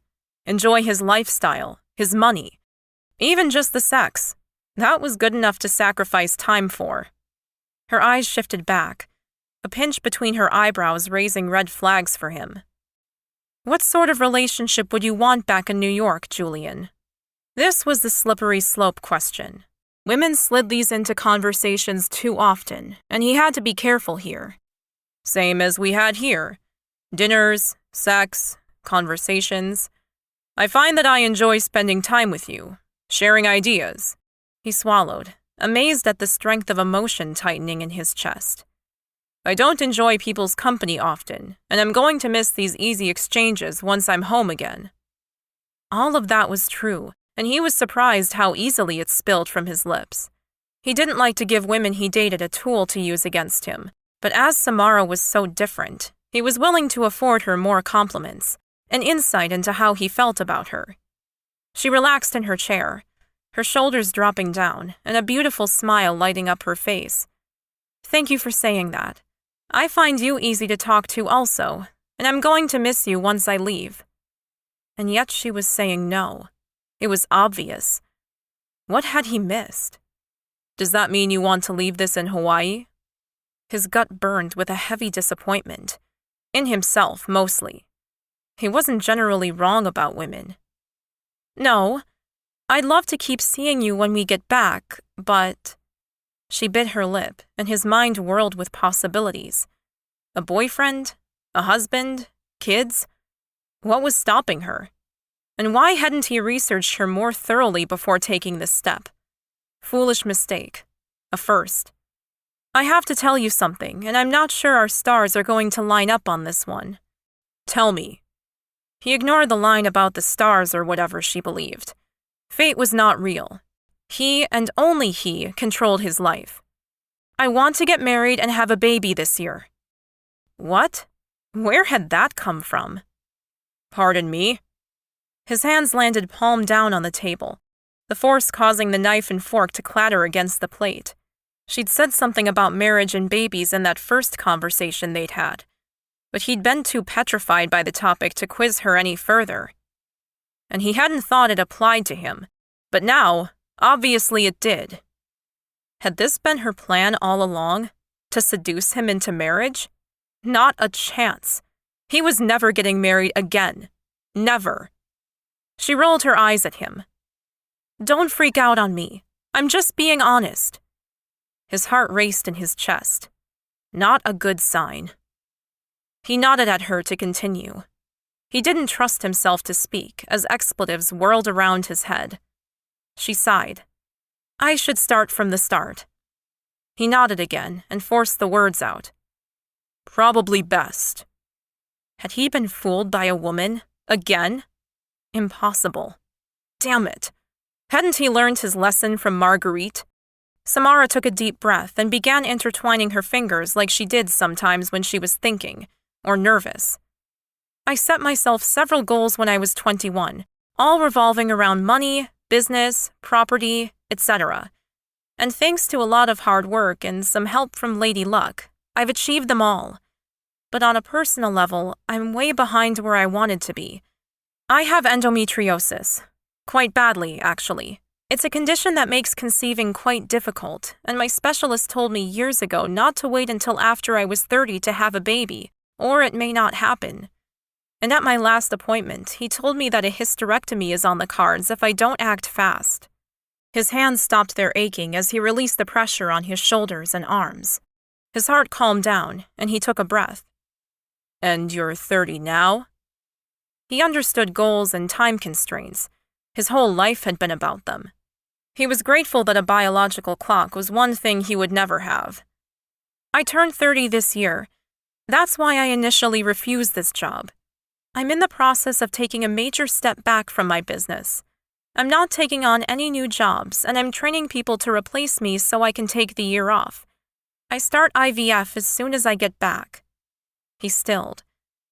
enjoy his lifestyle, his money, even just the sex. That was good enough to sacrifice time for. Her eyes shifted back, a pinch between her eyebrows raising red flags for him. "What sort of relationship would you want back in New York, Julian?" This was the slippery slope question. Women slid these into conversations too often, and he had to be careful here. "Same as we had here. Dinners, sex, conversations. I find that I enjoy spending time with you, sharing ideas." He swallowed, amazed at the strength of emotion tightening in his chest. "I don't enjoy people's company often, and I'm going to miss these easy exchanges once I'm home again." All of that was true, and he was surprised how easily it spilled from his lips. He didn't like to give women he dated a tool to use against him, but as Samara was so different, he was willing to afford her more compliments, an insight into how he felt about her. She relaxed in her chair, her shoulders dropping down, and a beautiful smile lighting up her face. "Thank you for saying that. I find you easy to talk to also, and I'm going to miss you once I leave." And yet she was saying no. It was obvious. What had he missed? "Does that mean you want to leave this in Hawaii?" His gut burned with a heavy disappointment. In himself, mostly. He wasn't generally wrong about women. No, I'd love to keep seeing you when we get back, but... She bit her lip, and his mind whirled with possibilities. A boyfriend? A husband? Kids? What was stopping her? And why hadn't he researched her more thoroughly before taking this step? Foolish mistake. A first. I have to tell you something, and I'm not sure our stars are going to line up on this one. Tell me. He ignored the line about the stars or whatever she believed. Fate was not real. He, and only he, controlled his life. I want to get married and have a baby this year. What? Where had that come from? Pardon me? His hands landed palm down on the table, the force causing the knife and fork to clatter against the plate. She'd said something about marriage and babies in that first conversation they'd had, but he'd been too petrified by the topic to quiz her any further. And he hadn't thought it applied to him, but now, obviously it did. Had this been her plan all along? To seduce him into marriage? Not a chance. He was never getting married again. Never. She rolled her eyes at him. Don't freak out on me. I'm just being honest. His heart raced in his chest. Not a good sign. He nodded at her to continue. He didn't trust himself to speak as expletives whirled around his head. She sighed. I should start from the start. He nodded again and forced the words out. Probably best. Had he been fooled by a woman? Again? Impossible. Damn it. Hadn't he learned his lesson from Marguerite? Samara took a deep breath and began intertwining her fingers like she did sometimes when she was thinking, or nervous. I set myself several goals when I was 21, all revolving around money, business, property, etc. And thanks to a lot of hard work and some help from Lady Luck, I've achieved them all. But on a personal level, I'm way behind where I wanted to be. I have endometriosis. Quite badly, actually. It's a condition that makes conceiving quite difficult, and my specialist told me years ago not to wait until after I was 30 to have a baby, or it may not happen. And at my last appointment, he told me that a hysterectomy is on the cards if I don't act fast. His hands stopped their aching as he released the pressure on his shoulders and arms. His heart calmed down, and he took a breath. And you're 30 now? He understood goals and time constraints. His whole life had been about them. He was grateful that a biological clock was one thing he would never have. I turned 30 this year. That's why I initially refused this job. I'm in the process of taking a major step back from my business. I'm not taking on any new jobs, and I'm training people to replace me so I can take the year off. I start IVF as soon as I get back. He stilled,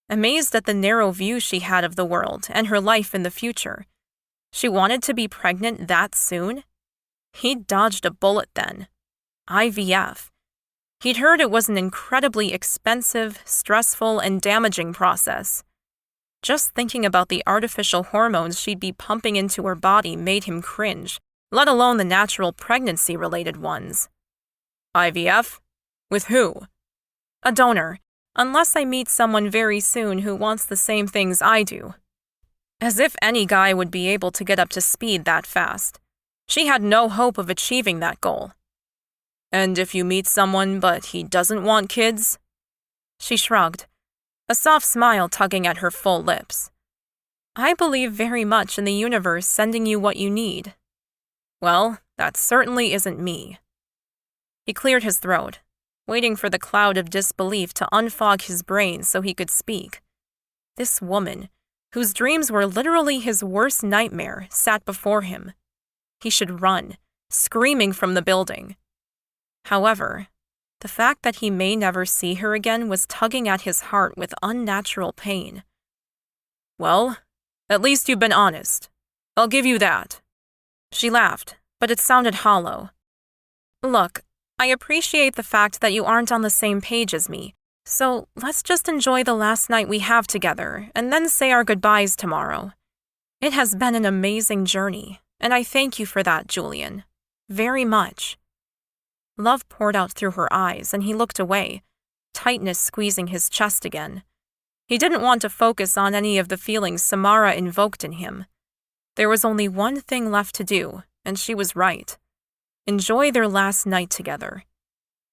amazed at the narrow view she had of the world and her life in the future. She wanted to be pregnant that soon? He'd dodged a bullet then. IVF. He'd heard it was an incredibly expensive, stressful, and damaging process. Just thinking about the artificial hormones she'd be pumping into her body made him cringe, let alone the natural pregnancy-related ones. IVF? With who? A donor, unless I meet someone very soon who wants the same things I do. As if any guy would be able to get up to speed that fast. She had no hope of achieving that goal. And if you meet someone but he doesn't want kids? She shrugged, a soft smile tugging at her full lips. I believe very much in the universe sending you what you need. Well, that certainly isn't me. He cleared his throat, waiting for the cloud of disbelief to unfog his brain so he could speak. This woman, whose dreams were literally his worst nightmare, sat before him. He should run, screaming from the building. However, the fact that he may never see her again was tugging at his heart with unnatural pain. Well, at least you've been honest. I'll give you that. She laughed, but it sounded hollow. Look, I appreciate the fact that you aren't on the same page as me, so let's just enjoy the last night we have together and then say our goodbyes tomorrow. It has been an amazing journey, and I thank you for that, Julian. Very much. Love poured out through her eyes, and he looked away, tightness squeezing his chest again. He didn't want to focus on any of the feelings Samara invoked in him. There was only one thing left to do, and she was right. Enjoy their last night together.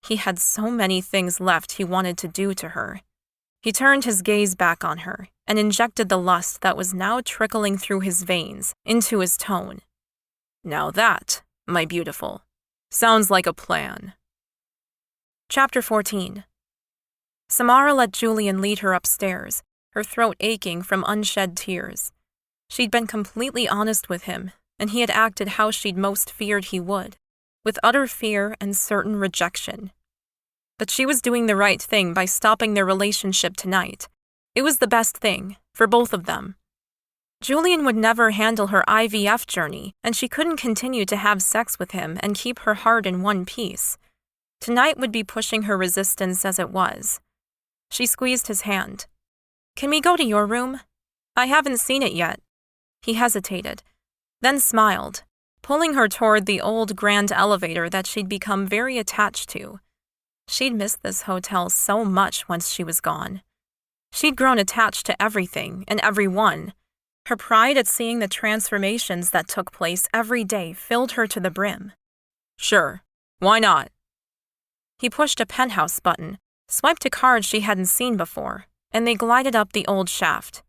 He had so many things left he wanted to do to her. He turned his gaze back on her and injected the lust that was now trickling through his veins into his tone. Now that, my beautiful, sounds like a plan. Chapter 14. Samara let Julian lead her upstairs, her throat aching from unshed tears. She'd been completely honest with him, and he had acted how she'd most feared he would, with utter fear and certain rejection. But she was doing the right thing by stopping their relationship tonight. It was the best thing, for both of them. Julian would never handle her IVF journey, and she couldn't continue to have sex with him and keep her heart in one piece. Tonight would be pushing her resistance as it was. She squeezed his hand. Can we go to your room? I haven't seen it yet. He hesitated, then smiled, pulling her toward the old grand elevator that she'd become very attached to. She'd missed this hotel so much once she was gone. She'd grown attached to everything and everyone. Her pride at seeing the transformations that took place every day filled her to the brim. Sure, why not? He pushed a penthouse button, swiped a card she hadn't seen before, and they glided up the old shaft.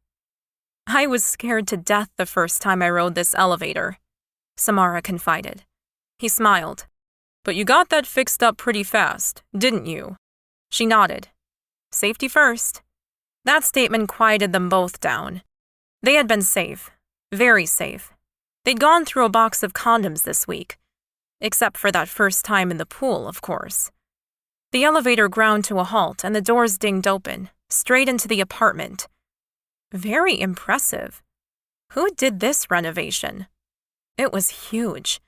I was scared to death the first time I rode this elevator, Samara confided. He smiled. But you got that fixed up pretty fast, didn't you? She nodded. Safety first. That statement quieted them both down. They had been safe, very safe. They'd gone through a box of condoms this week, except for that first time in the pool, of course. The elevator ground to a halt and the doors dinged open, straight into the apartment. Very impressive. Who did this renovation? It was huge.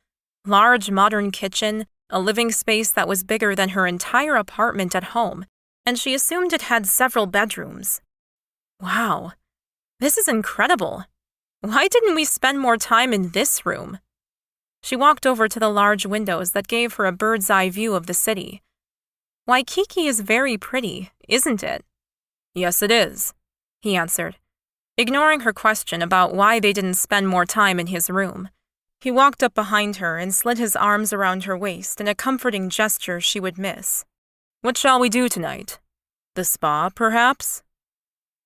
Large modern kitchen, a living space that was bigger than her entire apartment at home, and she assumed it had several bedrooms. Wow, this is incredible. Why didn't we spend more time in this room? She walked over to the large windows that gave her a bird's-eye view of the city. Waikiki is very pretty, isn't it? Yes, it is, he answered, ignoring her question about why they didn't spend more time in his room. He walked up behind her and slid his arms around her waist in a comforting gesture she would miss. What shall we do tonight? The spa, perhaps?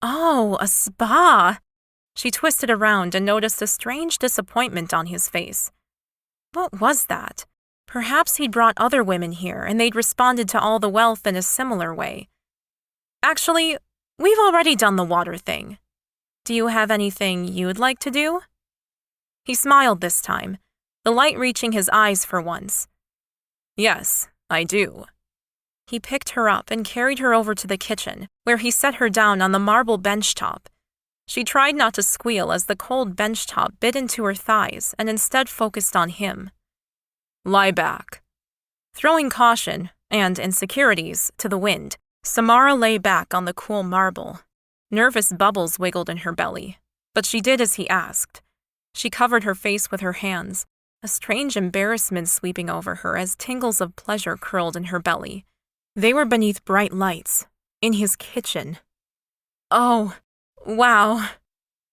Oh, a spa! She twisted around and noticed a strange disappointment on his face. What was that? Perhaps he'd brought other women here and they'd responded to all the wealth in a similar way. Actually, we've already done the water thing. Do you have anything you'd like to do? He smiled this time, the light reaching his eyes for once. Yes, I do. He picked her up and carried her over to the kitchen, where he set her down on the marble bench top. She tried not to squeal as the cold bench top bit into her thighs and instead focused on him. Lie back. Throwing caution, and insecurities, to the wind, Samara lay back on the cool marble. Nervous bubbles wiggled in her belly, but she did as he asked. She covered her face with her hands, a strange embarrassment sweeping over her as tingles of pleasure curled in her belly. They were beneath bright lights, in his kitchen. Oh, wow.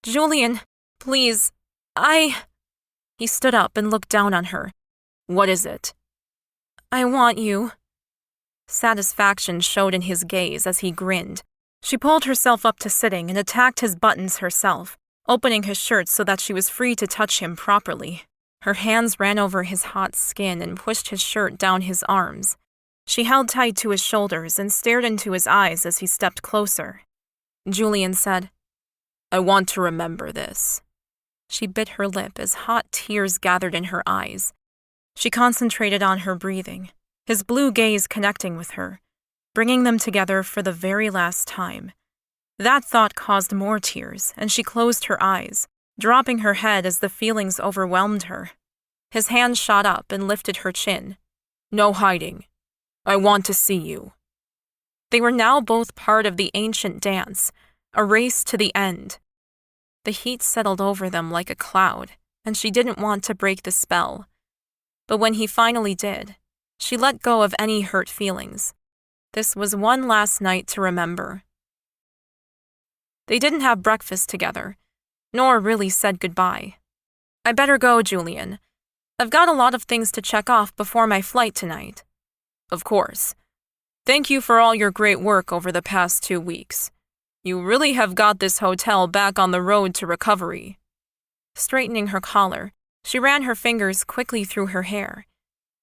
Julian, please, He stood up and looked down on her. What is it? I want you. Satisfaction showed in his gaze as he grinned. She pulled herself up to sitting and attacked his buttons herself, opening his shirt so that she was free to touch him properly. Her hands ran over his hot skin and pushed his shirt down his arms. She held tight to his shoulders and stared into his eyes as he stepped closer. Julian said, I want to remember this. She bit her lip as hot tears gathered in her eyes. She concentrated on her breathing, his blue gaze connecting with her, bringing them together for the very last time. That thought caused more tears, and she closed her eyes, dropping her head as the feelings overwhelmed her. His hand shot up and lifted her chin. No hiding. I want to see you. They were now both part of the ancient dance, a race to the end. The heat settled over them like a cloud, and she didn't want to break the spell. But when he finally did, she let go of any hurt feelings. This was one last night to remember. They didn't have breakfast together, nor really said goodbye. I better go, Julian. I've got a lot of things to check off before my flight tonight. Of course. Thank you for all your great work over the past 2 weeks. You really have got this hotel back on the road to recovery. Straightening her collar, she ran her fingers quickly through her hair.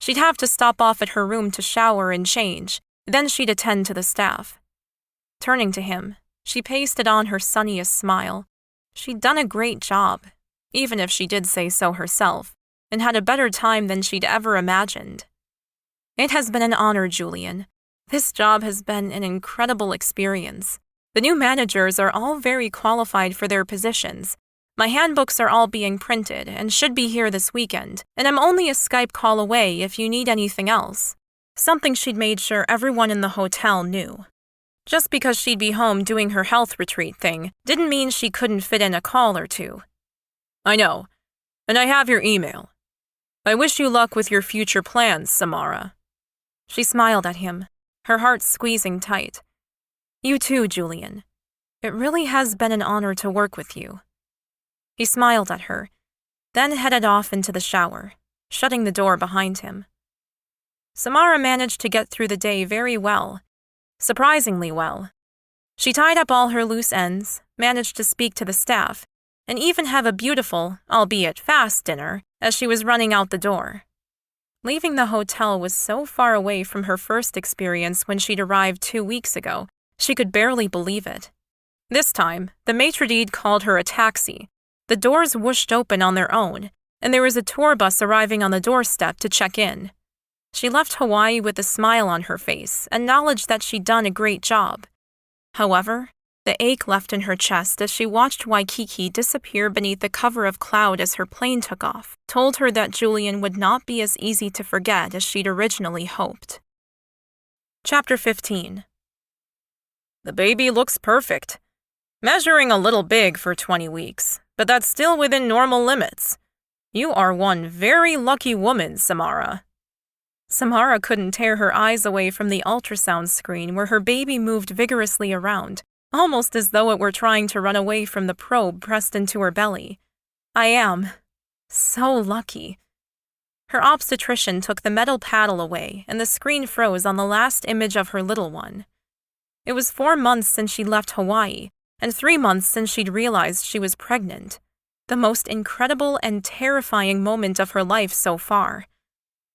She'd have to stop off at her room to shower and change, then she'd attend to the staff. Turning to him, she pasted on her sunniest smile. She'd done a great job, even if she did say so herself, and had a better time than she'd ever imagined. It has been an honor, Julian. This job has been an incredible experience. The new managers are all very qualified for their positions. My handbooks are all being printed and should be here this weekend, and I'm only a Skype call away if you need anything else. Something she'd made sure everyone in the hotel knew. Just because she'd be home doing her health retreat thing didn't mean she couldn't fit in a call or two. I know, and I have your email. I wish you luck with your future plans, Samara. She smiled at him, her heart squeezing tight. You too, Julian. It really has been an honor to work with you. He smiled at her, then headed off into the shower, shutting the door behind him. Samara managed to get through the day very well, surprisingly well. She tied up all her loose ends, managed to speak to the staff, and even have a beautiful, albeit fast, dinner as she was running out the door. Leaving the hotel was so far away from her first experience when she'd arrived 2 weeks ago, she could barely believe it. This time, the maitre d' called her a taxi. The doors whooshed open on their own, and there was a tour bus arriving on the doorstep to check in. She left Hawaii with a smile on her face and knowledge that she'd done a great job. However, the ache left in her chest as she watched Waikiki disappear beneath the cover of cloud as her plane took off, told her that Julian would not be as easy to forget as she'd originally hoped. Chapter 15. The baby looks perfect. Measuring a little big for 20 weeks, but that's still within normal limits. You are one very lucky woman, Samara. Samara couldn't tear her eyes away from the ultrasound screen where her baby moved vigorously around, almost as though it were trying to run away from the probe pressed into her belly. I am so lucky. Her obstetrician took the metal paddle away, and the screen froze on the last image of her little one. It was 4 months since she left Hawaii, and 3 months since she'd realized she was pregnant. The most incredible and terrifying moment of her life so far.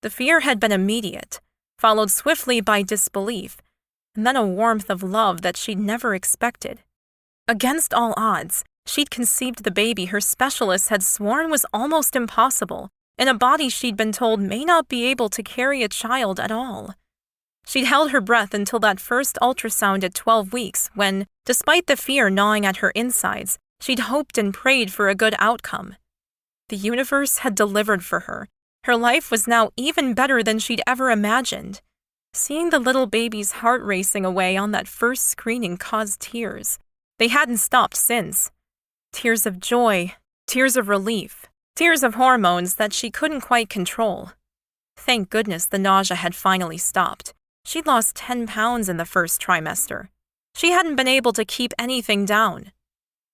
The fear had been immediate, followed swiftly by disbelief, and then a warmth of love that she'd never expected. Against all odds, she'd conceived the baby her specialists had sworn was almost impossible, in a body she'd been told may not be able to carry a child at all. She'd held her breath until that first ultrasound at 12 weeks when, despite the fear gnawing at her insides, she'd hoped and prayed for a good outcome. The universe had delivered for her. Her life was now even better than she'd ever imagined. Seeing the little baby's heart racing away on that first screening caused tears. They hadn't stopped since. Tears of joy, tears of relief, tears of hormones that she couldn't quite control. Thank goodness the nausea had finally stopped. She'd lost 10 pounds in the first trimester. She hadn't been able to keep anything down.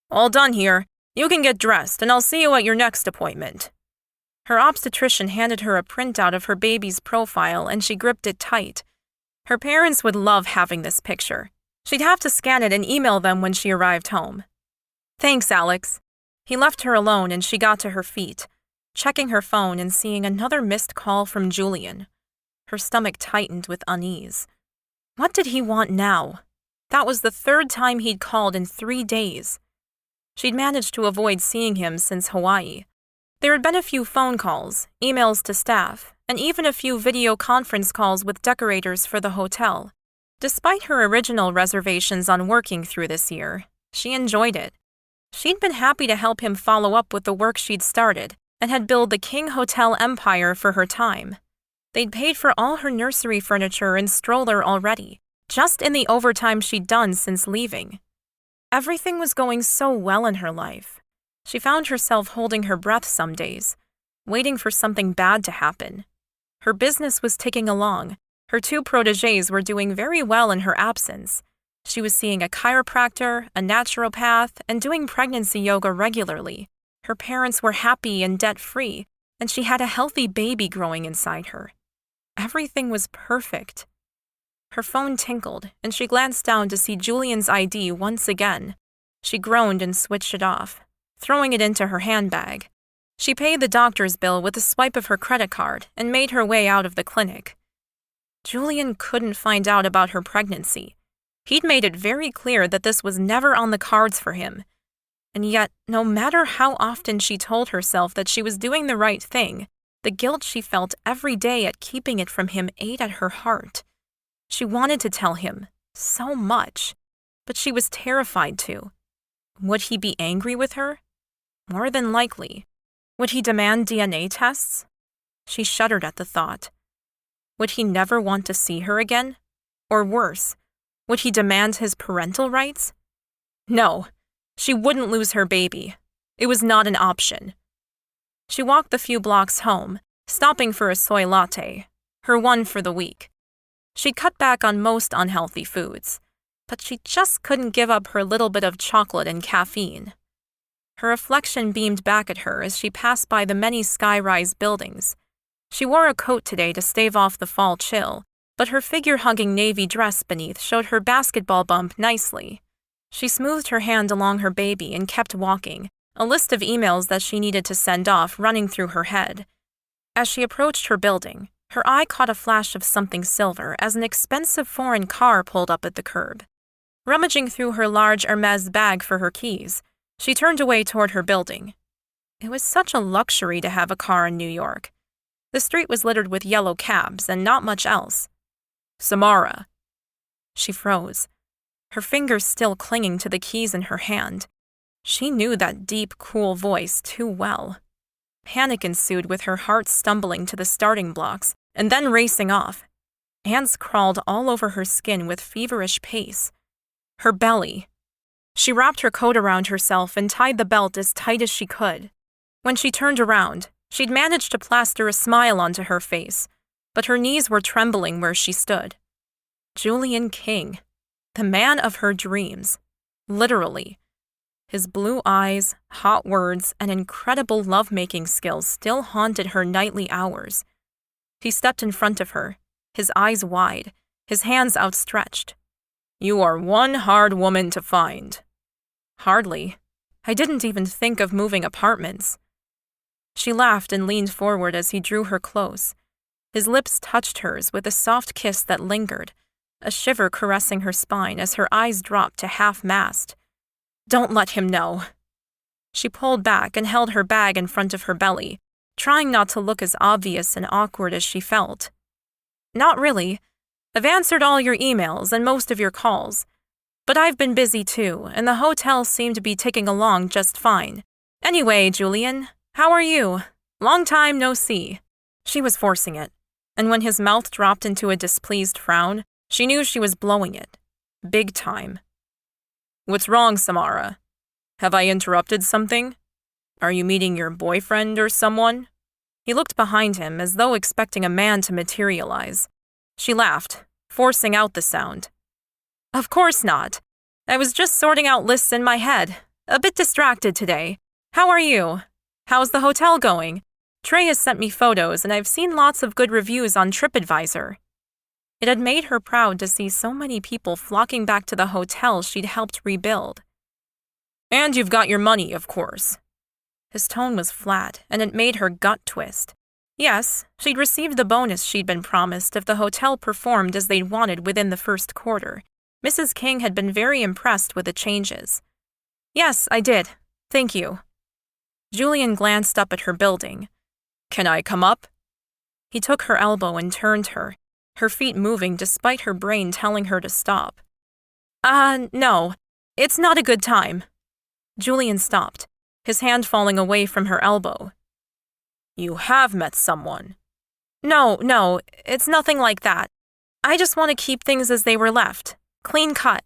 All done here. You can get dressed, and I'll see you at your next appointment. Her obstetrician handed her a printout of her baby's profile, and she gripped it tight. Her parents would love having this picture. She'd have to scan it and email them when she arrived home. Thanks, Alex. He left her alone, and she got to her feet, checking her phone and seeing another missed call from Julian. Her stomach tightened with unease. What did he want now? That was the 3rd time he'd called in 3 days. She'd managed to avoid seeing him since Hawaii. There had been a few phone calls, emails to staff, and even a few video conference calls with decorators for the hotel. Despite her original reservations on working through this year, she enjoyed it. She'd been happy to help him follow up with the work she'd started and had built the King Hotel empire for her time. They'd paid for all her nursery furniture and stroller already, just in the overtime she'd done since leaving. Everything was going so well in her life. She found herself holding her breath some days, waiting for something bad to happen. Her business was ticking along. Her 2 protégés were doing very well in her absence. She was seeing a chiropractor, a naturopath, and doing pregnancy yoga regularly. Her parents were happy and debt-free, and she had a healthy baby growing inside her. Everything was perfect. Her phone tinkled, and she glanced down to see Julian's ID once again. She groaned and switched it off, throwing it into her handbag. She paid the doctor's bill with a swipe of her credit card and made her way out of the clinic. Julian couldn't find out about her pregnancy. He'd made it very clear that this was never on the cards for him. And yet, no matter how often she told herself that she was doing the right thing, the guilt she felt every day at keeping it from him ate at her heart. She wanted to tell him so much, but she was terrified to. Would he be angry with her? More than likely. Would he demand DNA tests? She shuddered at the thought. Would he never want to see her again? Or worse, would he demand his parental rights? No, she wouldn't lose her baby. It was not an option. She walked the few blocks home, stopping for a soy latte, her one for the week. She'd cut back on most unhealthy foods, but she just couldn't give up her little bit of chocolate and caffeine. Her reflection beamed back at her as she passed by the many sky-rise buildings. She wore a coat today to stave off the fall chill, but her figure-hugging navy dress beneath showed her basketball bump nicely. She smoothed her hand along her baby and kept walking, a list of emails that she needed to send off running through her head. As she approached her building, her eye caught a flash of something silver as an expensive foreign car pulled up at the curb. Rummaging through her large Hermes bag for her keys, she turned away toward her building. It was such a luxury to have a car in New York. The street was littered with yellow cabs and not much else. Samara. She froze, her fingers still clinging to the keys in her hand. She knew that deep, cool voice too well. Panic ensued with her heart stumbling to the starting blocks and then racing off. Ants crawled all over her skin with feverish pace. Her belly. She wrapped her coat around herself and tied the belt as tight as she could. When she turned around, she'd managed to plaster a smile onto her face, but her knees were trembling where she stood. Julian King, the man of her dreams, literally. His blue eyes, hot words, and incredible love-making skills still haunted her nightly hours. He stepped in front of her, his eyes wide, his hands outstretched. You are one hard woman to find. Hardly. I didn't even think of moving apartments. She laughed and leaned forward as he drew her close. His lips touched hers with a soft kiss that lingered, a shiver caressing her spine as her eyes dropped to half-mast. Don't let him know. She pulled back and held her bag in front of her belly, trying not to look as obvious and awkward as she felt. Not really. I've answered all your emails and most of your calls. But I've been busy too, and the hotel seemed to be ticking along just fine. Anyway, Julian, how are you? Long time no see. She was forcing it, and when his mouth dropped into a displeased frown, she knew she was blowing it. Big time. What's wrong, Samara? Have I interrupted something? Are you meeting your boyfriend or someone? He looked behind him as though expecting a man to materialize. She laughed, forcing out the sound. Of course not. I was just sorting out lists in my head. A bit distracted today. How are you? How's the hotel going? Trey has sent me photos and I've seen lots of good reviews on TripAdvisor. It had made her proud to see so many people flocking back to the hotel she'd helped rebuild. And you've got your money, of course. His tone was flat, and it made her gut twist. Yes, she'd received the bonus she'd been promised if the hotel performed as they'd wanted within the first quarter. Mrs. King had been very impressed with the changes. Yes, I did. Thank you. Julian glanced up at her building. Can I come up? He took her elbow and turned her, her feet moving despite her brain telling her to stop. No. It's not a good time. Julian stopped, his hand falling away from her elbow. You have met someone. No, it's nothing like that. I just want to keep things as they were left. Clean cut.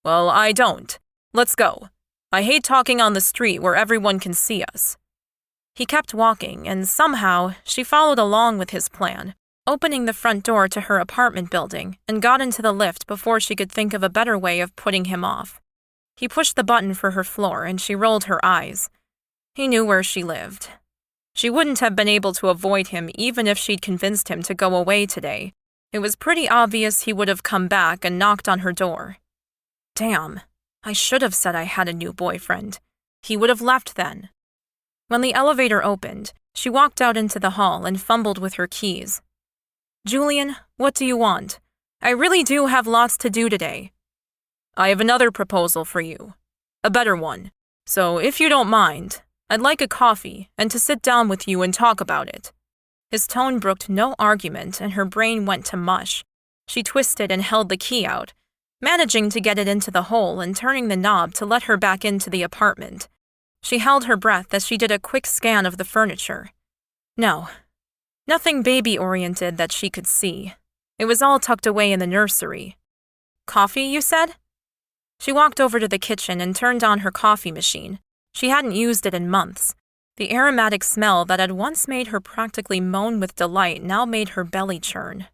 Well, I don't. Let's go. I hate talking on the street where everyone can see us. He kept walking, and somehow she followed along with his plan, opening the front door to her apartment building and got into the lift before she could think of a better way of putting him off. He pushed the button for her floor and she rolled her eyes. He knew where she lived. She wouldn't have been able to avoid him even if she'd convinced him to go away today. It was pretty obvious he would have come back and knocked on her door. Damn, I should have said I had a new boyfriend. He would have left then. When the elevator opened, she walked out into the hall and fumbled with her keys. Julian, what do you want? I really do have lots to do today. I have another proposal for you. A better one. So if you don't mind, I'd like a coffee and to sit down with you and talk about it. His tone brooked no argument and her brain went to mush. She twisted and held the key out, managing to get it into the hole and turning the knob to let her back into the apartment. She held her breath as she did a quick scan of the furniture. No, nothing baby-oriented that she could see. It was all tucked away in the nursery. Coffee, you said? She walked over to the kitchen and turned on her coffee machine. She hadn't used it in months. The aromatic smell that had once made her practically moan with delight now made her belly churn.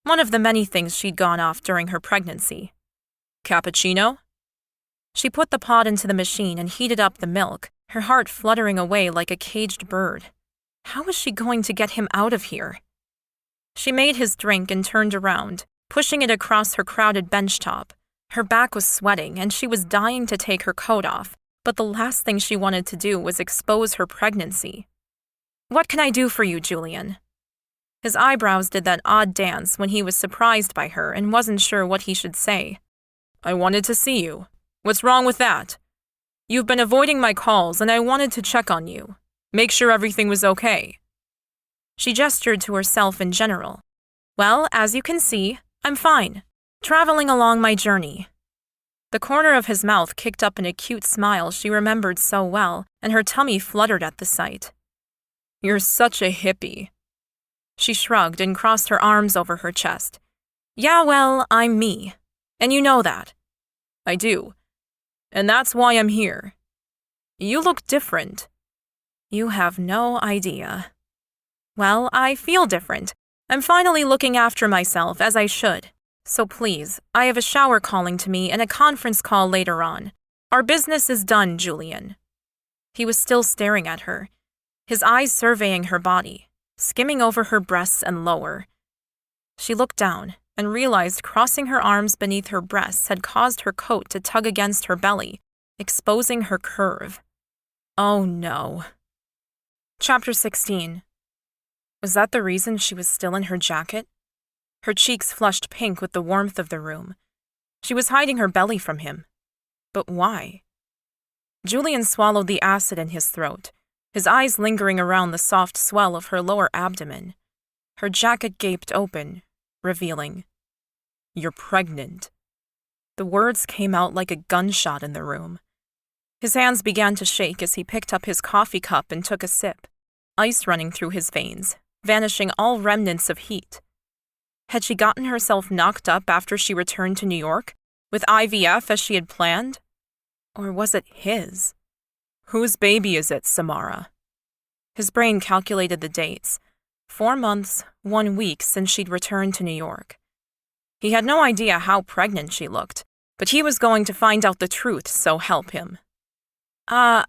One of the many things she'd gone off during her pregnancy. Cappuccino? She put the pot into the machine and heated up the milk, her heart fluttering away like a caged bird. How was she going to get him out of here? She made his drink and turned around, pushing it across her crowded bench top. Her back was sweating and she was dying to take her coat off, but the last thing she wanted to do was expose her pregnancy. What can I do for you, Julian? His eyebrows did that odd dance when he was surprised by her and wasn't sure what he should say. I wanted to see you. What's wrong with that? You've been avoiding my calls and I wanted to check on you. Make sure everything was okay. She gestured to herself in general. Well, as you can see, I'm fine. Traveling along my journey. The corner of his mouth kicked up an acute smile she remembered so well, and her tummy fluttered at the sight. You're such a hippie. She shrugged and crossed her arms over her chest. Yeah, well, I'm me. And you know that. I do. And that's why I'm here. You look different. You have no idea. Well, I feel different. I'm finally looking after myself as I should. So please, I have a shower calling to me and a conference call later on. Our business is done, Julian. He was still staring at her, his eyes surveying her body, skimming over her breasts and lower. She looked down and realized crossing her arms beneath her breasts had caused her coat to tug against her belly, exposing her curve. Oh no. Chapter 16. Was that the reason she was still in her jacket? Her cheeks flushed pink with the warmth of the room. She was hiding her belly from him. But why? Julian swallowed the acid in his throat, his eyes lingering around the soft swell of her lower abdomen. Her jacket gaped open, revealing, "You're pregnant." The words came out like a gunshot in the room. His hands began to shake as he picked up his coffee cup and took a sip, ice running through his veins, vanishing all remnants of heat. Had she gotten herself knocked up after she returned to New York, with IVF as she had planned? Or was it his? Whose baby is it, Samara? His brain calculated the dates. 4 months, 1 week since she'd returned to New York. He had no idea how pregnant she looked, but he was going to find out the truth, so help him. Why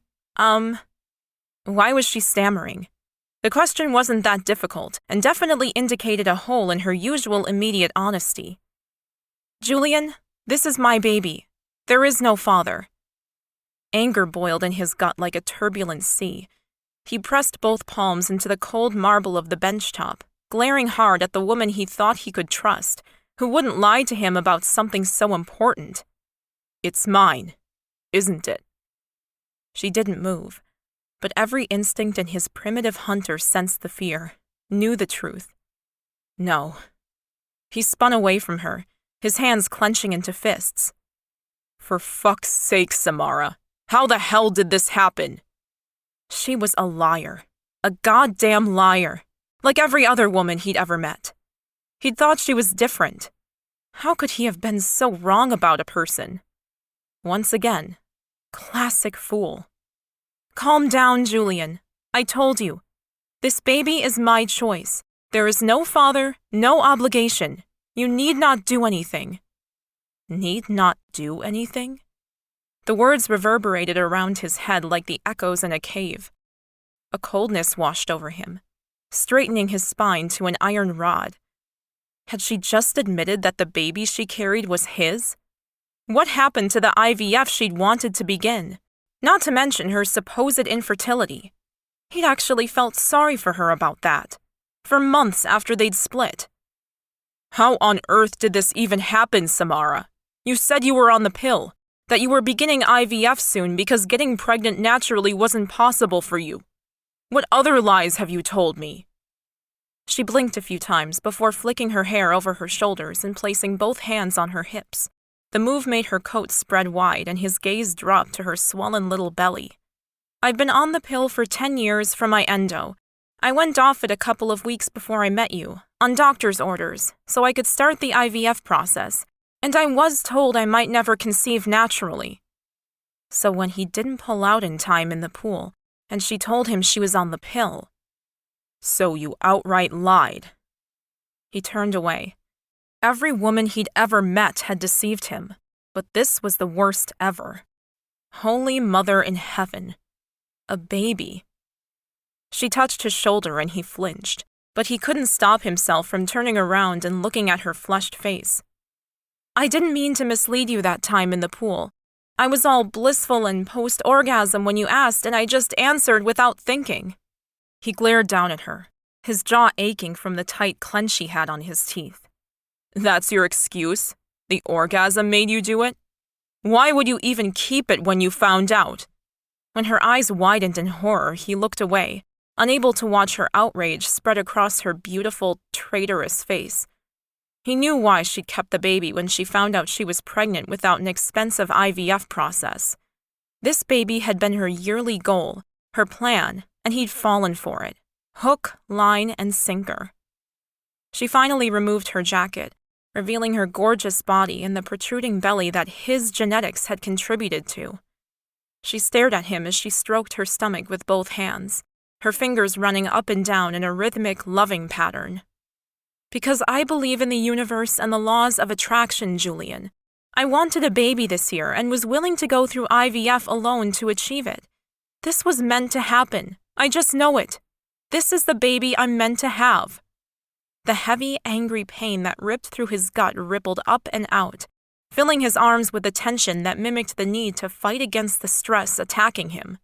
was she stammering? The question wasn't that difficult, and definitely indicated a hole in her usual immediate honesty. Julian, this is my baby. There is no father. Anger boiled in his gut like a turbulent sea. He pressed both palms into the cold marble of the bench top, glaring hard at the woman he thought he could trust, who wouldn't lie to him about something so important. It's mine, isn't it? She didn't move, but every instinct in his primitive hunter sensed the fear, knew the truth. No. He spun away from her, his hands clenching into fists. For fuck's sake, Samara, how the hell did this happen? She was a liar, a goddamn liar, like every other woman he'd ever met. He'd thought she was different. How could he have been so wrong about a person? Once again, classic fool. Calm down, Julian. I told you. This baby is my choice. There is no father, no obligation. You need not do anything. Need not do anything? The words reverberated around his head like the echoes in a cave. A coldness washed over him, straightening his spine to an iron rod. Had she just admitted that the baby she carried was his? What happened to the IVF she'd wanted to begin? Not to mention her supposed infertility. He'd actually felt sorry for her about that, for months after they'd split. How on earth did this even happen, Samara? You said you were on the pill, that you were beginning IVF soon because getting pregnant naturally wasn't possible for you. What other lies have you told me? She blinked a few times before flicking her hair over her shoulders and placing both hands on her hips. The move made her coat spread wide and his gaze dropped to her swollen little belly. I've been on the pill for 10 years from my endo. I went off it a couple of weeks before I met you, on doctor's orders, so I could start the IVF process, and I was told I might never conceive naturally. So when he didn't pull out in time in the pool, and she told him she was on the pill. So you outright lied. He turned away. Every woman he'd ever met had deceived him, but this was the worst ever. Holy Mother in heaven. A baby. She touched his shoulder and he flinched, but he couldn't stop himself from turning around and looking at her flushed face. I didn't mean to mislead you that time in the pool. I was all blissful and post-orgasm when you asked, and I just answered without thinking. He glared down at her, his jaw aching from the tight clench he had on his teeth. That's your excuse? The orgasm made you do it? Why would you even keep it when you found out? When her eyes widened in horror, he looked away, unable to watch her outrage spread across her beautiful, traitorous face. He knew why she'd kept the baby when she found out she was pregnant without an expensive IVF process. This baby had been her yearly goal, her plan, and he'd fallen for it. Hook, line, and sinker. She finally removed her jacket, revealing her gorgeous body and the protruding belly that his genetics had contributed to. She stared at him as she stroked her stomach with both hands, her fingers running up and down in a rhythmic, loving pattern. Because I believe in the universe and the laws of attraction, Julian. I wanted a baby this year and was willing to go through IVF alone to achieve it. This was meant to happen. I just know it. This is the baby I'm meant to have. The heavy, angry pain that ripped through his gut rippled up and out, filling his arms with a tension that mimicked the need to fight against the stress attacking him.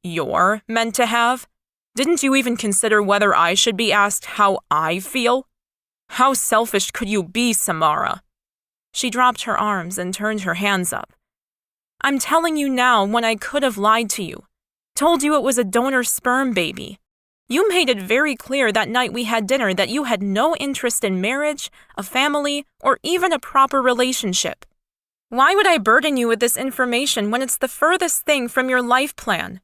You're meant to have? Didn't you even consider whether I should be asked how I feel? How selfish could you be, Samara? She dropped her arms and turned her hands up. I'm telling you now when I could have lied to you. Told you it was a donor sperm baby. You made it very clear that night we had dinner that you had no interest in marriage, a family, or even a proper relationship. Why would I burden you with this information when it's the furthest thing from your life plan?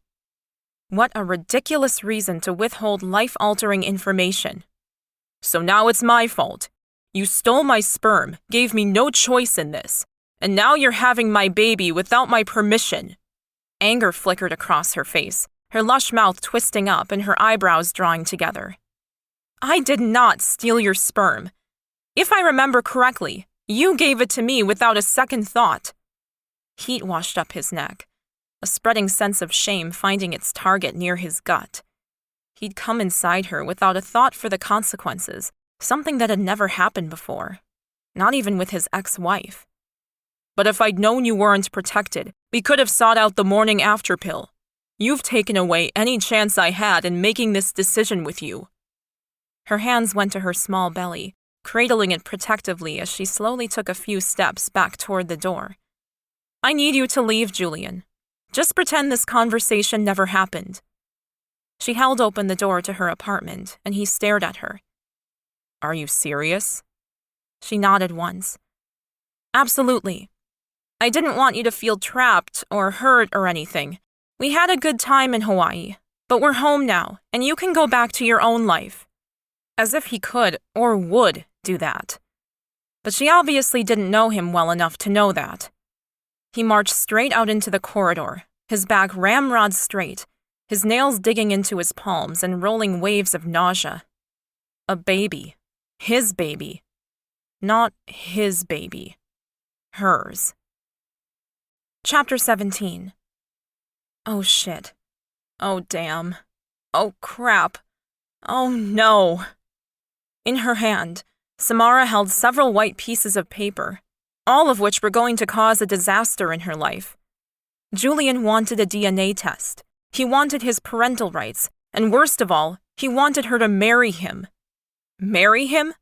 What a ridiculous reason to withhold life-altering information. So now it's my fault. You stole my sperm, gave me no choice in this, and now you're having my baby without my permission. Anger flickered across her face, her lush mouth twisting up and her eyebrows drawing together. I did not steal your sperm. If I remember correctly, you gave it to me without a second thought. Heat washed up his neck, a spreading sense of shame finding its target near his gut. He'd come inside her without a thought for the consequences, something that had never happened before, not even with his ex-wife. But if I'd known you weren't protected, we could have sought out the morning after pill. You've taken away any chance I had in making this decision with you. Her hands went to her small belly, cradling it protectively as she slowly took a few steps back toward the door. I need you to leave, Julian. Just pretend this conversation never happened. She held open the door to her apartment, and he stared at her. Are you serious? She nodded once. Absolutely. I didn't want you to feel trapped or hurt or anything. We had a good time in Hawaii, but we're home now, and you can go back to your own life. As if he could or would do that. But she obviously didn't know him well enough to know that. He marched straight out into the corridor, his back ramrod straight, his nails digging into his palms and rolling waves of nausea. A baby. His baby. Not his baby. Hers. Chapter 17. Oh shit. Oh damn. Oh crap. Oh no. In her hand, Samara held several white pieces of paper, all of which were going to cause a disaster in her life. Julian wanted a DNA test. He wanted his parental rights, and worst of all, he wanted her to marry him. Marry him?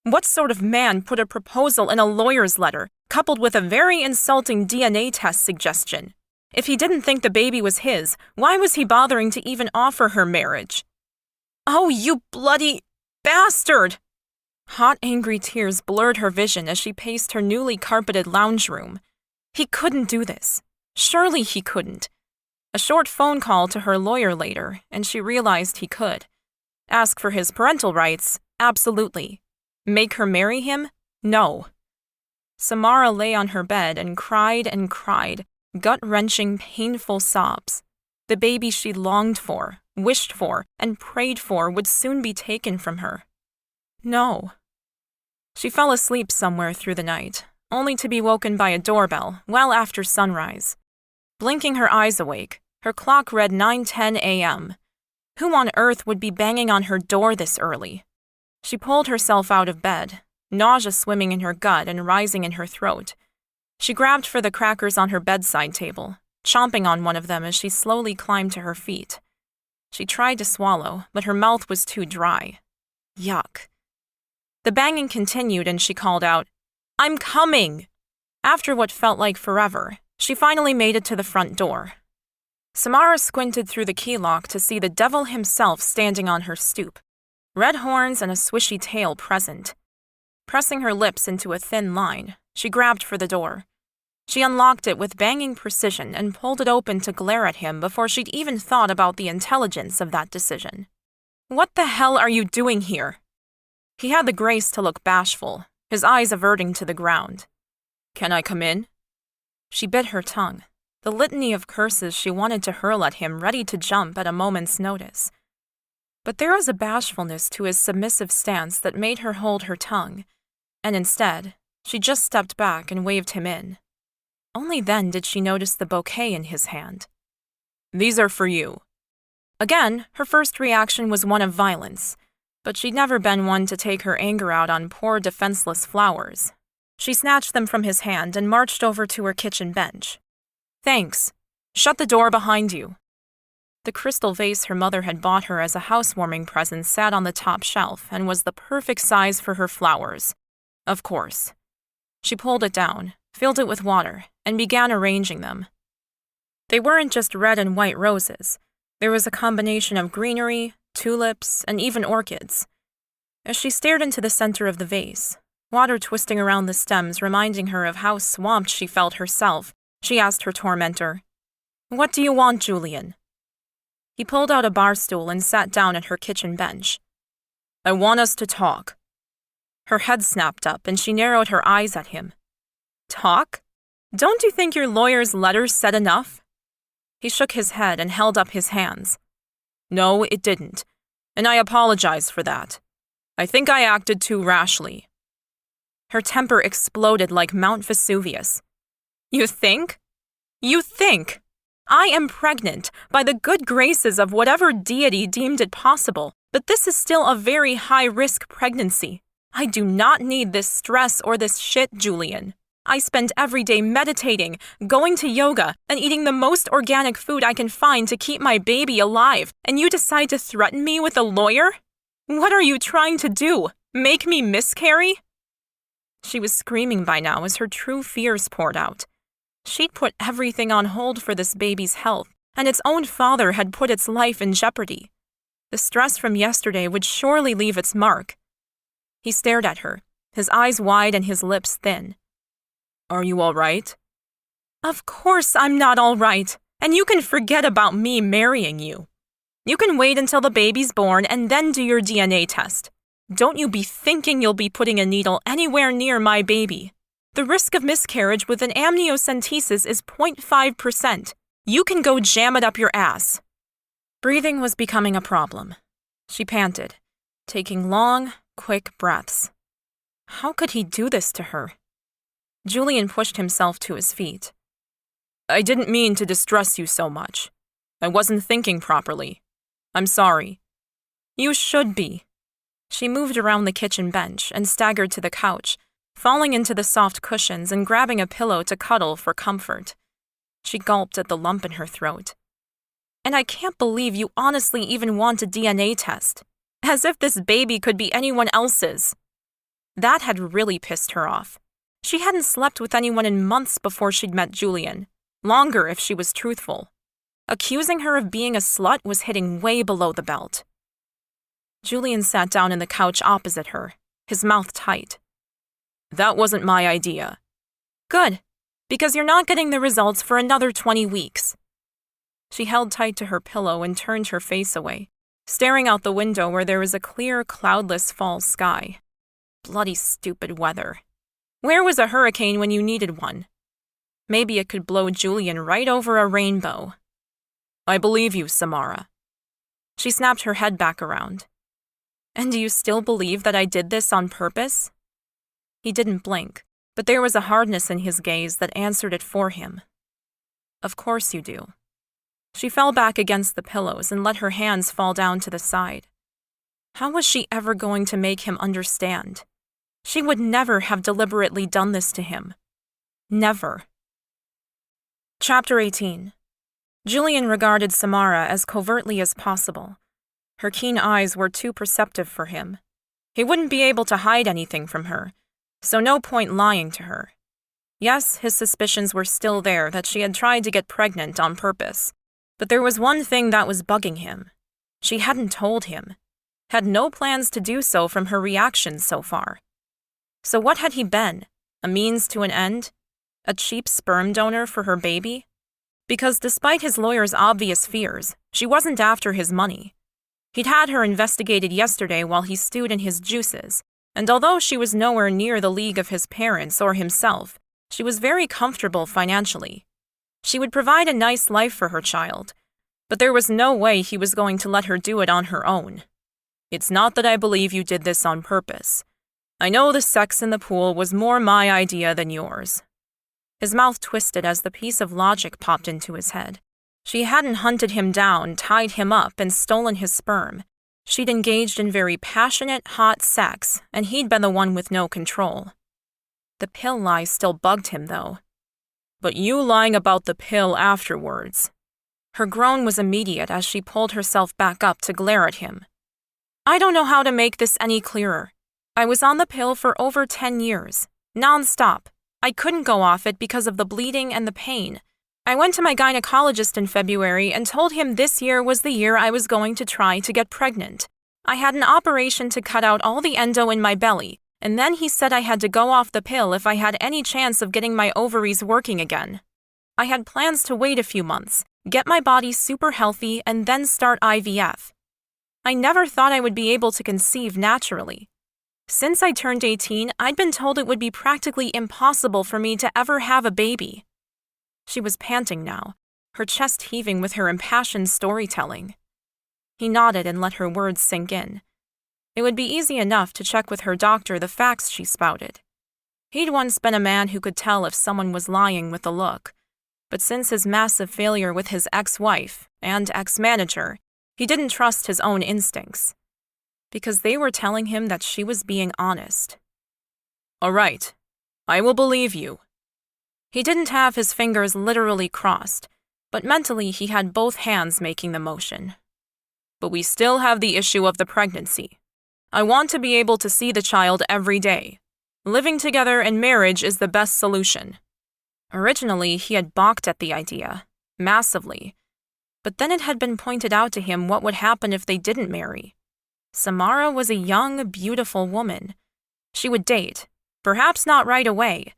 What sort of man put a proposal in a lawyer's letter, coupled with a very insulting DNA test suggestion? If he didn't think the baby was his, why was he bothering to even offer her marriage? Oh, you bloody bastard! Hot, angry tears blurred her vision as she paced her newly carpeted lounge room. He couldn't do this. Surely he couldn't. A short phone call to her lawyer later, and she realized he could. Ask for his parental rights? Absolutely. Make her marry him? No. Samara lay on her bed and cried, gut-wrenching, painful sobs. The baby she longed for, wished for, and prayed for would soon be taken from her. No. She fell asleep somewhere through the night, only to be woken by a doorbell well after sunrise. Blinking her eyes awake, her clock read 9:10 a.m. Who on earth would be banging on her door this early? She pulled herself out of bed, nausea swimming in her gut and rising in her throat. She grabbed for the crackers on her bedside table, chomping on one of them as she slowly climbed to her feet. She tried to swallow, but her mouth was too dry. Yuck. The banging continued and she called out, "I'm coming!" After what felt like forever, she finally made it to the front door. Samara squinted through the key lock to see the devil himself standing on her stoop, red horns and a swishy tail present. Pressing her lips into a thin line, she grabbed for the door. She unlocked it with banging precision and pulled it open to glare at him before she'd even thought about the intelligence of that decision. "What the hell are you doing here?" He had the grace to look bashful, his eyes averting to the ground. "Can I come in?" She bit her tongue, the litany of curses she wanted to hurl at him ready to jump at a moment's notice. But there was a bashfulness to his submissive stance that made her hold her tongue, and instead, she just stepped back and waved him in. Only then did she notice the bouquet in his hand. "These are for you." Again, her first reaction was one of violence, but she'd never been one to take her anger out on poor, defenseless flowers. She snatched them from his hand and marched over to her kitchen bench. "Thanks. Shut the door behind you." The crystal vase her mother had bought her as a housewarming present sat on the top shelf and was the perfect size for her flowers. Of course. She pulled it down, filled it with water, and began arranging them. They weren't just red and white roses. There was a combination of greenery, tulips, and even orchids. As she stared into the center of the vase, water twisting around the stems reminding her of how swamped she felt herself, she asked her tormentor, "What do you want, Julian?" He pulled out a bar stool and sat down at her kitchen bench. "I want us to talk." Her head snapped up and she narrowed her eyes at him. "Talk? Don't you think your lawyer's letter said enough?" He shook his head and held up his hands. "No, it didn't, and I apologize for that. I think I acted too rashly." Her temper exploded like Mount Vesuvius. "You think? You think? I am pregnant, by the good graces of whatever deity deemed it possible, but this is still a very high-risk pregnancy. I do not need this stress or this shit, Julian. I spend every day meditating, going to yoga, and eating the most organic food I can find to keep my baby alive, and you decide to threaten me with a lawyer? What are you trying to do? Make me miscarry?" She was screaming by now as her true fears poured out. She'd put everything on hold for this baby's health, and its own father had put its life in jeopardy. The stress from yesterday would surely leave its mark. He stared at her, his eyes wide and his lips thin. "Are you all right?" "Of course I'm not all right, and you can forget about me marrying you. You can wait until the baby's born and then do your DNA test. Don't you be thinking you'll be putting a needle anywhere near my baby. The risk of miscarriage with an amniocentesis is 0.5%. You can go jam it up your ass." Breathing was becoming a problem. She panted, taking long, quick breaths. How could he do this to her? Julian pushed himself to his feet. I didn't mean to distress you so much. I wasn't thinking properly. I'm sorry. You should be. She moved around the kitchen bench and staggered to the couch, falling into the soft cushions and grabbing a pillow to cuddle for comfort. She gulped at the lump in her throat. And I can't believe you honestly even want a DNA test. As if this baby could be anyone else's. That had really pissed her off. She hadn't slept with anyone in months before she'd met Julian. Longer if she was truthful. Accusing her of being a slut was hitting way below the belt. Julian sat down in the couch opposite her, his mouth tight. That wasn't my idea. Good, because you're not getting the results for another 20 weeks. She held tight to her pillow and turned her face away, staring out the window where there was a clear, cloudless fall sky. Bloody stupid weather. Where was a hurricane when you needed one? Maybe it could blow Julian right over a rainbow. I believe you, Samara. She snapped her head back around. And do you still believe that I did this on purpose? He didn't blink, but there was a hardness in his gaze that answered it for him. Of course you do. She fell back against the pillows and let her hands fall down to the side. How was she ever going to make him understand? She would never have deliberately done this to him. Never. Chapter 18. Julian regarded Samara as covertly as possible. Her keen eyes were too perceptive for him. He wouldn't be able to hide anything from her, so no point lying to her. Yes, his suspicions were still there that she had tried to get pregnant on purpose, but there was one thing that was bugging him. She hadn't told him, had no plans to do so from her reactions so far. So what had he been? A means to an end? A cheap sperm donor for her baby? Because despite his lawyer's obvious fears, she wasn't after his money. He'd had her investigated yesterday while he stewed in his juices, and although she was nowhere near the league of his parents or himself, she was very comfortable financially. She would provide a nice life for her child, but there was no way he was going to let her do it on her own. It's not that I believe you did this on purpose. I know the sex in the pool was more my idea than yours. His mouth twisted as the piece of logic popped into his head. She hadn't hunted him down, tied him up, and stolen his sperm. She'd engaged in very passionate, hot sex, and he'd been the one with no control. The pill lie still bugged him, though. But you lying about the pill afterwards. Her groan was immediate as she pulled herself back up to glare at him. I don't know how to make this any clearer. I was on the pill for over 10 years, non-stop. I couldn't go off it because of the bleeding and the pain. I went to my gynecologist in February and told him this year was the year I was going to try to get pregnant. I had an operation to cut out all the endo in my belly, and then he said I had to go off the pill if I had any chance of getting my ovaries working again. I had plans to wait a few months, get my body super healthy, and then start IVF. I never thought I would be able to conceive naturally. Since I turned 18, I'd been told it would be practically impossible for me to ever have a baby. She was panting now, her chest heaving with her impassioned storytelling. He nodded and let her words sink in. It would be easy enough to check with her doctor the facts she spouted. He'd once been a man who could tell if someone was lying with a look, but since his massive failure with his ex-wife and ex-manager, he didn't trust his own instincts. Because they were telling him that she was being honest. All right, I will believe you. He didn't have his fingers literally crossed, but mentally he had both hands making the motion. But we still have the issue of the pregnancy. I want to be able to see the child every day. Living together in marriage is the best solution. Originally, he had balked at the idea, massively. But then it had been pointed out to him what would happen if they didn't marry. Samara was a young, beautiful woman. She would date, perhaps not right away,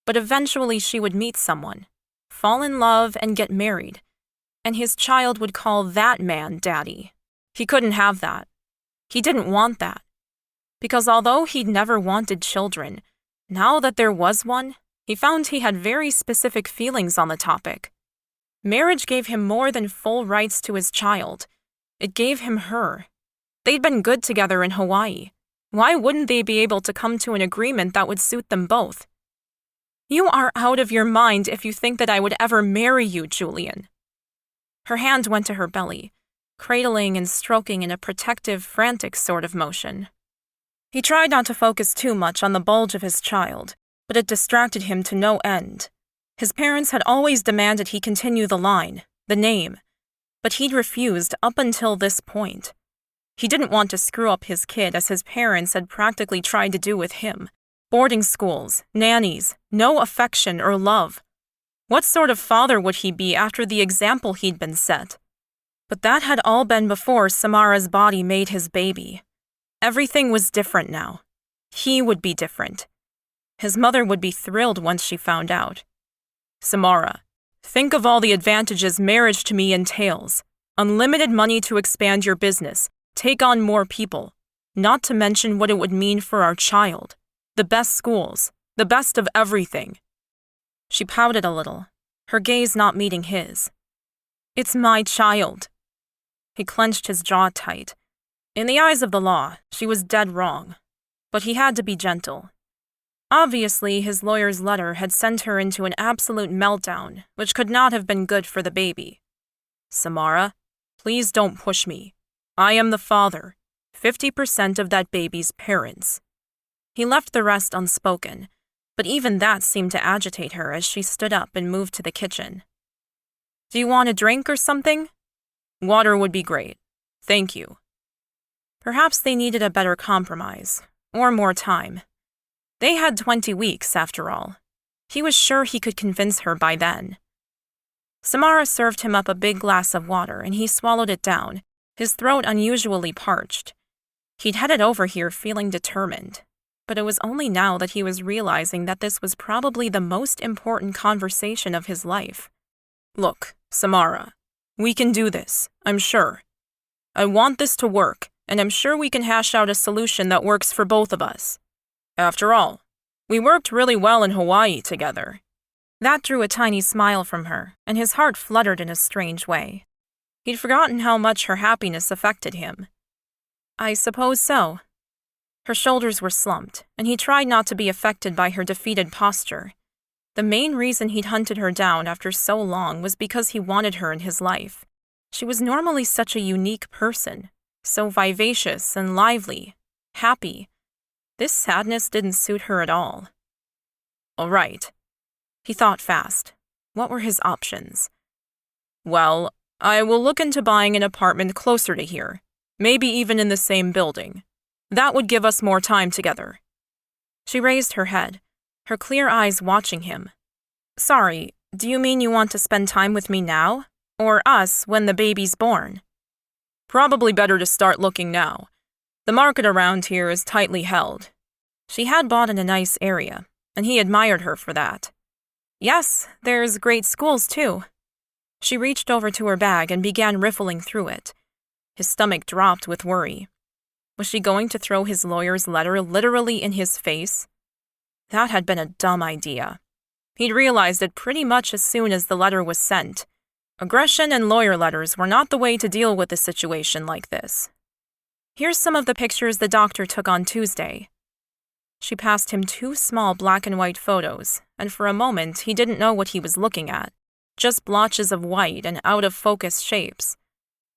but eventually she would meet someone, fall in love, and get married. And his child would call that man Daddy. He couldn't have that. He didn't want that. Because although he'd never wanted children, now that there was one, he found he had very specific feelings on the topic. Marriage gave him more than full rights to his child. It gave him her. They'd been good together in Hawaii. Why wouldn't they be able to come to an agreement that would suit them both? You are out of your mind if you think that I would ever marry you, Julian. Her hand went to her belly, cradling and stroking in a protective, frantic sort of motion. He tried not to focus too much on the bulge of his child, but it distracted him to no end. His parents had always demanded he continue the line, the name, but he'd refused up until this point. He didn't want to screw up his kid as his parents had practically tried to do with him. Boarding schools, nannies, no affection or love. What sort of father would he be after the example he'd been set? But that had all been before Samara's body made his baby. Everything was different now. He would be different. His mother would be thrilled once she found out. Samara, think of all the advantages marriage to me entails. Unlimited money to expand your business, take on more people, not to mention what it would mean for our child. The best schools, the best of everything. She pouted a little, her gaze not meeting his. It's my child. He clenched his jaw tight. In the eyes of the law, she was dead wrong, but he had to be gentle. Obviously, his lawyer's letter had sent her into an absolute meltdown, which could not have been good for the baby. Samara, please don't push me. I am the father, 50% of that baby's parents. He left the rest unspoken, but even that seemed to agitate her as she stood up and moved to the kitchen. Do you want a drink or something? Water would be great. Thank you. Perhaps they needed a better compromise, or more time. They had 20 weeks, after all. He was sure he could convince her by then. Samara served him up a big glass of water, and he swallowed it down, his throat unusually parched. He'd headed over here feeling determined, but it was only now that he was realizing that this was probably the most important conversation of his life. Look, Samara, we can do this, I'm sure. I want this to work, and I'm sure we can hash out a solution that works for both of us. After all, we worked really well in Hawaii together. That drew a tiny smile from her, and his heart fluttered in a strange way. He'd forgotten how much her happiness affected him. I suppose so. Her shoulders were slumped, and he tried not to be affected by her defeated posture. The main reason he'd hunted her down after so long was because he wanted her in his life. She was normally such a unique person, so vivacious and lively, happy. This sadness didn't suit her at all. All right. He thought fast. What were his options? Well, I will look into buying an apartment closer to here, maybe even in the same building. That would give us more time together. She raised her head, her clear eyes watching him. Sorry, do you mean you want to spend time with me now? Or us when the baby's born? Probably better to start looking now. The market around here is tightly held. She had bought in a nice area, and he admired her for that. Yes, there's great schools too. She reached over to her bag and began riffling through it. His stomach dropped with worry. Was she going to throw his lawyer's letter literally in his face? That had been a dumb idea. He'd realized it pretty much as soon as the letter was sent. Aggression and lawyer letters were not the way to deal with a situation like this. Here's some of the pictures the doctor took on Tuesday. She passed him 2 small black and white photos, and for a moment he didn't know what he was looking at. Just blotches of white and out-of-focus shapes.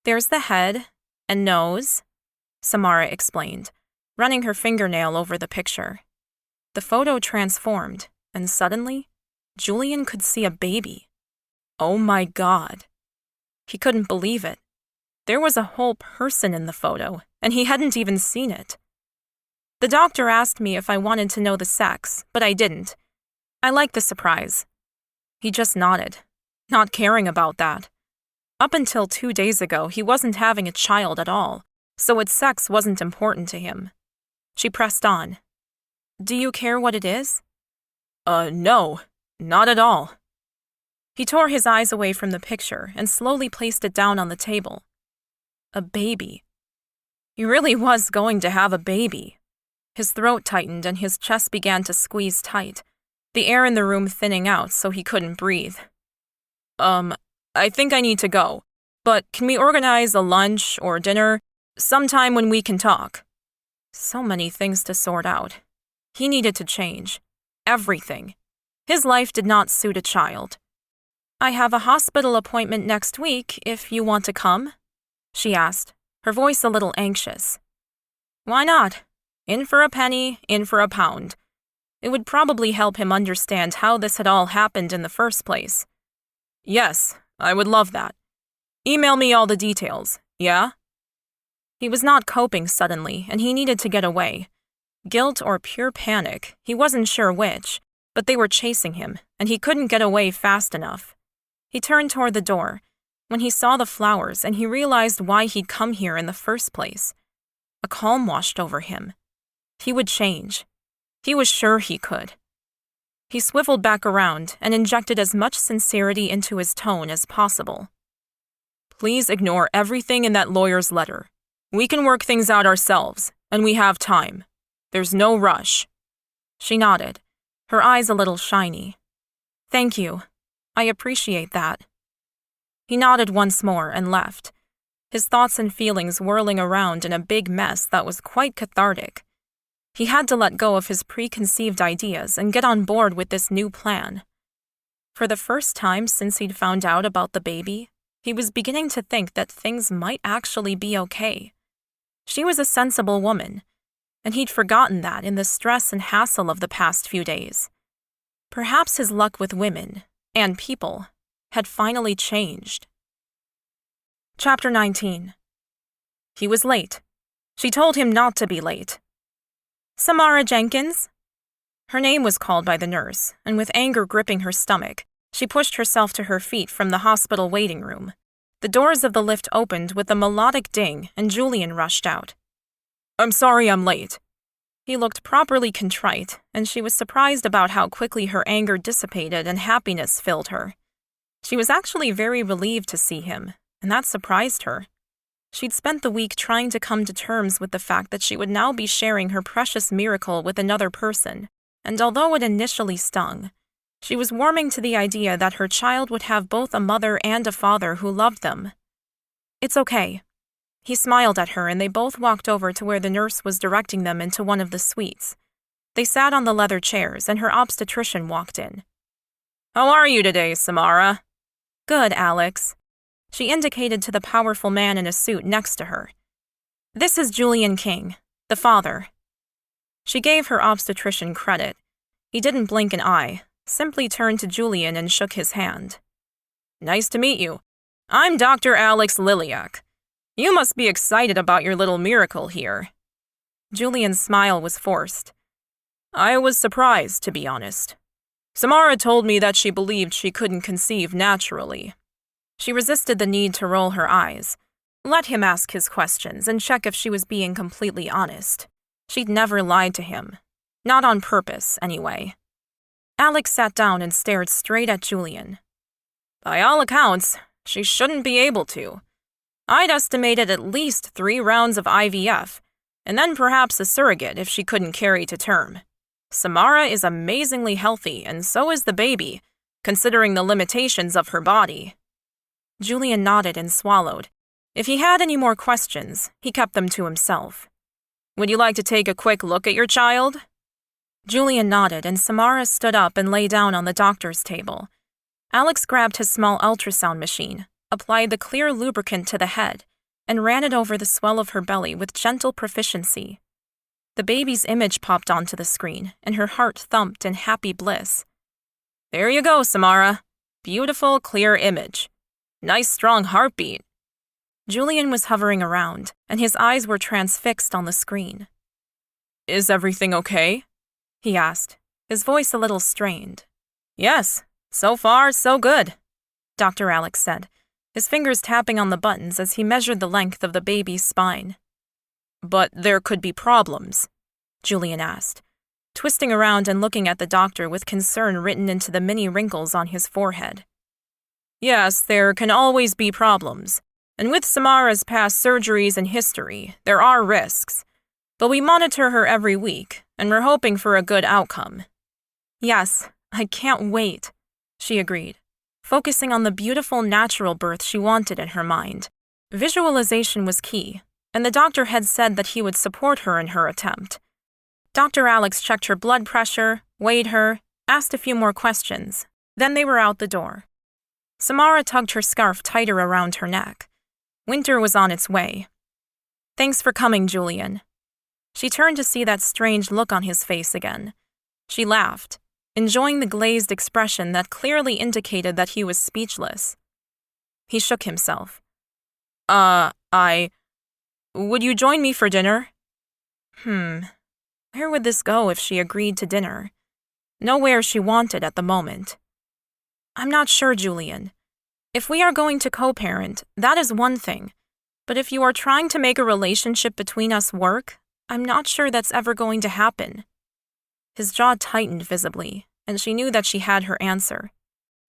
There's the head and nose, Samara explained, running her fingernail over the picture. The photo transformed, and suddenly, Julian could see a baby. Oh my God. He couldn't believe it. There was a whole person in the photo, and he hadn't even seen it. The doctor asked me if I wanted to know the sex, but I didn't. I liked the surprise. He just nodded, not caring about that. Up until 2 days ago, he wasn't having a child at all, so its sex wasn't important to him. She pressed on. Do you care what it is? No, not at all. He tore his eyes away from the picture and slowly placed it down on the table. A baby. He really was going to have a baby. His throat tightened and his chest began to squeeze tight, the air in the room thinning out so he couldn't breathe. I think I need to go, but can we organize a lunch or dinner sometime when we can talk? So many things to sort out. He needed to change. Everything. His life did not suit a child. "I have a hospital appointment next week if you want to come," she asked, her voice a little anxious. "Why not? In for a penny, in for a pound." It would probably help him understand how this had all happened in the first place. "Yes, I would love that. Email me all the details, yeah?" He was not coping suddenly, and he needed to get away. Guilt or pure panic, he wasn't sure which, but they were chasing him, and he couldn't get away fast enough. He turned toward the door, when he saw the flowers and he realized why he'd come here in the first place. A calm washed over him. He would change. He was sure he could. He swiveled back around and injected as much sincerity into his tone as possible. "Please ignore everything in that lawyer's letter. We can work things out ourselves, and we have time. There's no rush." She nodded, her eyes a little shiny. "Thank you. I appreciate that." He nodded once more and left, his thoughts and feelings whirling around in a big mess that was quite cathartic. He had to let go of his preconceived ideas and get on board with this new plan. For the first time since he'd found out about the baby, he was beginning to think that things might actually be okay. She was a sensible woman, and he'd forgotten that in the stress and hassle of the past few days. Perhaps his luck with women, and people, had finally changed. Chapter 19. He was late. She told him not to be late. "Samara Jenkins?" Her name was called by the nurse, and with anger gripping her stomach, she pushed herself to her feet from the hospital waiting room. The doors of the lift opened with a melodic ding, and Julian rushed out. "I'm sorry I'm late." He looked properly contrite, and she was surprised about how quickly her anger dissipated and happiness filled her. She was actually very relieved to see him, and that surprised her. She'd spent the week trying to come to terms with the fact that she would now be sharing her precious miracle with another person, and although it initially stung, she was warming to the idea that her child would have both a mother and a father who loved them. "It's okay." He smiled at her, and they both walked over to where the nurse was directing them into one of the suites. They sat on the leather chairs, and her obstetrician walked in. "How are you today, Samara?" "Good, Alex." She indicated to the powerful man in a suit next to her. "This is Julian King, the father." She gave her obstetrician credit. He didn't blink an eye, simply turned to Julian and shook his hand. "Nice to meet you. I'm Dr. Alex Liliak. You must be excited about your little miracle here." Julian's smile was forced. "I was surprised, to be honest. Samara told me that she believed she couldn't conceive naturally." She resisted the need to roll her eyes. Let him ask his questions and check if she was being completely honest. She'd never lied to him. Not on purpose, anyway. Alex sat down and stared straight at Julian. "By all accounts, she shouldn't be able to. I'd estimated at least 3 rounds of IVF, and then perhaps a surrogate if she couldn't carry to term. Samara is amazingly healthy, and so is the baby, considering the limitations of her body." Julian nodded and swallowed. If he had any more questions, he kept them to himself. "Would you like to take a quick look at your child?" Julian nodded, and Samara stood up and lay down on the doctor's table. Alex grabbed his small ultrasound machine, applied the clear lubricant to the head, and ran it over the swell of her belly with gentle proficiency. The baby's image popped onto the screen, and her heart thumped in happy bliss. "There you go, Samara. Beautiful, clear image. Nice, strong heartbeat." Julian was hovering around, and his eyes were transfixed on the screen. "Is everything okay?" he asked, his voice a little strained. "Yes, so far, so good," Dr. Alex said, his fingers tapping on the buttons as he measured the length of the baby's spine. "But there could be problems?" Julian asked, twisting around and looking at the doctor with concern written into the many wrinkles on his forehead. "Yes, there can always be problems, and with Samara's past surgeries and history, there are risks. But we monitor her every week, and we're hoping for a good outcome." "Yes, I can't wait," she agreed, focusing on the beautiful natural birth she wanted in her mind. Visualization was key, and the doctor had said that he would support her in her attempt. Dr. Alex checked her blood pressure, weighed her, asked a few more questions, then they were out the door. Samara tugged her scarf tighter around her neck. Winter was on its way. "Thanks for coming, Julian." She turned to see that strange look on his face again. She laughed, enjoying the glazed expression that clearly indicated that he was speechless. He shook himself. Would you join me for dinner?" Where would this go if she agreed to dinner? Nowhere she wanted at the moment. "I'm not sure, Julian. If we are going to co-parent, that is one thing. But if you are trying to make a relationship between us work, I'm not sure that's ever going to happen." His jaw tightened visibly, and she knew that she had her answer.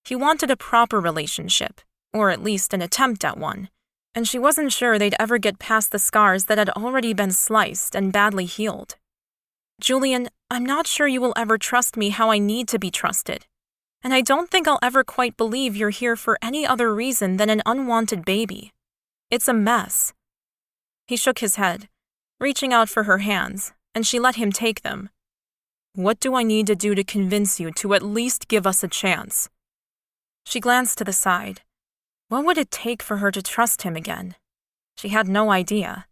He wanted a proper relationship, or at least an attempt at one, and she wasn't sure they'd ever get past the scars that had already been sliced and badly healed. "Julian, I'm not sure you will ever trust me how I need to be trusted. And I don't think I'll ever quite believe you're here for any other reason than an unwanted baby. It's a mess." He shook his head, reaching out for her hands, and she let him take them. "What do I need to do to convince you to at least give us a chance?" She glanced to the side. What would it take for her to trust him again? She had no idea.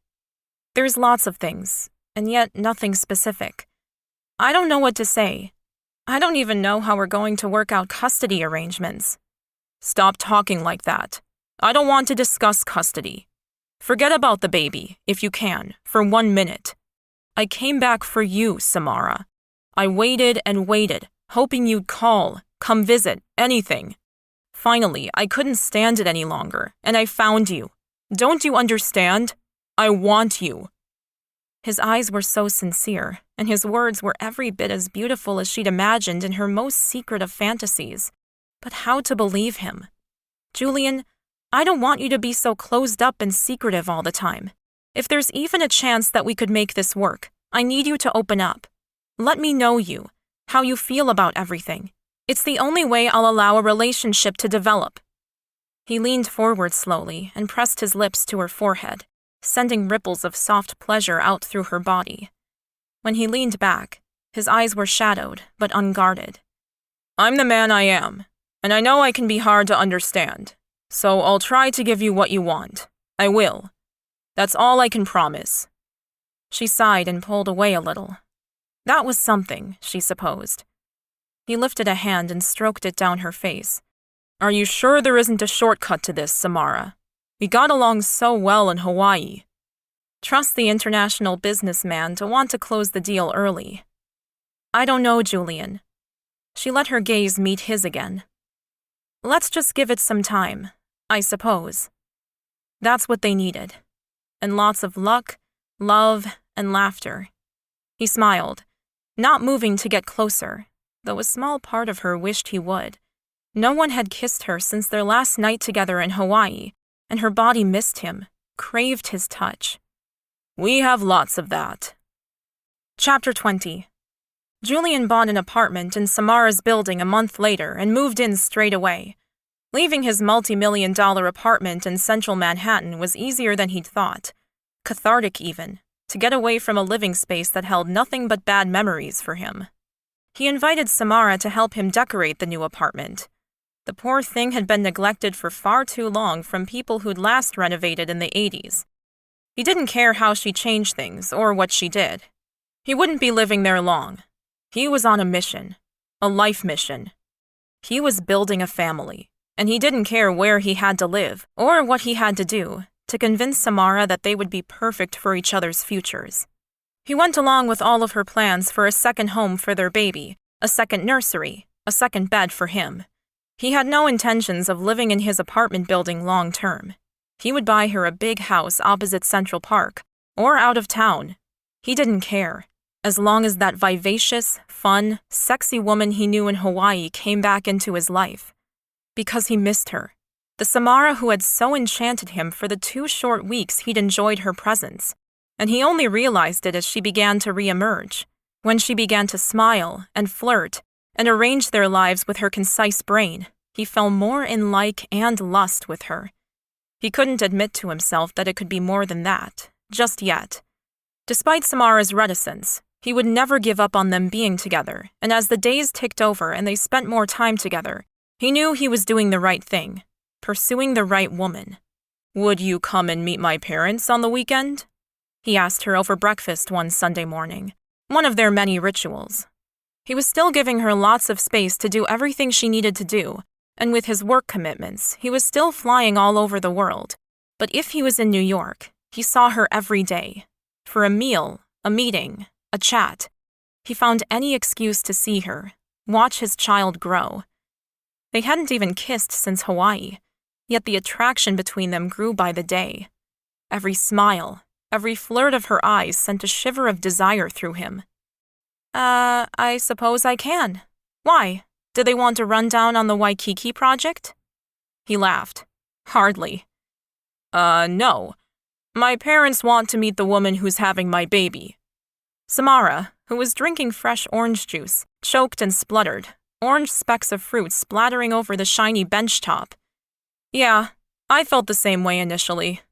There's lots of things, and yet nothing specific. I don't know what to say. I don't even know how we're going to work out custody arrangements. "Stop talking like that. I don't want to discuss custody. Forget about the baby, if you can, for 1 minute. I came back for you, Samara. I waited and waited, hoping you'd call, come visit, anything. Finally, I couldn't stand it any longer, and I found you. Don't you understand? I want you." His eyes were so sincere, and his words were every bit as beautiful as she'd imagined in her most secret of fantasies. But how to believe him? "Julian, I don't want you to be so closed up and secretive all the time. If there's even a chance that we could make this work, I need you to open up. Let me know you, how you feel about everything. It's the only way I'll allow a relationship to develop." He leaned forward slowly and pressed his lips to her forehead, sending ripples of soft pleasure out through her body. When he leaned back, his eyes were shadowed but unguarded. "I'm the man I am, and I know I can be hard to understand, so I'll try to give you what you want. I will. That's all I can promise." She sighed and pulled away a little. That was something, she supposed. He lifted a hand and stroked it down her face. "Are you sure there isn't a shortcut to this, Samara? We got along so well in Hawaii." Trust the international businessman to want to close the deal early. "I don't know, Julian." She let her gaze meet his again. "Let's just give it some time, I suppose." That's what they needed. And lots of luck, love, and laughter. He smiled, not moving to get closer, though a small part of her wished he would. No one had kissed her since their last night together in Hawaii, and her body missed him, craved his touch. We have lots of that. Chapter 20. Julian bought an apartment in Samara's building a month later and moved in straight away. Leaving his multi-million-dollar apartment in central Manhattan was easier than he'd thought. Cathartic even, to get away from a living space that held nothing but bad memories for him. He invited Samara to help him decorate the new apartment. The poor thing had been neglected for far too long from people who'd last renovated in the 80s. He didn't care how she changed things or what she did. He wouldn't be living there long. He was on a mission, a life mission. He was building a family, and he didn't care where he had to live or what he had to do to convince Samara that they would be perfect for each other's futures. He went along with all of her plans for a second home for their baby, a second nursery, a second bed for him. He had no intentions of living in his apartment building long term. He would buy her a big house opposite Central Park, or out of town. He didn't care, as long as that vivacious, fun, sexy woman he knew in Hawaii came back into his life. Because he missed her. The Samara who had so enchanted him for the 2 short weeks he'd enjoyed her presence. And he only realized it as she began to reemerge, when she began to smile and flirt and arrange their lives with her concise brain. He fell more in like and lust with her. He couldn't admit to himself that it could be more than that, just yet. Despite Samara's reticence, He would never give up on them being together, and as the days ticked over and they spent more time together, he knew he was doing the right thing, pursuing the right woman. "Would you come and meet my parents on the weekend?" he asked her over breakfast one Sunday morning, one of their many rituals. He was still giving her lots of space to do everything she needed to do, and with his work commitments, he was still flying all over the world. But if he was in New York, he saw her every day. For a meal, a meeting, a chat. He found any excuse to see her, watch his child grow. They hadn't even kissed since Hawaii, yet the attraction between them grew by the day. Every smile, every flirt of her eyes sent a shiver of desire through him. I suppose I can. Why? Do they want to run down on the Waikiki project?" He laughed. "Hardly." No. My parents want to meet the woman who's having my baby." Samara, who was drinking fresh orange juice, choked and spluttered, orange specks of fruit splattering over the shiny bench top. "Yeah, I felt the same way initially."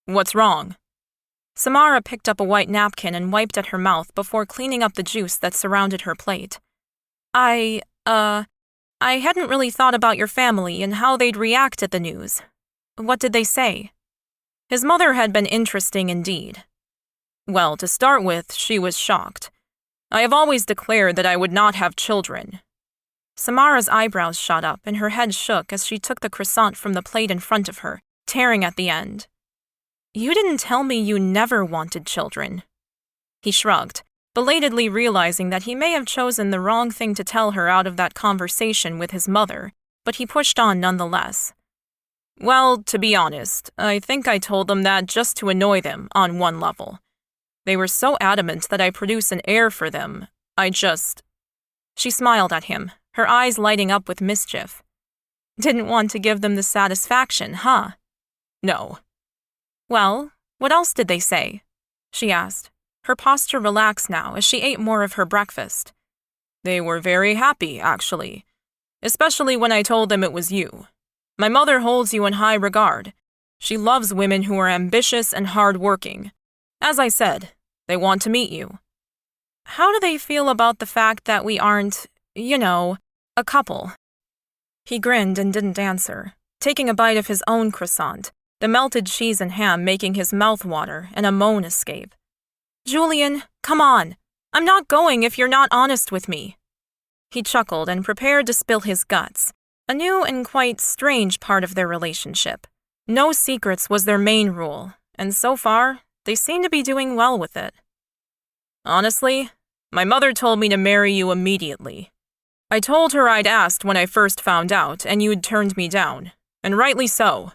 "What's wrong?" Samara picked up a white napkin and wiped at her mouth before cleaning up the juice that surrounded her plate. I hadn't really thought about your family and how they'd react at the news. What did they say?" His mother had been interesting indeed. "Well, to start with, she was shocked. I have always declared that I would not have children." Samara's eyebrows shot up and her head shook as she took the croissant from the plate in front of her, tearing at the end. "You didn't tell me you never wanted children." He shrugged, belatedly realizing that he may have chosen the wrong thing to tell her out of that conversation with his mother, but he pushed on nonetheless. "Well, to be honest, I think I told them that just to annoy them on one level. They were so adamant that I produce an heir for them, She smiled at him, her eyes lighting up with mischief. "Didn't want to give them the satisfaction, huh?" "No." "Well, what else did they say?" she asked, her posture relaxed now as she ate more of her breakfast. "They were very happy, actually, especially when I told them it was you. My mother holds you in high regard. She loves women who are ambitious and hard-working. As I said, they want to meet you." "How do they feel about the fact that we aren't, a couple?" He grinned and didn't answer, taking a bite of his own croissant, the melted cheese and ham making his mouth water and a moan escape. "Julian, come on. I'm not going if you're not honest with me." He chuckled and prepared to spill his guts, a new and quite strange part of their relationship. No secrets was their main rule, and so far, they seemed to be doing well with it. "Honestly, my mother told me to marry you immediately. I told her I'd asked when I first found out, and you'd turned me down, and rightly so."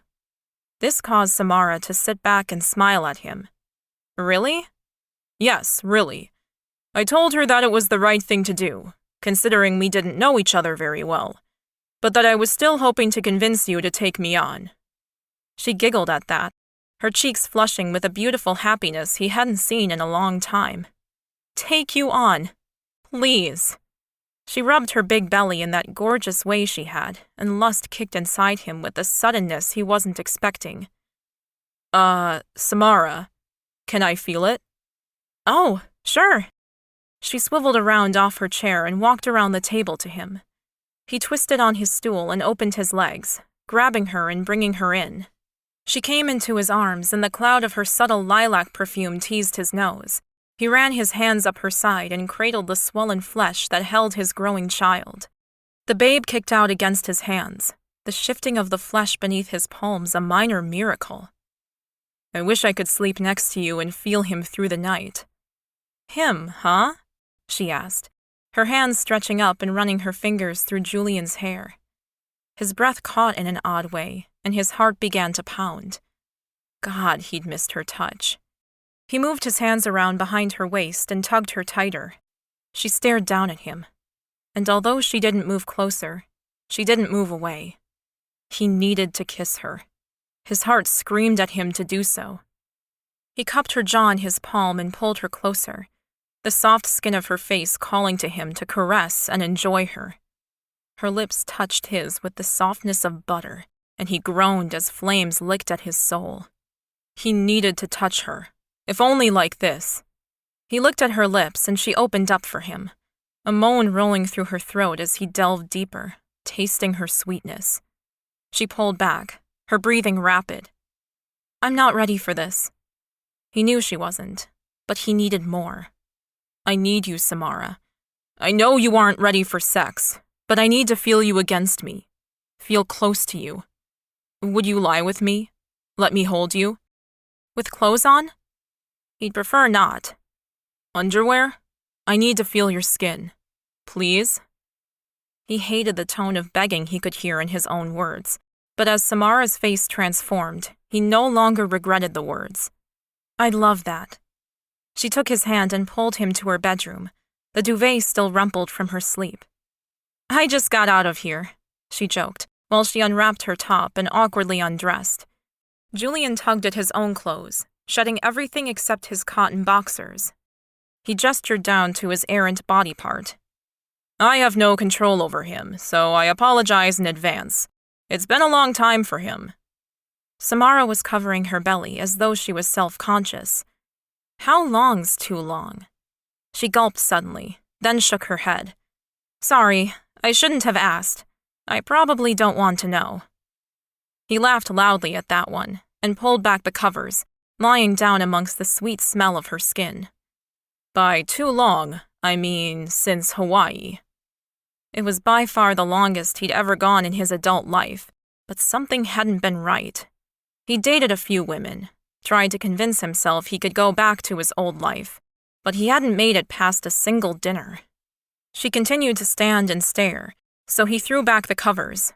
This caused Samara to sit back and smile at him. "Really?" "Yes, really. I told her that it was the right thing to do, considering we didn't know each other very well, but that I was still hoping to convince you to take me on." She giggled at that, her cheeks flushing with a beautiful happiness he hadn't seen in a long time. "Take you on. Please." She rubbed her big belly in that gorgeous way she had, and lust kicked inside him with a suddenness he wasn't expecting. Samara, can I feel it?" "Oh, sure." She swiveled around off her chair and walked around the table to him. He twisted on his stool and opened his legs, grabbing her and bringing her in. She came into his arms, and the cloud of her subtle lilac perfume teased his nose. He ran his hands up her side and cradled the swollen flesh that held his growing child. The babe kicked out against his hands, the shifting of the flesh beneath his palms a minor miracle. "I wish I could sleep next to you and feel him through the night." "Him, huh?" she asked, her hands stretching up and running her fingers through Julian's hair. His breath caught in an odd way, and his heart began to pound. God, he'd missed her touch. He moved his hands around behind her waist and tugged her tighter. She stared down at him, and although she didn't move closer, she didn't move away. He needed to kiss her. His heart screamed at him to do so. He cupped her jaw in his palm and pulled her closer, the soft skin of her face calling to him to caress and enjoy her. Her lips touched his with the softness of butter, and he groaned as flames licked at his soul. He needed to touch her, if only like this. He looked at her lips and she opened up for him, a moan rolling through her throat as he delved deeper, tasting her sweetness. She pulled back, her breathing rapid. "I'm not ready for this." He knew she wasn't, but he needed more. "I need you, Samara. I know you aren't ready for sex, but I need to feel you against me. Feel close to you. Would you lie with me? Let me hold you?" "With clothes on?" He'd prefer not. "Underwear? I need to feel your skin. Please?" He hated the tone of begging he could hear in his own words, but as Samara's face transformed, he no longer regretted the words. "I'd love that." She took his hand and pulled him to her bedroom, the duvet still rumpled from her sleep. "I just got out of here," she joked, while she unwrapped her top and awkwardly undressed. Julian tugged at his own clothes, shedding everything except his cotton boxers. He gestured down to his errant body part. "I have no control over him, so I apologize in advance. It's been a long time for him." Samara was covering her belly as though she was self-conscious. How long's too long? She gulped suddenly, then shook her head. "Sorry, I shouldn't have asked. I probably don't want to know." He laughed loudly at that one, and pulled back the covers, lying down amongst the sweet smell of her skin. "By too long, I mean since Hawaii." It was by far the longest he'd ever gone in his adult life, but something hadn't been right. He dated a few women, tried to convince himself he could go back to his old life, but he hadn't made it past a single dinner. She continued to stand and stare, so he threw back the covers.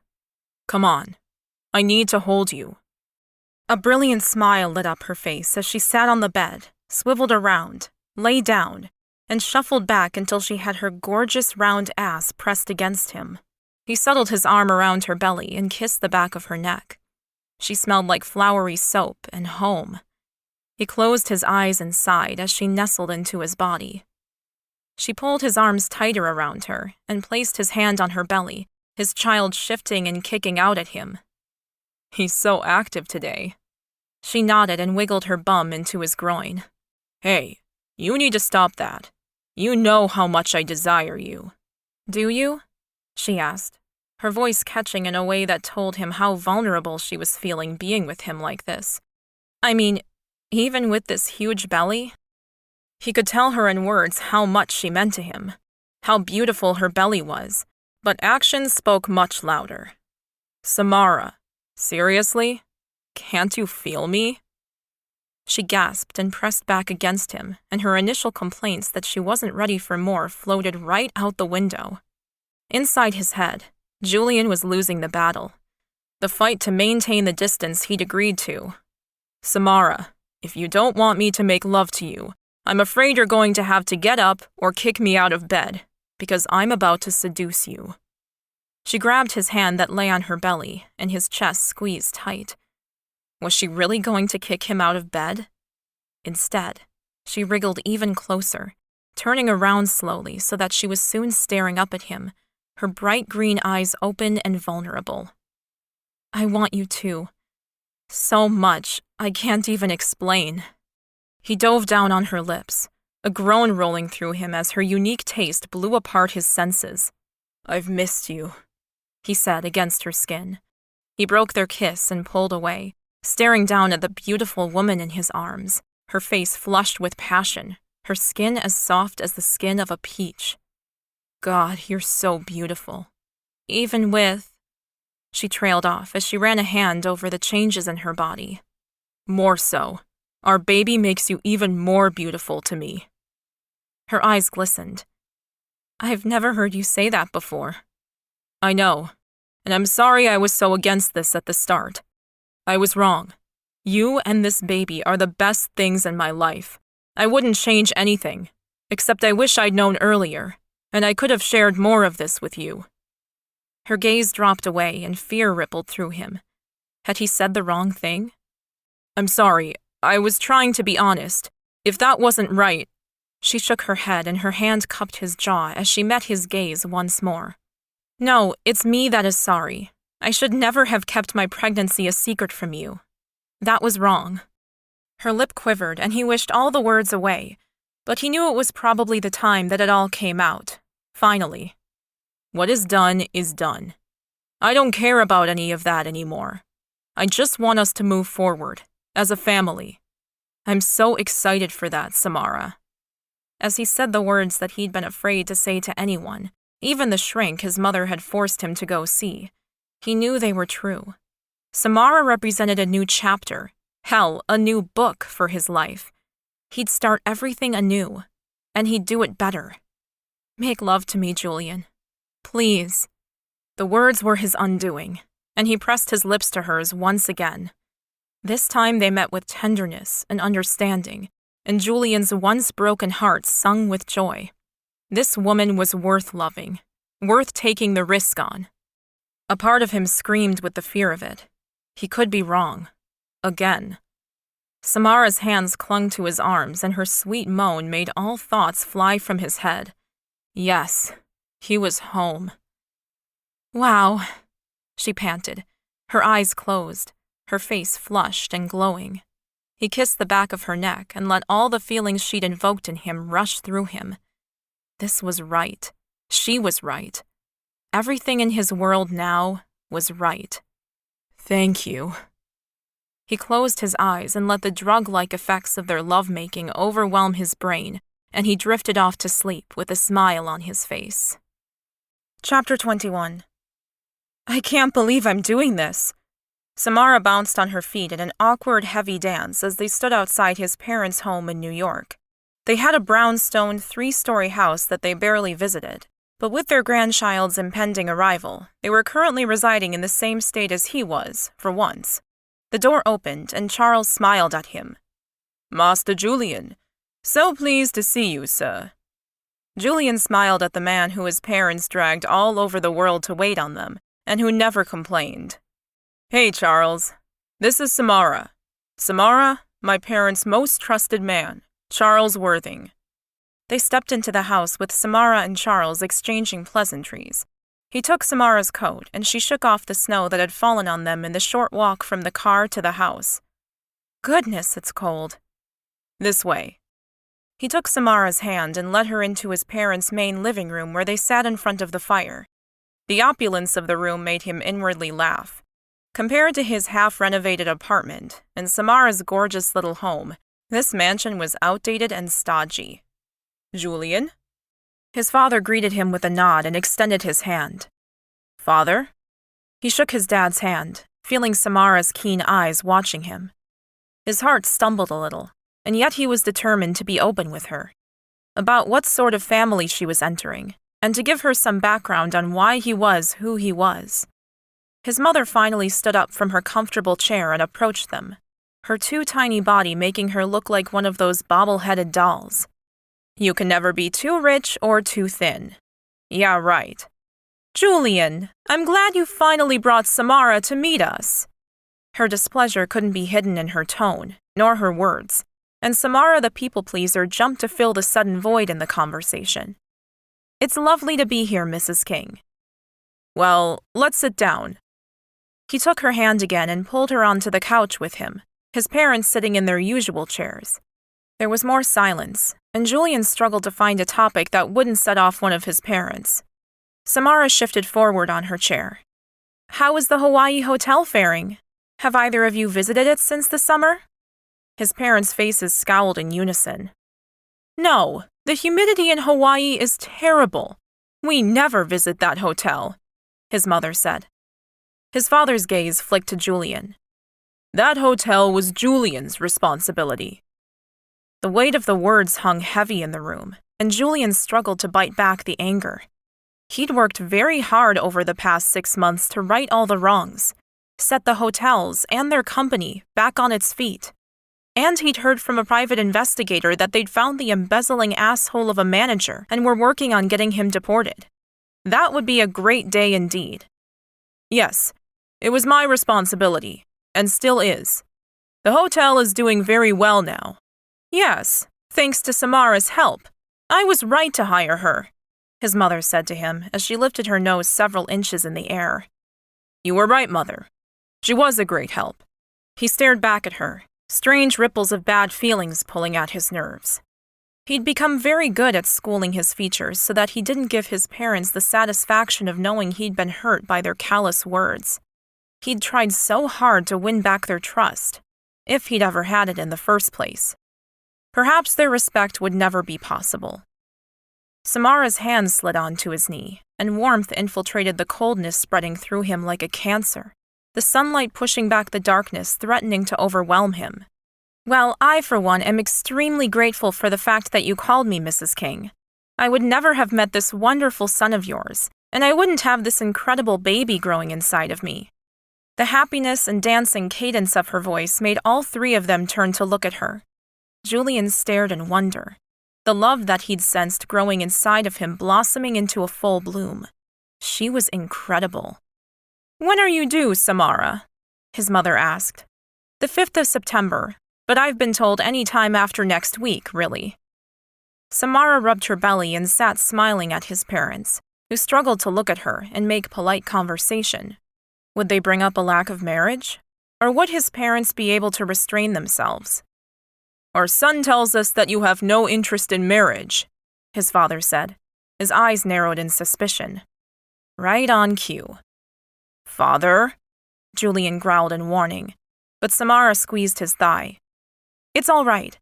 "Come on. I need to hold you." A brilliant smile lit up her face as she sat on the bed, swiveled around, lay down, and shuffled back until she had her gorgeous round ass pressed against him. He settled his arm around her belly and kissed the back of her neck. She smelled like flowery soap and home. He closed his eyes and sighed as she nestled into his body. She pulled his arms tighter around her and placed his hand on her belly, his child shifting and kicking out at him. "He's so active today." She nodded and wiggled her bum into his groin. "Hey, you need to stop that. You know how much I desire you." "Do you?" she asked, her voice catching in a way that told him how vulnerable she was feeling being with him like this. "I mean, even with this huge belly?" He could tell her in words how much she meant to him, how beautiful her belly was, but actions spoke much louder. "Samara, seriously? Can't you feel me?" She gasped and pressed back against him, and her initial complaints that she wasn't ready for more floated right out the window. Inside his head, Julian was losing the battle, the fight to maintain the distance he'd agreed to. "Samara, if you don't want me to make love to you, I'm afraid you're going to have to get up or kick me out of bed, because I'm about to seduce you." She grabbed his hand that lay on her belly, and his chest squeezed tight. Was she really going to kick him out of bed? Instead, she wriggled even closer, turning around slowly so that she was soon staring up at him, her bright green eyes open and vulnerable. "I want you too. So much, I can't even explain." He dove down on her lips, a groan rolling through him as her unique taste blew apart his senses. "I've missed you," he said against her skin. He broke their kiss and pulled away, staring down at the beautiful woman in his arms, her face flushed with passion, her skin as soft as the skin of a peach. "God, you're so beautiful. Even with—" She trailed off as she ran a hand over the changes in her body. "More so. Our baby makes you even more beautiful to me." Her eyes glistened. "I've never heard you say that before." "I know, and I'm sorry I was so against this at the start. I was wrong. You and this baby are the best things in my life. I wouldn't change anything, except I wish I'd known earlier, and I could have shared more of this with you." Her gaze dropped away and fear rippled through him. Had he said the wrong thing? "I'm sorry, I was trying to be honest. If that wasn't right—" She shook her head and her hand cupped his jaw as she met his gaze once more. "No, it's me that is sorry. I should never have kept my pregnancy a secret from you. That was wrong." Her lip quivered and he wished all the words away, But he knew it was probably the time that it all came out. Finally. What is done is done. I don't care about any of that anymore. I just want us to move forward, as a family. I'm so excited for that, Samara. As he said the words that he'd been afraid to say to anyone, even the shrink his mother had forced him to go see, he knew they were true. Samara represented a new chapter, hell, a new book for his life. He'd start everything anew, and he'd do it better. Make love to me, Julian. Please. The words were his undoing, and he pressed his lips to hers once again. This time they met with tenderness and understanding, and Julian's once broken heart sung with joy. This woman was worth loving, worth taking the risk on. A part of him screamed with the fear of it. He could be wrong. Again. Samara's hands clung to his arms, and her sweet moan made all thoughts fly from his head. Yes, he was home. Wow, she panted, her eyes closed, her face flushed and glowing. He kissed the back of her neck and let all the feelings she'd invoked in him rush through him. This was right. She was right. Everything in his world now was right. Thank you. He closed his eyes and let the drug-like effects of their lovemaking overwhelm his brain, and he drifted off to sleep with a smile on his face. Chapter 21. I can't believe I'm doing this. Samara bounced on her feet in an awkward, heavy dance as they stood outside his parents' home in New York. They had a brownstone, 3-story house that they barely visited, but with their grandchild's impending arrival, they were currently residing in the same state as he was, for once. The door opened, and Charles smiled at him. Master Julian, so pleased to see you, sir. Julian smiled at the man who his parents dragged all over the world to wait on them, and who never complained. Hey, Charles. This is Samara. Samara, my parents' most trusted man, Charles Worthing. They stepped into the house with Samara and Charles exchanging pleasantries. He took Samara's coat, and she shook off the snow that had fallen on them in the short walk from the car to the house. Goodness, it's cold. This way. He took Samara's hand and led her into his parents' main living room where they sat in front of the fire. The opulence of the room made him inwardly laugh. Compared to his half-renovated apartment and Samara's gorgeous little home, this mansion was outdated and stodgy. Julian? His father greeted him with a nod and extended his hand. Father? He shook his dad's hand, feeling Samara's keen eyes watching him. His heart stumbled a little, and yet he was determined to be open with her, about what sort of family she was entering, and to give her some background on why he was who he was. His mother finally stood up from her comfortable chair and approached them, her too tiny body making her look like one of those bobble-headed dolls. You can never be too rich or too thin. Yeah, right. Julian, I'm glad you finally brought Samara to meet us. Her displeasure couldn't be hidden in her tone, nor her words, and Samara the people-pleaser jumped to fill the sudden void in the conversation. It's lovely to be here, Mrs. King. Well, let's sit down. He took her hand again and pulled her onto the couch with him, his parents sitting in their usual chairs. There was more silence, and Julian struggled to find a topic that wouldn't set off one of his parents. Samara shifted forward on her chair. How is the Hawaii hotel faring? Have either of you visited it since the summer? His parents' faces scowled in unison. No, the humidity in Hawaii is terrible. We never visit that hotel, his mother said. His father's gaze flicked to Julian. That hotel was Julian's responsibility. The weight of the words hung heavy in the room, and Julian struggled to bite back the anger. He'd worked very hard over the past 6 months to right all the wrongs, set the hotels and their company back on its feet. And he'd heard from a private investigator that they'd found the embezzling asshole of a manager and were working on getting him deported. That would be a great day indeed. Yes, it was my responsibility, and still is. The hotel is doing very well now. Yes, thanks to Samara's help. I was right to hire her, his mother said to him as she lifted her nose several inches in the air. You were right, Mother. She was a great help. He stared back at her, strange ripples of bad feelings pulling at his nerves. He'd become very good at schooling his features so that he didn't give his parents the satisfaction of knowing he'd been hurt by their callous words. He'd tried so hard to win back their trust, if he'd ever had it in the first place. Perhaps their respect would never be possible. Samara's hand slid onto his knee, and warmth infiltrated the coldness spreading through him like a cancer, the sunlight pushing back the darkness, threatening to overwhelm him. Well, I, for one, am extremely grateful for the fact that you called me Mrs. King. I would never have met this wonderful son of yours, and I wouldn't have this incredible baby growing inside of me. The happiness and dancing cadence of her voice made all three of them turn to look at her. Julian stared in wonder, the love that he'd sensed growing inside of him blossoming into a full bloom. She was incredible. "When are you due, Samara?" his mother asked. "The 5th of September, but I've been told any time after next week, really." Samara rubbed her belly and sat smiling at his parents, who struggled to look at her and make polite conversation. Would they bring up a lack of marriage? Or would his parents be able to restrain themselves? "Our son tells us that you have no interest in marriage," his father said, his eyes narrowed in suspicion. Right on cue. "Father?" Julian growled in warning, but Samara squeezed his thigh. "It's all right.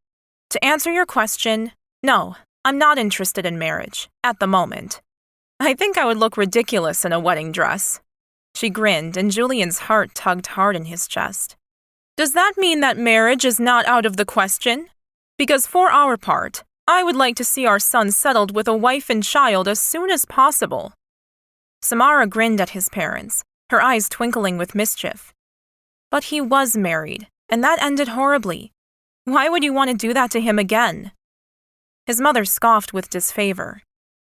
To answer your question, no, I'm not interested in marriage, at the moment. I think I would look ridiculous in a wedding dress." She grinned, and Julian's heart tugged hard in his chest. "Does that mean that marriage is not out of the question? Because for our part, I would like to see our son settled with a wife and child as soon as possible." Samara grinned at his parents, her eyes twinkling with mischief. But he was married, and that ended horribly. Why would you want to do that to him again? His mother scoffed with disfavor.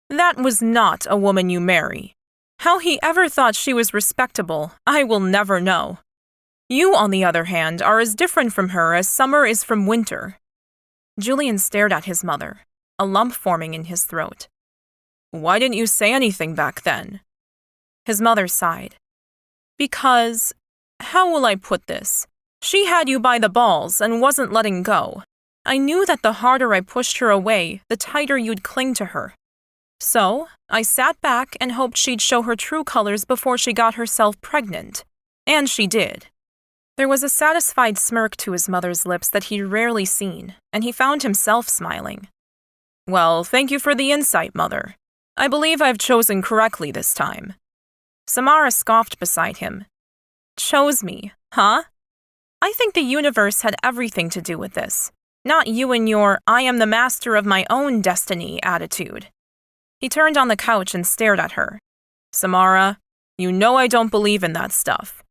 "That was not a woman you marry. How he ever thought she was respectable, I will never know. You, on the other hand, are as different from her as summer is from winter." Julian stared at his mother, a lump forming in his throat. "Why didn't you say anything back then?" His mother sighed. "Because, how will I put this? She had you by the balls and wasn't letting go. I knew that the harder I pushed her away, the tighter you'd cling to her. So, I sat back and hoped she'd show her true colors before she got herself pregnant. And she did." There was a satisfied smirk to his mother's lips that he'd rarely seen, and he found himself smiling. "Well, thank you for the insight, Mother. I believe I've chosen correctly this time." Samara scoffed beside him. "Chose me, huh? I think the universe had everything to do with this, not you and your I am the master of my own destiny attitude." He turned on the couch and stared at her. "Samara, you know I don't believe in that stuff."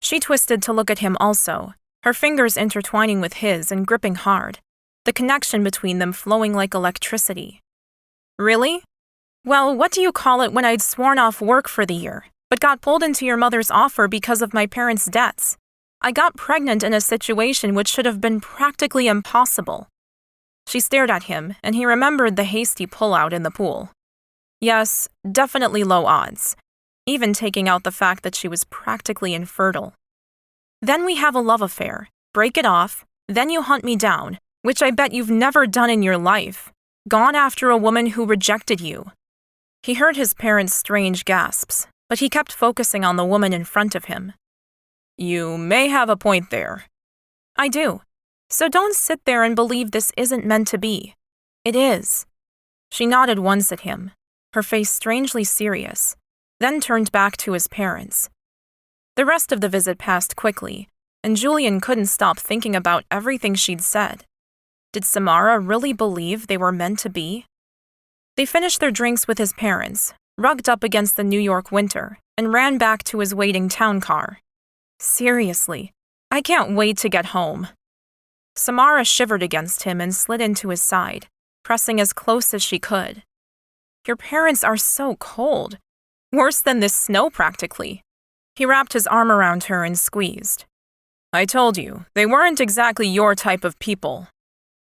She twisted to look at him also, her fingers intertwining with his and gripping hard, the connection between them flowing like electricity. "Really? Well, what do you call it when I'd sworn off work for the year, but got pulled into your mother's offer because of my parents' debts? I got pregnant in a situation which should have been practically impossible." She stared at him, and he remembered the hasty pullout in the pool. Yes, definitely low odds, even taking out the fact that she was practically infertile. "Then we have a love affair, break it off, then you hunt me down, which I bet you've never done in your life. Gone after a woman who rejected you." He heard his parents' strange gasps, but he kept focusing on the woman in front of him. "You may have a point there." "I do. So don't sit there and believe this isn't meant to be. It is." She nodded once at him, her face strangely serious, then turned back to his parents. The rest of the visit passed quickly, and Julian couldn't stop thinking about everything she'd said. Did Samara really believe they were meant to be? They finished their drinks with his parents, rugged up against the New York winter, and ran back to his waiting town car. Seriously, I can't wait to get home. Samara shivered against him and slid into his side, pressing as close as she could. "Your parents are so cold. Worse than this snow, practically." He wrapped his arm around her and squeezed. "I told you, they weren't exactly your type of people.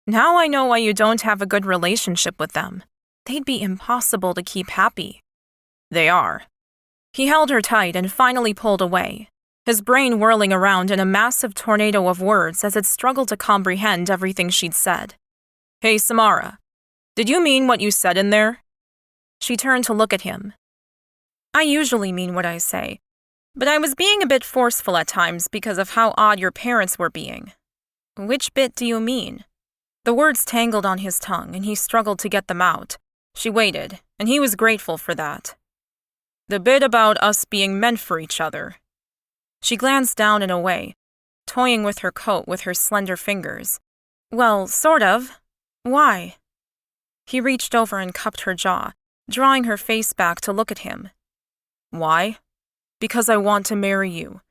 Now I know why you don't have a good relationship with them. They'd be impossible to keep happy." "They are." He held her tight and finally pulled away, his brain whirling around in a massive tornado of words as it struggled to comprehend everything she'd said. "Hey, Samara, Did you mean what you said in there? She turned to look at him. I usually mean what I say, but I was being a bit forceful at times because of how odd your parents were being. Which bit do you mean? The words tangled on his tongue, and he struggled to get them out. She waited, and he was grateful for that. The bit about us being meant for each other. She glanced down and away, toying with her coat with her slender fingers. Well, sort of. Why? He reached over and cupped her jaw, drawing her face back to look at him. Why? Because I want to marry you.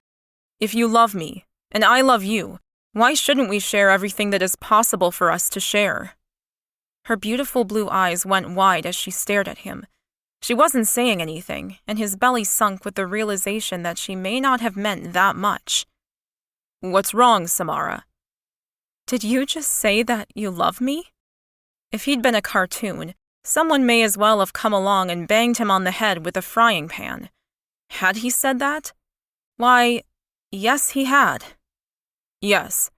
If you love me, and I love you, why shouldn't we share everything that is possible for us to share? Her beautiful blue eyes went wide as she stared at him. She wasn't saying anything, and his belly sunk with the realization that she may not have meant that much. What's wrong, Samara? Did you just say that you love me? If he'd been a cartoon, someone may as well have come along and banged him on the head with a frying pan. Had he said that? Why, yes, he had. Yes.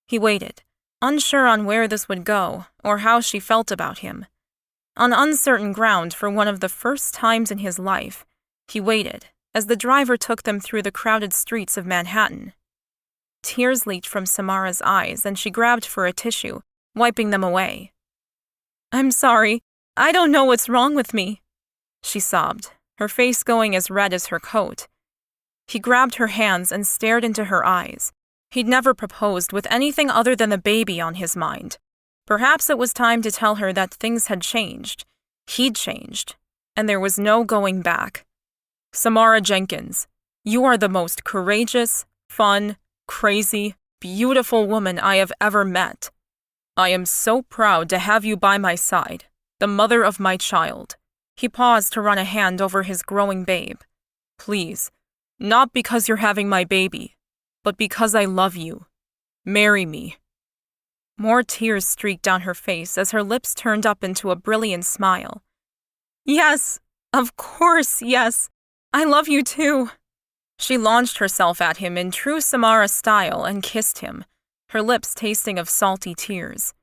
He waited, unsure on where this would go or how she felt about him. On uncertain ground for one of the first times in his life, he waited as the driver took them through the crowded streets of Manhattan. Tears leaked from Samara's eyes, and she grabbed for a tissue, wiping them away. I'm sorry. I don't know what's wrong with me, she sobbed, her face going as red as her coat. He grabbed her hands and stared into her eyes. He'd never proposed with anything other than the baby on his mind. Perhaps it was time to tell her that things had changed. He'd changed, and there was no going back. Samara Jenkins, you are the most courageous, fun, crazy, beautiful woman I have ever met. I am so proud to have you by my side, the mother of my child. He paused to run a hand over his growing babe. Please, not because you're having my baby, but because I love you. Marry me. More tears streaked down her face as her lips turned up into a brilliant smile. Yes, of course, yes. I love you too. She launched herself at him in true Samara style and kissed him, her lips tasting of salty tears.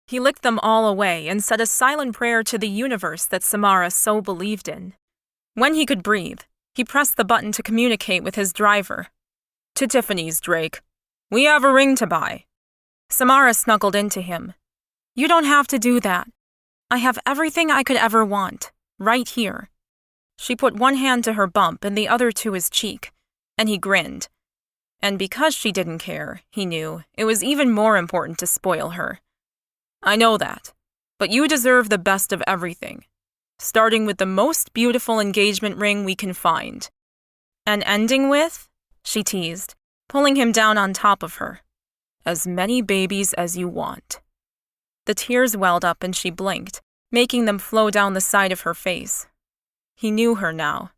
He licked them all away and said a silent prayer to the universe that Samara so believed in. When he could breathe, he pressed the button to communicate with his driver. To Tiffany's, Drake. We have a ring to buy. Samara snuggled into him. You don't have to do that. I have everything I could ever want, right here. She put one hand to her bump and the other to his cheek, and he grinned. And because she didn't care, he knew, it was even more important to spoil her. I know that, but you deserve the best of everything, starting with the most beautiful engagement ring we can find. And ending with? She teased, pulling him down on top of her. As many babies as you want. The tears welled up and she blinked, making them flow down the side of her face. He knew her now.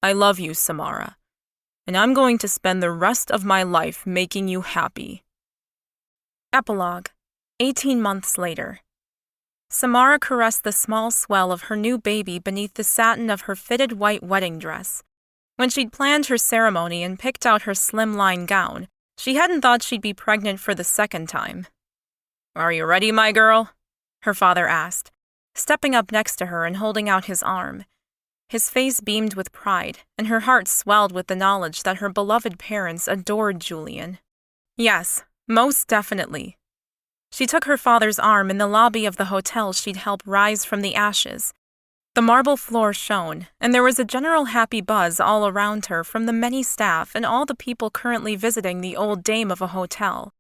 I love you, Samara, and I'm going to spend the rest of my life making you happy. Epilogue, 18 months later. Samara caressed the small swell of her new baby beneath the satin of her fitted white wedding dress. When she'd planned her ceremony and picked out her slimline gown, she hadn't thought she'd be pregnant for the second time. Are you ready, my girl? Her father asked, stepping up next to her and holding out his arm. His face beamed with pride, and her heart swelled with the knowledge that her beloved parents adored Julian. Yes, most definitely. She took her father's arm in the lobby of the hotel she'd helped rise from the ashes. The marble floor shone, and there was a general happy buzz all around her from the many staff and all the people currently visiting the old dame of a hotel.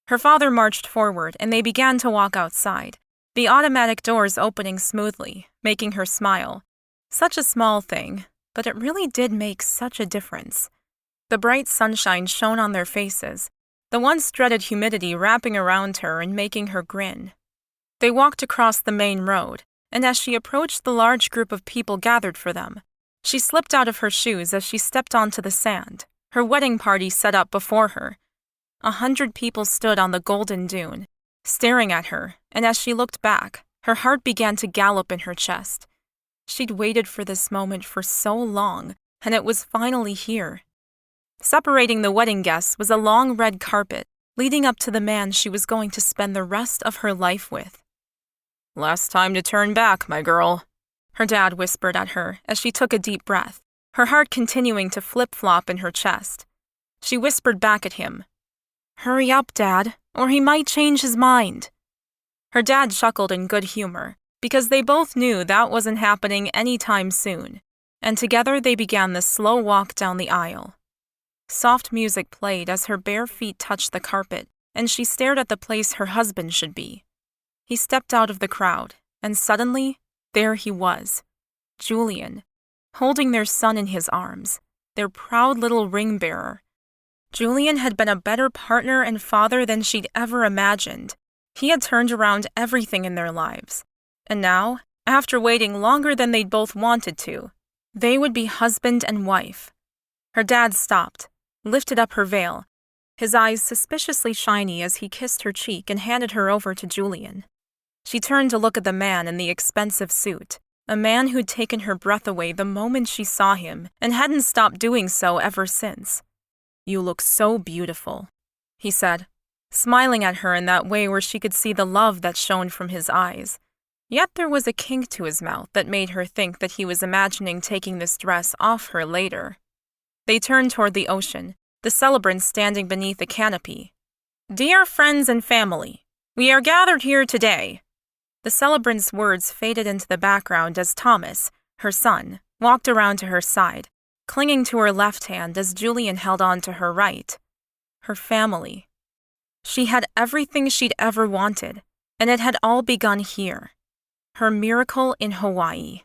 Her father marched forward, and they began to walk outside, the automatic doors opening smoothly, making her smile. Such a small thing, but it really did make such a difference. The bright sunshine shone on their faces, the once dreaded humidity wrapping around her and making her grin. They walked across the main road, and as she approached the large group of people gathered for them, she slipped out of her shoes as she stepped onto the sand, her wedding party set up before her. 100 people stood on the golden dune, staring at her, and as she looked back, her heart began to gallop in her chest. She'd waited for this moment for so long, and it was finally here. Separating the wedding guests was a long red carpet leading up to the man she was going to spend the rest of her life with. Last time to turn back, my girl, her dad whispered at her as she took a deep breath, her heart continuing to flip-flop in her chest. She whispered back at him, Hurry up, Dad, or he might change his mind. Her dad chuckled in good humor, because they both knew that wasn't happening anytime soon, and together they began the slow walk down the aisle. Soft music played as her bare feet touched the carpet, and she stared at the place her husband should be. He stepped out of the crowd, and suddenly, there he was, Julian, holding their son in his arms, their proud little ring-bearer. Julian had been a better partner and father than she'd ever imagined. He had turned around everything in their lives. And now, after waiting longer than they'd both wanted to, they would be husband and wife. Her dad stopped, lifted up her veil, his eyes suspiciously shiny as he kissed her cheek and handed her over to Julian. She turned to look at the man in the expensive suit, a man who'd taken her breath away the moment she saw him and hadn't stopped doing so ever since. You look so beautiful, he said, smiling at her in that way where she could see the love that shone from his eyes. Yet there was a kink to his mouth that made her think that he was imagining taking this dress off her later. They turned toward the ocean, the celebrants standing beneath a canopy. Dear friends and family, we are gathered here today. The celebrant's words faded into the background as Thomas, her son, walked around to her side, clinging to her left hand as Julian held on to her right. Her family. She had everything she'd ever wanted, and it had all begun here. Her miracle in Hawaii.